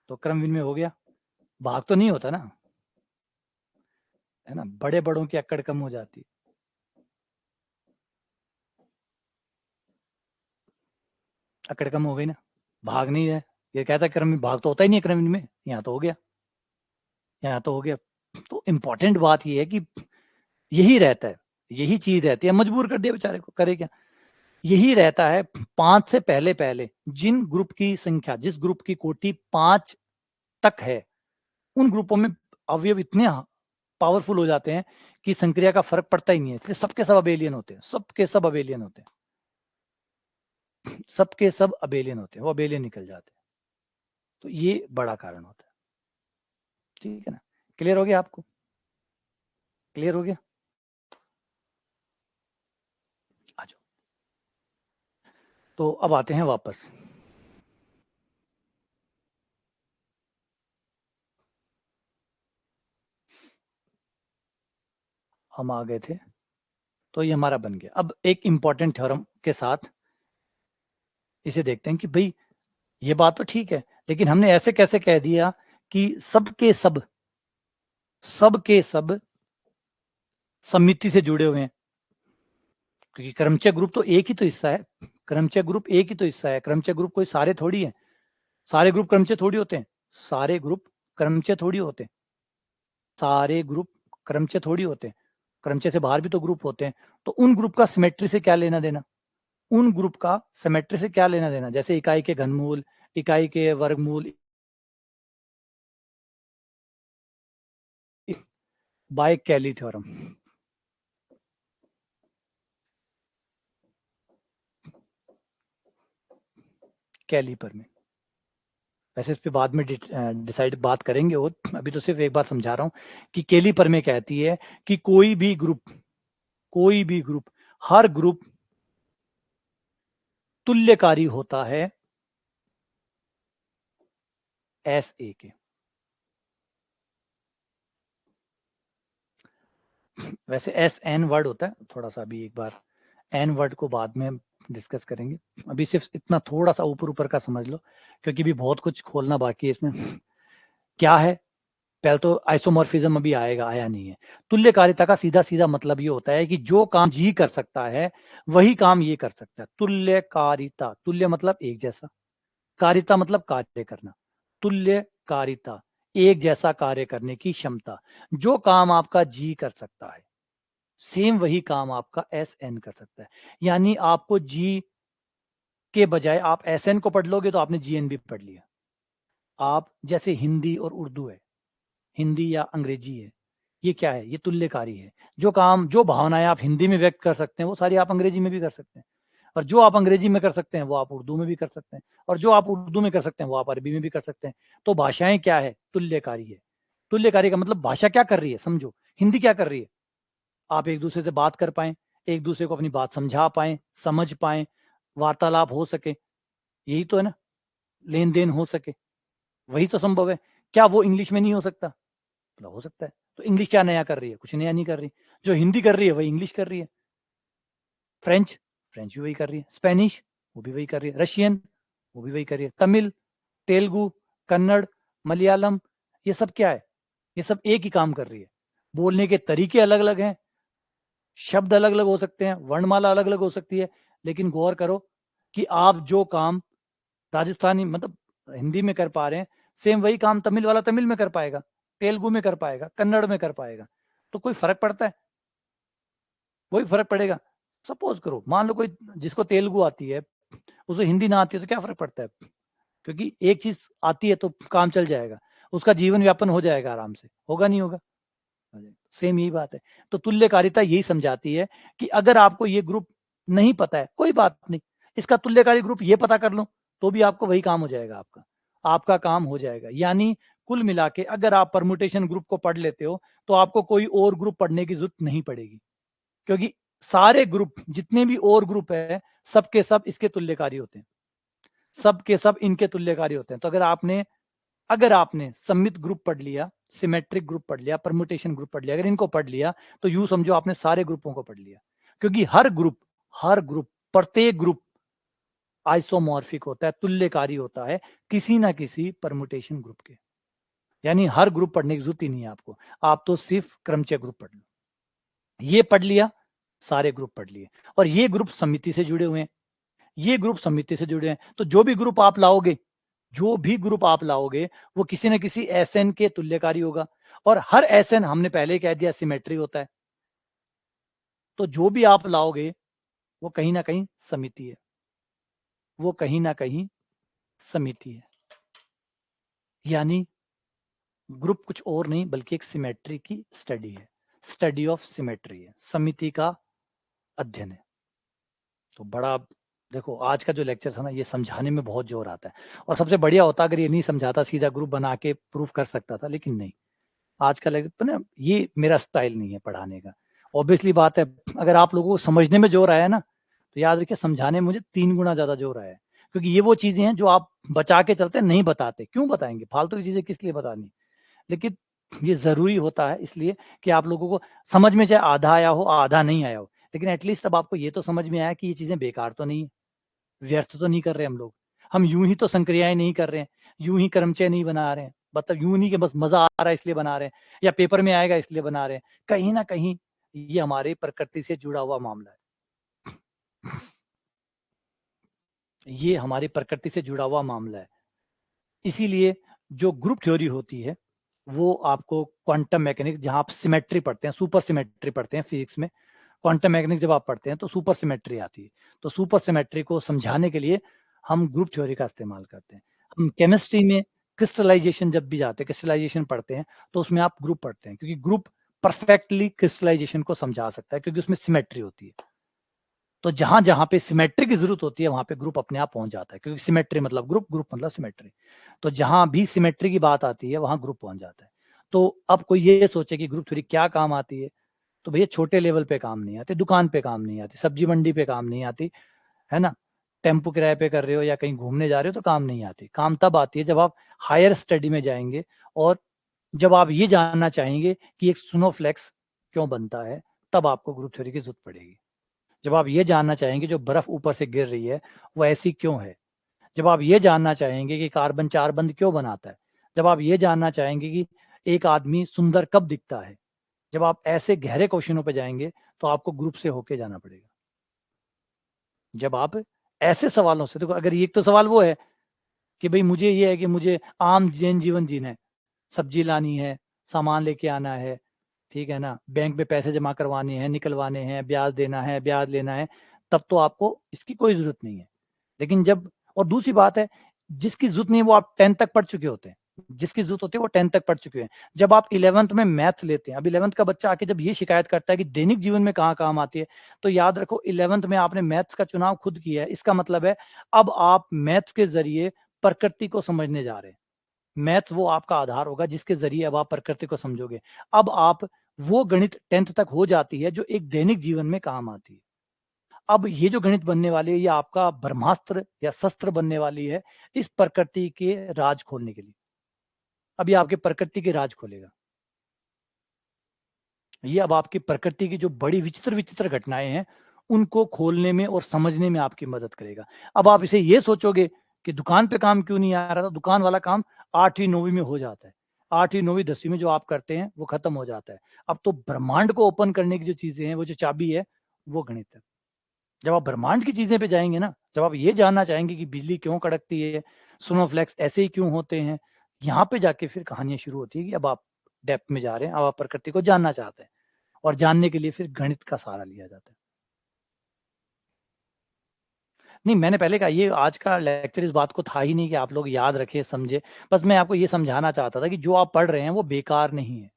तो क्रम विनिमय हो गया, भाग तो नहीं होता ना, है ना? बड़े बड़ों की अक्कड़ कम हो जाती है। अक्कड़ कम हो गई ना, भाग नहीं है। ये कहता है क्रम भाग तो होता ही नहीं है क्रम विनिमय, यहाँ तो हो गया, यहाँ तो हो गया। तो इंपॉर्टेंट बात ये है कि यही रहता है, यही चीज रहती है। मजबूर कर दिया बेचारे को, करे क्या? यही रहता है 5 से पहले पहले जिन ग्रुप की संख्या, जिस ग्रुप की कोटि 5 तक है, उन ग्रुपों में अवयव इतने पावरफुल हो जाते हैं कि संक्रिया का फर्क पड़ता ही नहीं है। इसलिए सबके सब अबेलियन होते हैं, सबके सब अबेलियन होते हैं, सबके सब अबेलियन होते हैं, वो अबेलियन निकल जाते हैं। तो ये बड़ा कारण होता है। ठीक है ना? क्लियर हो गया आपको? क्लियर हो गया? आ जाओ। तो अब आते हैं वापस। हम आ गए थे, तो ये हमारा बन गया। अब एक इंपॉर्टेंट थ्योरम के साथ इसे देखते हैं कि भाई ये बात तो ठीक है, लेकिन हमने ऐसे कैसे कह दिया कि सबके सब समिति से जुड़े हुए हैं? क्योंकि क्रमचय ग्रुप तो एक ही तो हिस्सा है, क्रमचय ग्रुप एक ही तो हिस्सा है। क्रमचय ग्रुप कोई सारे थोड़ी है, सारे ग्रुप क्रमचय थोड़ी होते हैं, सारे ग्रुप क्रमचय थोड़ी होते हैं, सारे ग्रुप क्रमचय थोड़ी होते हैं। क्रमचय से बाहर भी तो ग्रुप होते हैं। तो उन ग्रुप का सिमेट्री से क्या लेना देना? उन ग्रुप का सिमेट्री से क्या लेना देना? जैसे इकाई के घनमूल, इकाई के वर्गमूल, बाय कैली थ्योरम। कैली पर में वैसे इस पे बाद में डिसाइड बात करेंगे, और अभी तो सिर्फ एक बात समझा रहा हूं कि केली पर में कहती है कि कोई भी ग्रुप हर ग्रुप तुल्यकारी होता है SA के। वैसे SN वर्ड होता है, थोड़ा सा अभी एक बार N वर्ड को बाद में डिस्कस करेंगे। अभी सिर्फ इतना थोड़ा सा ऊपर ऊपर का समझ लो, क्योंकि भी बहुत कुछ खोलना बाकी है इसमें। क्या है पहले तो आइसोमॉर्फिज्म अभी आएगा, आया नहीं है। तुल्यकारिता का सीधा सीधा मतलब ये होता है कि जो काम जी कर सकता है वही काम ये कर सकता है। तुल्यकारिता, तुल्य मतलब एक जैसा, कारिता मतलब कार्य करना। तुल्यकारिता, एक जैसा कार्य करने की क्षमता। जो काम आपका जी कर सकता है सेम वही काम आपका एस एन कर सकता है। यानी आपको जी के बजाय आप एस एन को पढ़ लोगे तो आपने जी एन भी पढ़ लिया। आप जैसे हिंदी और उर्दू है, हिंदी या अंग्रेजी है, ये क्या है? ये तुल्यकारी है। जो काम, जो भावनाएं आप हिंदी में व्यक्त कर सकते हैं वो सारी आप अंग्रेजी में भी कर सकते हैं, और जो आप अंग्रेजी में कर सकते हैं वो आप उर्दू में भी कर सकते हैं, और जो आप उर्दू में कर सकते हैं वो आप अरबी में भी कर सकते हैं। तो भाषाएं क्या है? तुल्यकारी है। तुल्यकारी का मतलब भाषा क्या कर रही है, समझो। हिंदी क्या कर रही है? आप एक दूसरे से बात कर पाए, एक दूसरे को अपनी बात समझा पाए, समझ पाए, वार्तालाप हो सके, यही तो है ना, लेन देन हो सके, वही तो संभव है। क्या वो इंग्लिश में नहीं हो सकता? तो हो सकता है। तो इंग्लिश क्या नया कर रही है? कुछ नया नहीं कर रही। जो हिंदी कर रही है वही इंग्लिश कर रही है। फ्रेंच, फ्रेंच भी वही कर रही है। स्पेनिश, वो भी वही कर रही है। रशियन, वो भी वही कर रही है। तमिल, तेलुगु, कन्नड़, मलयालम, ये सब क्या है? ये सब एक ही काम कर रही है। बोलने के तरीके अलग अलग हैं, शब्द अलग अलग हो सकते हैं, वर्णमाला अलग अलग हो सकती है, लेकिन गौर करो कि आप जो काम राजस्थानी मतलब हिंदी में कर पा रहे हैं, सेम वही काम तमिल वाला तमिल में कर पाएगा, तेलुगु में कर पाएगा, कन्नड़ में कर पाएगा। तो कोई फर्क पड़ता है? वही फर्क पड़ेगा। सपोज करो, मान लो कोई जिसको तेलुगु आती है उसे हिंदी ना आती है, तो क्या फर्क पड़ता है? क्योंकि एक चीज आती है तो काम चल जाएगा, उसका जीवन व्यापन हो जाएगा आराम से। होगा नहीं होगा? सेम यही बात है। तो तुल्यकारिता यही समझाती है कि अगर आपको ये ग्रुप नहीं पता है, कोई बात नहीं, इसका तुल्यकारी ग्रुप ये पता कर लो तो भी आपको वही काम हो जाएगा, आपका काम हो जाएगा। यानी कुल मिला के अगर आप परमुटेशन ग्रुप को पढ़ लेते हो तो आपको कोई और ग्रुप पढ़ने की जरूरत नहीं पड़ेगी, क्योंकि सारे ग्रुप, जितने भी और ग्रुप है, सबके सब इसके तुल्यकारी होते हैं, सबके सब इनके तुल्यकारी होते हैं। तो अगर आपने सममित ग्रुप पढ़ लिया, सिमेट्रिक ग्रुप पढ़ लिया, परम्यूटेशन ग्रुप पढ़ लिया, अगर इनको पढ़ लिया तो यूं समझो आपने सारे ग्रुपों को पढ़ लिया, क्योंकि हर ग्रुप प्रत्येक ग्रुप आइसोमॉर्फिक होता है, तुल्यकारी होता है किसी ना किसी परम्यूटेशन ग्रुप के। यानी हर ग्रुप पढ़ने की जरूरत ही नहीं है आपको, आप तो सिर्फ क्रमचय ग्रुप पढ़ लो। ये पढ़ लिया, सारे ग्रुप पढ़ लिए, और ये ग्रुप समिति से जुड़े हुए हैं, ये ग्रुप समिति से जुड़े हैं। तो जो भी ग्रुप आप लाओगे वो किसी न किसी एसएन के तुल्यकारी होगा, और हर एसएन हमने पहले कह दिया सिमेट्री होता है। तो जो भी आप लाओगे वो कहीं ना कहीं समिति है, वो कहीं ना कहीं समिति है। यानी ग्रुप कुछ और नहीं बल्कि एक सिमेट्री की स्टडी है, स्टडी ऑफ सिमेट्री है, समिति का अध्ययन है। तो बड़ा देखो, आज का जो लेक्चर था ना, ये समझाने में बहुत जोर आता है, और सबसे बढ़िया होता अगर ये नहीं समझाता, सीधा ग्रुप बना के प्रूफ कर सकता था, लेकिन नहीं। आज का लेक्चर ना, ये मेरा स्टाइल नहीं है पढ़ाने का। ऑब्वियसली बात है, अगर आप लोगों को समझने में जोर आया ना, तो याद रखिए समझाने में मुझे 3 गुना ज्यादा जोर आया है, क्योंकि ये वो चीजें हैं जो आप बचा के चलते नहीं बताते। क्यों बताएंगे? फालतू की चीजें किस लिए बतानी? लेकिन ये जरूरी होता है इसलिए कि आप लोगों को समझ में, चाहे आधा आया हो आधा नहीं आया हो, लेकिन एटलीस्ट अब आपको ये तो समझ में आया कि ये चीजें बेकार तो नहीं है, व्यर्थ तो नहीं कर रहे हम लोग। हम यूं ही तो संक्रियाएं नहीं कर रहे हैं, यूं ही कर्मचय नहीं बना रहे हैं, मतलब यूं नहीं कि बस मजा आ रहा है इसलिए बना रहे हैं, या पेपर में आएगा इसलिए बना रहे हैं। कहीं ना कहीं ये हमारे प्रकृति से जुड़ा हुआ मामला है, ये हमारी प्रकृति से जुड़ा हुआ मामला है। इसीलिए जो ग्रुप थ्योरी होती है वो आपको क्वांटम मैकेनिक्स, जहां आप सिमेट्री पढ़ते हैं, सुपर सिमेट्री पढ़ते हैं फिजिक्स में, क्वांटम मैकेनिक्स जब आप पढ़ते हैं तो सुपर सिमेट्री आती है। तो सुपर सिमेट्री को समझाने के लिए हम ग्रुप थ्योरी का इस्तेमाल करते हैं। हम केमिस्ट्री में क्रिस्टलाइजेशन जब भी जाते हैं, क्रिस्टलाइजेशन पढ़ते हैं, तो उसमें आप ग्रुप पढ़ते हैं, क्योंकि ग्रुप परफेक्टली क्रिस्टलाइजेशन को समझा सकता है, क्योंकि उसमें सिमेट्री होती है। तो जहां जहां पे सिमेट्री की जरूरत होती है वहां पे ग्रुप अपने आप पहुंच जाता है, क्योंकि सिमेट्री मतलब ग्रुप, ग्रुप मतलब सिमेट्री। तो जहां भी सिमेट्री की बात आती है वहां ग्रुप पहुंच जाता है। तो अब कोई ये सोचे कि ग्रुप थ्योरी क्या काम आती है, तो भैया छोटे लेवल पे काम नहीं आती, दुकान पे काम नहीं आती, सब्जी मंडी पे काम नहीं आती, है ना, टेम्पो किराए पे कर रहे हो या कहीं घूमने जा रहे हो तो काम नहीं आती। काम तब आती है जब आप हायर स्टडी में जाएंगे, और जब आप ये जानना चाहेंगे कि एक स्नोफ्लेक्स क्यों बनता है, तब आपको ग्रुप थ्योरी की जरूरत पड़ेगी। जब आप ये जानना चाहेंगे जो बर्फ ऊपर से गिर रही है वो ऐसी क्यों है, जब आप ये जानना चाहेंगे कि कार्बन 4 बंध क्यों बनाता है, जब आप ये जानना चाहेंगे कि एक आदमी सुंदर कब दिखता है? जब आप ऐसे गहरे क्वेश्चनों पे जाएंगे तो आपको ग्रुप से होके जाना पड़ेगा। जब आप ऐसे सवालों से, देखो अगर एक तो सवाल वो है कि भाई मुझे ये है कि मुझे आम जैन जीवन जीना है, सब्जी लानी है, सामान लेके आना है, ठीक है ना, बैंक में पैसे जमा करवाने हैं, निकलवाने हैं, ब्याज देना है, ब्याज लेना है, तब तो आपको इसकी कोई जरूरत नहीं है। लेकिन जब, और दूसरी बात है, जिसकी जरूरत नहीं है वो आप 10 तक पढ़ चुके होते हैं, जिसकी जरूरत होती है वो 10 तक पढ़ चुके हैं। जब आप 11th में मैथ्स लेते हैं, अब 11th का बच्चा आके जब ये शिकायत करता है कि दैनिक जीवन में कहाँ काम आती है, तो याद रखो 11th में आपने मैथ्स का चुनाव खुद किया है, इसका मतलब है अब आप मैथ्स के जरिए प्रकृति को समझने जा रहे हैं। मैथ्स वो आपका आधार होगा जिसके जरिए अब आप प्रकृति को समझोगे। अब आप वो गणित 10th तक हो जाती है जो एक दैनिक जीवन में काम आती है। अब ये जो गणित बनने वाली है ये आपका ब्रह्मास्त्र या शस्त्र बनने वाली है इस प्रकृति के राज खोलने के लिए। अब ये आपके प्रकृति के राज खोलेगा। ये अब आपकी प्रकृति की जो बड़ी विचित्र विचित्र घटनाएं हैं उनको खोलने में और समझने में आपकी मदद करेगा। अब आप इसे ये सोचोगे कि दुकान पे काम क्यों नहीं आ रहा था, दुकान वाला काम 8वीं 9वीं में हो जाता है। 8वीं 9वीं 10वीं में जो आप करते हैं वो खत्म हो जाता है। अब तो ब्रह्मांड को ओपन करने की जो चीजें हैं, वो जो चाबी है वो गणित है। जब आप ब्रह्मांड की चीजें पे जाएंगे ना, जब आप ये जानना चाहेंगे कि बिजली क्यों कड़कती है, स्नोफ्लैक्स ऐसे ही क्यों होते हैं, यहाँ पे जाके फिर कहानियां शुरू होती है कि अब आप डेप्थ में जा रहे हैं, अब आप प्रकृति को जानना चाहते हैं, और जानने के लिए फिर गणित का सहारा लिया जाता है। नहीं, मैंने पहले कहा ये आज का लेक्चर इस बात को था ही नहीं कि आप लोग याद रखे समझे। बस मैं आपको ये समझाना चाहता था कि जो आप पढ़ रहे हैं वो बेकार नहीं है,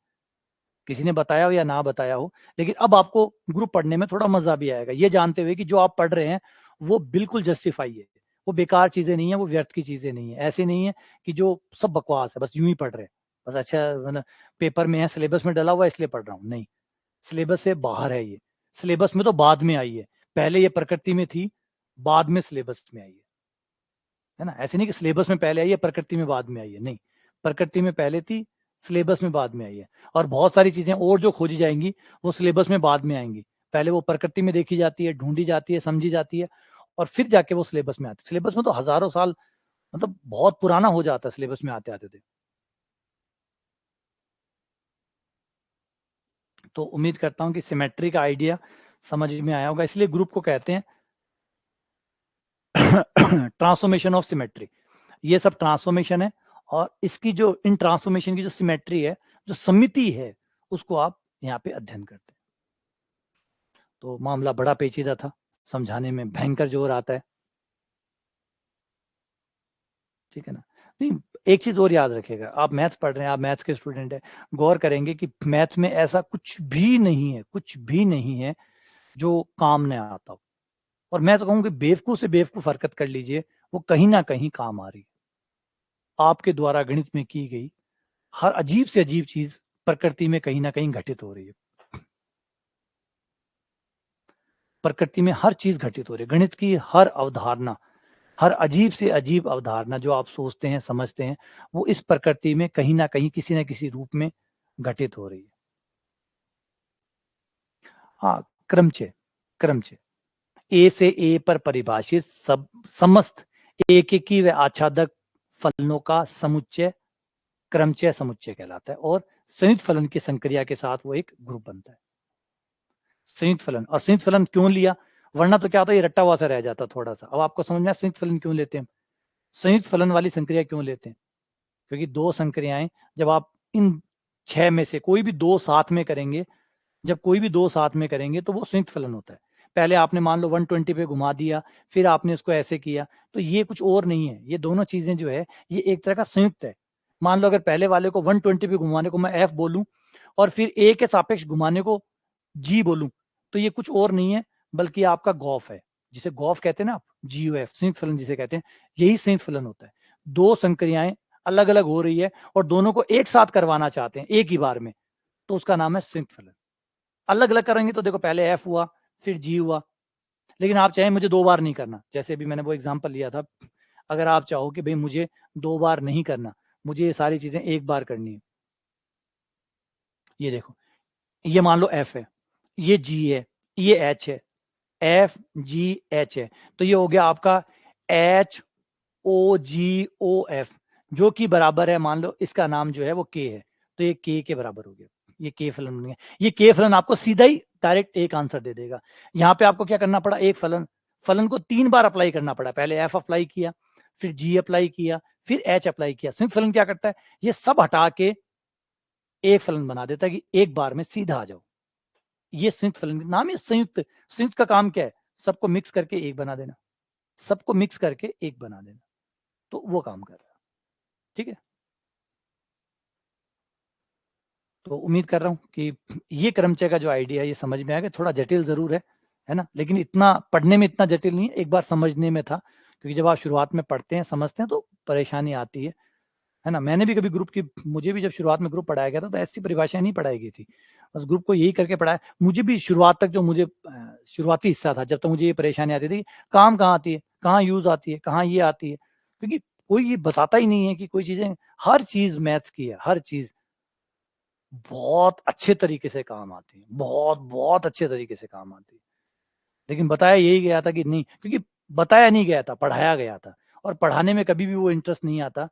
किसी ने बताया हो या ना बताया हो, लेकिन अब आपको ग्रुप पढ़ने में थोड़ा मजा भी आएगा ये जानते हुए कि जो आप पढ़ रहे हैं वो बिल्कुल जस्टिफाई है, वो बेकार चीजें नहीं है, वो व्यर्थ की चीजें नहीं है। ऐसे नहीं है कि जो सब बकवास है, बस यूं ही पढ़ रहे हैं, बस अच्छा मतलब पेपर में है, सिलेबस में डला हुआ है इसलिए पढ़ रहा हूँ, नहीं, सिलेबस से बाहर है ये। सिलेबस में तो बाद में आई है, पहले ये प्रकृति में थी, बाद में सिलेबस में आई है ना। ऐसे नहीं कि सिलेबस में पहले आई है प्रकृति में बाद में आई है, नहीं, प्रकृति में पहले थी, सिलेबस में बाद में आई है। और बहुत सारी चीजें और जो खोजी जाएंगी वो सिलेबस में बाद में आएंगी, पहले वो प्रकृति में देखी जाती है, ढूंढी जाती है, समझी जाती है, और फिर जाके वो सिलेबस में आती है। सिलेबस में तो हजारों साल, मतलब बहुत पुराना हो जाता है सिलेबस में आते आते थे। तो उम्मीद करता हूँ कि सिमेट्री का आइडिया समझ में आया होगा, इसलिए ग्रुप को कहते हैं ट्रांसफॉर्मेशन ऑफ सिमेट्री। ये सब ट्रांसफॉर्मेशन है, और इसकी जो इन ट्रांसफॉर्मेशन की जो सिमेट्री है, जो समिति है, उसको आप यहाँ पे अध्ययन करते हैं। तो मामला बड़ा पेचीदा था, समझाने में भयंकर जोर आता है, ठीक है ना। नहीं, एक चीज और याद रखिएगा, आप मैथ्स पढ़ रहे हैं, आप मैथ्स के स्टूडेंट हैं, गौर करेंगे कि मैथ्स में ऐसा कुछ भी नहीं है, कुछ भी नहीं है जो काम न आता हो। और मैं तो कहूँ कि बेवकूफ से बेवकूफ हरकत कर लीजिए, वो कहीं ना कहीं काम आ रही है। आपके द्वारा गणित में की गई हर अजीब से अजीब चीज प्रकृति में कहीं ना कहीं घटित हो रही है। प्रकृति में हर चीज घटित हो रही है, गणित की हर अवधारणा, हर अजीब से अजीब अवधारणा जो आप सोचते हैं, समझते हैं, वो इस प्रकृति में कहीं ना कहीं किसी न किसी रूप में घटित हो रही है। हाँ, क्रमचय, क्रमचय, ए से ए पर परिभाषित सब समस्त एकेकी व आच्छादक फलनों का समुच्चय क्रमचय समुच्चय कहलाता है, और संयुक्त फलन की संक्रिया के साथ वो एक ग्रुप बनता है। संयुक्त फलन, और संयुक्त फलन क्यों लिया, वरना तो क्या होता है ये रट्टा हुआ सा रह जाता थोड़ा सा। अब आपको समझ में आया संयुक्त फलन क्यों लेते हैं, संयुक्त फलन वाली संक्रिया क्यों लेते हैं, क्योंकि दो संक्रियाएं, जब आप इन 6 में से कोई भी दो साथ में करेंगे, जब कोई भी दो साथ में करेंगे तो वो संयुक्त फलन होता है। पहले आपने मान लो 120 पे घुमा दिया, फिर आपने इसको ऐसे किया, तो ये कुछ और नहीं है, ये दोनों चीजें जो है ये एक तरह का संयुक्त है। मान लो अगर पहले वाले को 120 पे घुमाने को मैं एफ बोलूं, और फिर ए के सापेक्ष घुमाने को जी बोलूं, तो ये कुछ और नहीं है बल्कि आपका गॉफ है, जिसे गॉफ कहते हैं ना आप, GOF, संयुक्त फलन जिसे कहते हैं, यही संयुक्त फलन होता है। दो संक्रियाएं अलग अलग हो रही है और दोनों को एक साथ करवाना चाहते हैं एक ही बार में, तो उसका नाम है संयुक्त फलन। अलग अलग करेंगे तो देखो पहले एफ हुआ फिर जी हुआ, लेकिन आप चाहें मुझे दो बार नहीं करना, जैसे अभी मैंने वो एग्जांपल लिया था, अगर आप चाहो कि भाई मुझे दो बार नहीं करना, मुझे ये सारी चीजें एक बार करनी है, ये देखो, ये मान लो एफ है, ये जी है, ये एच है, एफ जी एच है, तो ये हो गया आपका HOGOF, जो कि बराबर है, मान लो इसका नाम जो है वो के है, तो ये k के बराबर हो गया, ये k फलन बन गया। ये k फलन आपको सीधा ही डायरेक्ट एक आंसर दे देगा। यहाँ पे आपको क्या करना पड़ा, एक फलन को 3 बार अप्लाई करना पड़ा। पहले f अप्लाई किया, फिर g अप्लाई किया, फिर h अप्लाई किया। संयुक्त फलन क्या करता है, ये सब हटा के एक फलन बना देता है कि एक बार में सीधा आ जाओ। ये संयुक्त फलन का नाम है संयुक्त। संयुक्त का काम क्या है, सबको मिक्स करके एक बना देना, सबको मिक्स करके एक बना देना। तो वो काम कर रहा है। ठीक है, तो उम्मीद कर रहा हूं कि ये क्रमचय का जो आइडिया है ये समझ में आ गया। थोड़ा जटिल जरूर है ना, लेकिन इतना पढ़ने में इतना जटिल नहीं है, एक बार समझने में था। क्योंकि जब आप शुरुआत में पढ़ते हैं समझते हैं तो परेशानी आती है ना। मैंने भी कभी ग्रुप की, मुझे भी जब शुरुआत में ग्रुप पढ़ाया गया था तो ऐसी परिभाषाएं नहीं पढ़ाई गई थी, बस ग्रुप को यही करके पढ़ाया। मुझे भी शुरुआत तक जो मुझे शुरुआती हिस्सा था, जब तक मुझे ये परेशानी आती थी काम कहाँ आती है, कहाँ यूज आती है, कहाँ ये आती है, क्योंकि कोई ये बताता ही नहीं है कि कोई चीजें, हर चीज मैथ्स की है, हर चीज बहुत अच्छे तरीके से काम आती है, बहुत बहुत अच्छे तरीके से काम आती है। लेकिन बताया यही गया था कि नहीं, क्योंकि बताया नहीं गया था, पढ़ाया गया था। और पढ़ाने में कभी भी वो इंटरेस्ट नहीं आता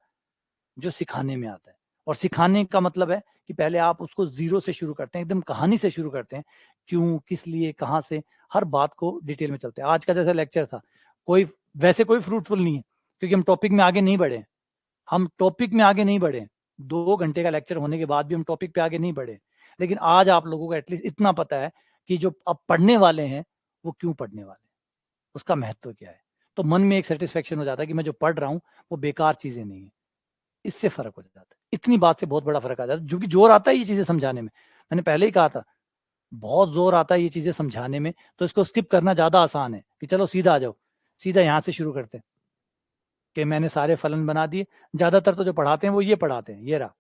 जो सिखाने में आता है। और सिखाने का मतलब है कि पहले आप उसको जीरो से शुरू करते हैं, एकदम कहानी से शुरू करते हैं, क्यों, किस लिए, कहाँ से, हर बात को डिटेल में चलते हैं। आज का जैसा लेक्चर था, कोई वैसे कोई फ्रूटफुल नहीं है, क्योंकि हम टॉपिक में आगे नहीं बढ़े। हम टॉपिक में आगे नहीं बढ़े, 2 घंटे का लेक्चर होने के बाद भी हम टॉपिक पे आगे नहीं बढ़े। लेकिन आज आप लोगों को एटलीस्ट इतना पता है कि जो अब पढ़ने वाले हैं वो क्यों पढ़ने वाले हैं, उसका महत्व क्या है। तो मन में एक सेटिस्फेक्शन हो जाता है कि मैं जो पढ़ रहा हूँ वो बेकार चीजें नहीं है। इससे फर्क हो जाता है, इतनी बात से बहुत बड़ा फर्क आ जाता है। जो कि जोर आता है ये चीजें समझाने में, मैंने पहले ही कहा था, बहुत जोर आता है ये चीजें समझाने में। तो इसको स्किप करना ज्यादा आसान है कि चलो सीधा आ जाओ, सीधा यहाँ से शुरू करते हैं कि मैंने सारे फलन बना दिए। ज्यादातर तो जो पढ़ाते हैं वो ये पढ़ाते हैं, ये रहा,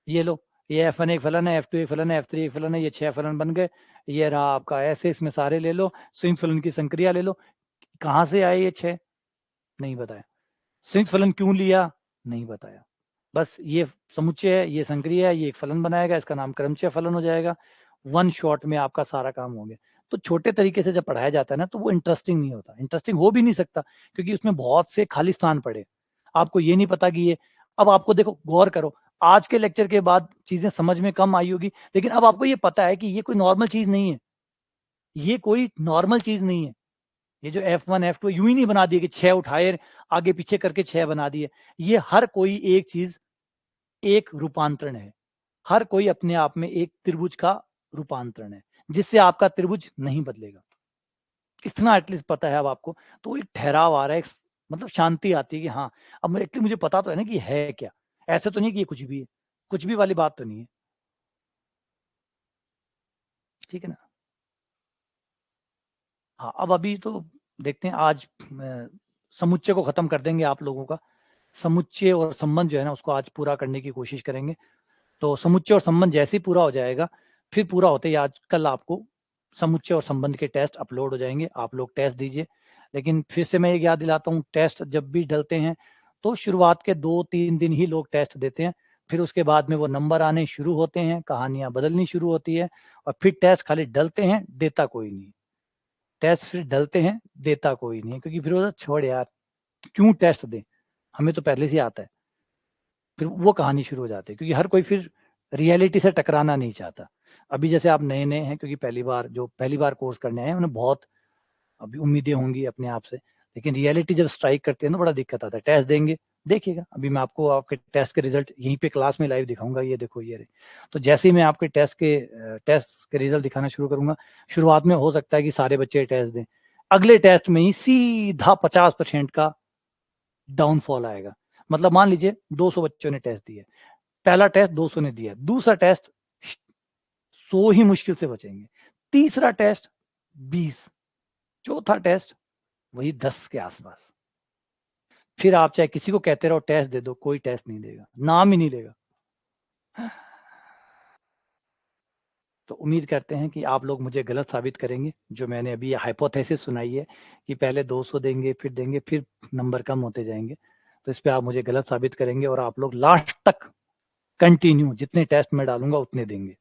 ये लो, ये F1 एक फलन है, F2 एक फलन है, F3 एक फलन है, ये 6 फलन बन गए। ये रहा आपका ऐसे, इसमें सारे ले लो, संयुक्त फलन की संक्रिया ले लो। कहाँ से आए ये 6, नहीं बताया। संयुक्त फलन क्यों लिया, नहीं बताया। बस ये समुच्चय है, ये संक्रिया है, ये एक फलन बनाएगा, इसका नाम क्रमचय फलन हो जाएगा। वन शॉट में आपका सारा काम हो गया। तो छोटे तरीके से जब पढ़ाया जाता है ना तो वो इंटरेस्टिंग नहीं होता, इंटरेस्टिंग हो भी नहीं सकता, क्योंकि उसमें बहुत से खाली स्थान पड़े। आपको ये नहीं पता कि ये, अब आपको देखो, गौर करो, आज के लेक्चर के बाद चीजें समझ में कम आई होगी, लेकिन अब आपको ये पता है कि ये कोई नॉर्मल चीज नहीं है, ये कोई नॉर्मल चीज नहीं है। ये जो F1 F2 यूं ही नहीं बना दिए कि 6 उठाए आगे पीछे करके 6 बना दिए। ये हर कोई एक चीज एक रूपांतरण है, हर कोई अपने आप में एक त्रिभुज का रूपांतरण है, जिससे आपका त्रिभुज नहीं बदलेगा। इतना एटलीस्ट पता है अब आपको, तो एक ठहराव आ रहा है, मतलब शांति आती है कि हाँ, अब एक्चुअली मुझे पता तो है ना कि है क्या। ऐसे तो नहीं कि ये कुछ भी है, कुछ भी वाली बात तो नहीं है। ठीक है ना। हाँ, अब अभी तो देखते हैं, आज समुच्चय को खत्म कर देंगे आप लोगों का। समुच्चय और संबंध जो है ना उसको आज पूरा करने की कोशिश करेंगे। तो समुच्चय और संबंध जैसे ही पूरा हो जाएगा, फिर पूरा होते ही आज कल आपको समुच्चय और संबंध के टेस्ट अपलोड हो जाएंगे, आप लोग टेस्ट दीजिए। लेकिन फिर से मैं ये याद दिलाता हूँ, टेस्ट जब भी डलते हैं तो शुरुआत के 2-3 दिन ही लोग टेस्ट देते हैं, फिर उसके बाद में वो नंबर आने शुरू होते हैं, कहानियां बदलनी शुरू होती है, और फिर टेस्ट खाली डलते हैं, देता कोई नहीं। टेस्ट फिर डलते हैं, देता कोई नहीं, क्योंकि फिर वो छोड़ यार, क्यों टेस्ट दें, हमें तो पहले से आता है। फिर वो कहानी शुरू हो जाती है, क्योंकि हर कोई फिर रियलिटी से टकराना नहीं चाहता। अभी जैसे आप नए नए हैं, क्योंकि पहली बार कोर्स करने आए हैं, उन्हें बहुत अभी उम्मीदें होंगी अपने आप से, लेकिन रियलिटी जब स्ट्राइक करती है ना बड़ा दिक्कत आता है। टेस्ट देंगे, देखिएगा, अभी मैं आपको आपके टेस्ट के रिजल्ट यहीं पे क्लास में लाइव दिखाऊंगा, ये देखो ये रहे। तो जैसे ही मैं आपके टेस्ट के रिजल्ट दिखाना शुरू करूंगा, शुरुआत में हो सकता है कि सारे बच्चे टेस्ट दें, अगले टेस्ट में ही सीधा 50% का डाउनफॉल आएगा। मतलब मान लीजिए 200 बच्चों ने टेस्ट दिया, पहला टेस्ट 200 ने दिया, दूसरा टेस्ट 100 ही मुश्किल से बचेंगे, तीसरा टेस्ट 20, चौथा टेस्ट वही 10 के आसपास। फिर आप चाहे किसी को कहते रहो टेस्ट दे दो, कोई टेस्ट नहीं देगा, नाम ही नहीं लेगा। तो उम्मीद करते हैं कि आप लोग मुझे गलत साबित करेंगे, जो मैंने अभी हाइपोथेसिस सुनाई है कि पहले 200 देंगे, फिर नंबर कम होते जाएंगे। तो इस पे आप मुझे गलत साबित करेंगे और आप लोग लास्ट तक कंटिन्यू जितने टेस्ट में डालूंगा उतने देंगे।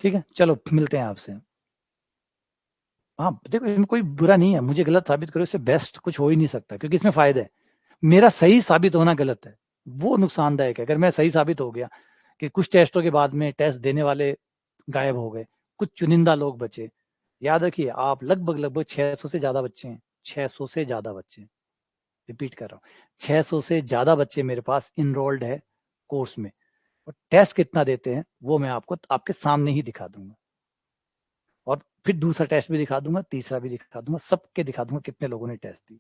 ठीक है, चलो मिलते हैं आपसे। हाँ, देखो इसमें कोई बुरा नहीं है, मुझे गलत साबित करो, इससे बेस्ट कुछ हो ही नहीं सकता, क्योंकि इसमें फ़ायदा है। मेरा सही साबित होना गलत है, वो नुकसानदायक है। अगर मैं सही साबित हो गया कि कुछ टेस्टों के बाद में टेस्ट देने वाले गायब हो गए, कुछ चुनिंदा लोग बचे। याद रखिए, आप लगभग 600 से ज़्यादा बच्चे हैं, 600 से ज़्यादा बच्चे हैं। रिपीट कर रहा हूँ, 600 से ज़्यादा बच्चे मेरे पास इनरोल्ड है कोर्स में, और टेस्ट कितना देते हैं वो मैं आपको आपके सामने ही दिखा दूंगा, और फिर दूसरा टेस्ट भी दिखा दूंगा, तीसरा भी दिखा दूंगा, सबके दिखा दूंगा कितने लोगों ने टेस्ट दी।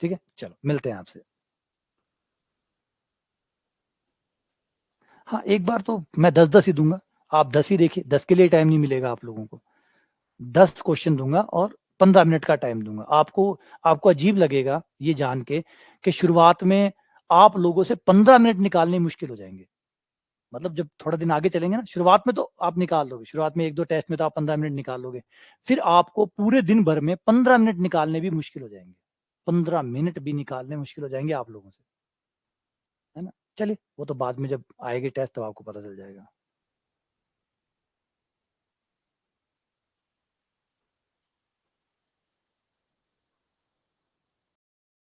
ठीक है, चलो मिलते हैं आपसे। हाँ, एक बार तो मैं 10-10 ही दूंगा, आप 10 ही देखिए, 10 के लिए टाइम नहीं मिलेगा आप लोगों को। 10 क्वेश्चन दूंगा और 15 मिनट का टाइम दूंगा आपको। आपको अजीब लगेगा ये जान के कि शुरुआत में आप लोगों से 15 मिनट निकालने मुश्किल हो जाएंगे। मतलब जब थोड़ा दिन आगे चलेंगे ना, शुरुआत में तो आप निकाल लोगे, शुरुआत में 1-2 टेस्ट में तो आप 15 मिनट निकाल लोगे। फिर आपको पूरे दिन भर में 15 मिनट निकालने भी मुश्किल हो जाएंगे, 15 मिनट भी निकालने मुश्किल हो जाएंगे आप लोगों से, है ना। चलिए, वो तो बाद में जब आएगी टेस्ट तब आपको पता चल जाएगा।